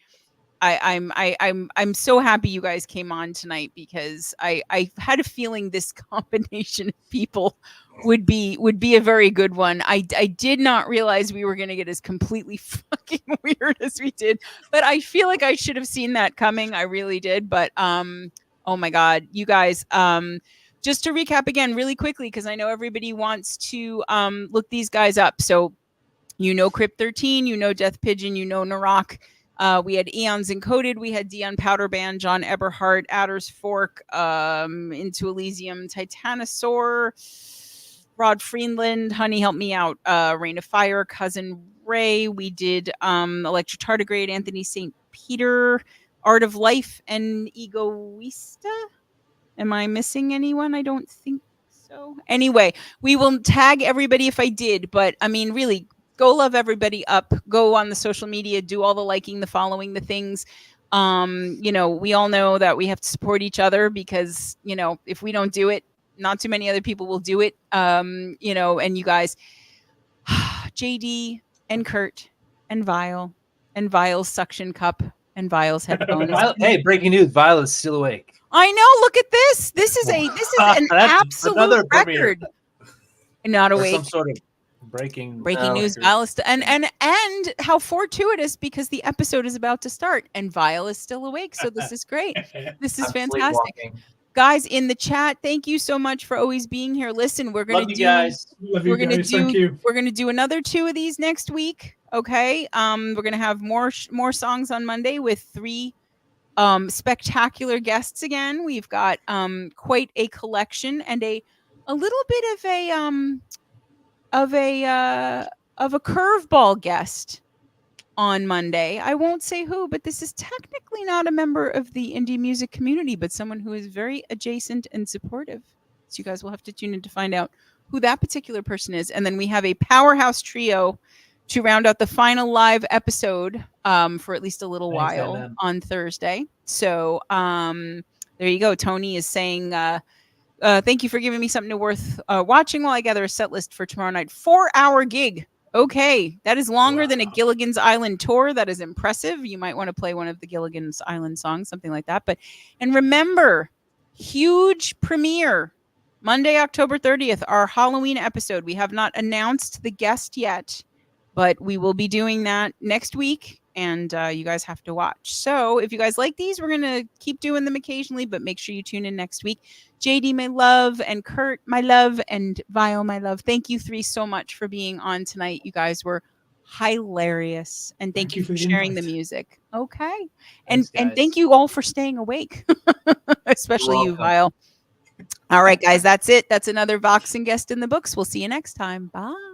I'm so happy you guys came on tonight because I had a feeling this combination of people would be a very good one. I did not realize we were going to get as completely fucking weird as we did, but I feel like I should have seen that coming. I really did. But oh my God, you guys. Just to recap again really quickly, because I know everybody wants to look these guys up. So you know Crypt 13, you know Death Pigeon, you know Narok. We had Eons Encoded. We had Dion Powderband, John Eberhardt, Adder's Fork, Into Elysium, Titanosaur, Rod Friedland, Honey Help Me Out, Rain of Fire, Cousin Ray. We did Electra Tardigrade, Anthony St. Peter, Art of Life, and Egoista. Am I missing anyone? I don't think so. Anyway, we will tag everybody if I did, but I mean, really, go love everybody up. Go on the social media, do all the liking, the following, the things. You know, we all know that we have to support each other because, you know, if we don't do it, not too many other people will do it. You know, and you guys JD and Kurt and Vile and Vile's suction cup and Vile's headphones. Hey, breaking news: Violet's still awake. I know. Look at this. This is an That's absolute another premiere. record. Not Or awake. some sort of breaking News. record. Vile is and how fortuitous, because the episode is about to start and Vile is still awake. So this is great. This is I'm fantastic. sleepwalking. Guys in the chat, thank you so much for always being here. Listen, we're gonna Love you guys. Love you guys. Thank you. we're gonna do another 2 of these next week. Okay. We're gonna have more songs on Monday with 3 spectacular guests again. We've got quite a collection and a little bit of a curveball guest on Monday. I won't say who, but this is technically not a member of the indie music community, but someone who is very adjacent and supportive. So you guys will have to tune in to find out who that particular person is. And then we have a powerhouse trio to round out the final live episode for at least a little Thanks, while Anna. on Thursday. So there you go. Tony is saying, thank you for giving me something worth watching while I gather a set list for tomorrow night. 4-hour gig. Okay. That is longer than a Gilligan's Island tour. That is impressive. You might want to play one of the Gilligan's Island songs, something like that. And remember, huge premiere Monday, October 30th, our Halloween episode. We have not announced the guest yet, but we will be doing that next week, and you guys have to watch. So if you guys like these, we're going to keep doing them occasionally, but make sure you tune in next week. JD, my love, and Kurt, my love, and Vile, my love. Thank you 3 so much for being on tonight. You guys were hilarious, and thank you for sharing the music. Okay. Thanks, and guys. thank you all for staying awake, especially you, welcome. Vile. All right, guys, that's it. That's another Vox and Guest in the books. We'll see you next time. Bye.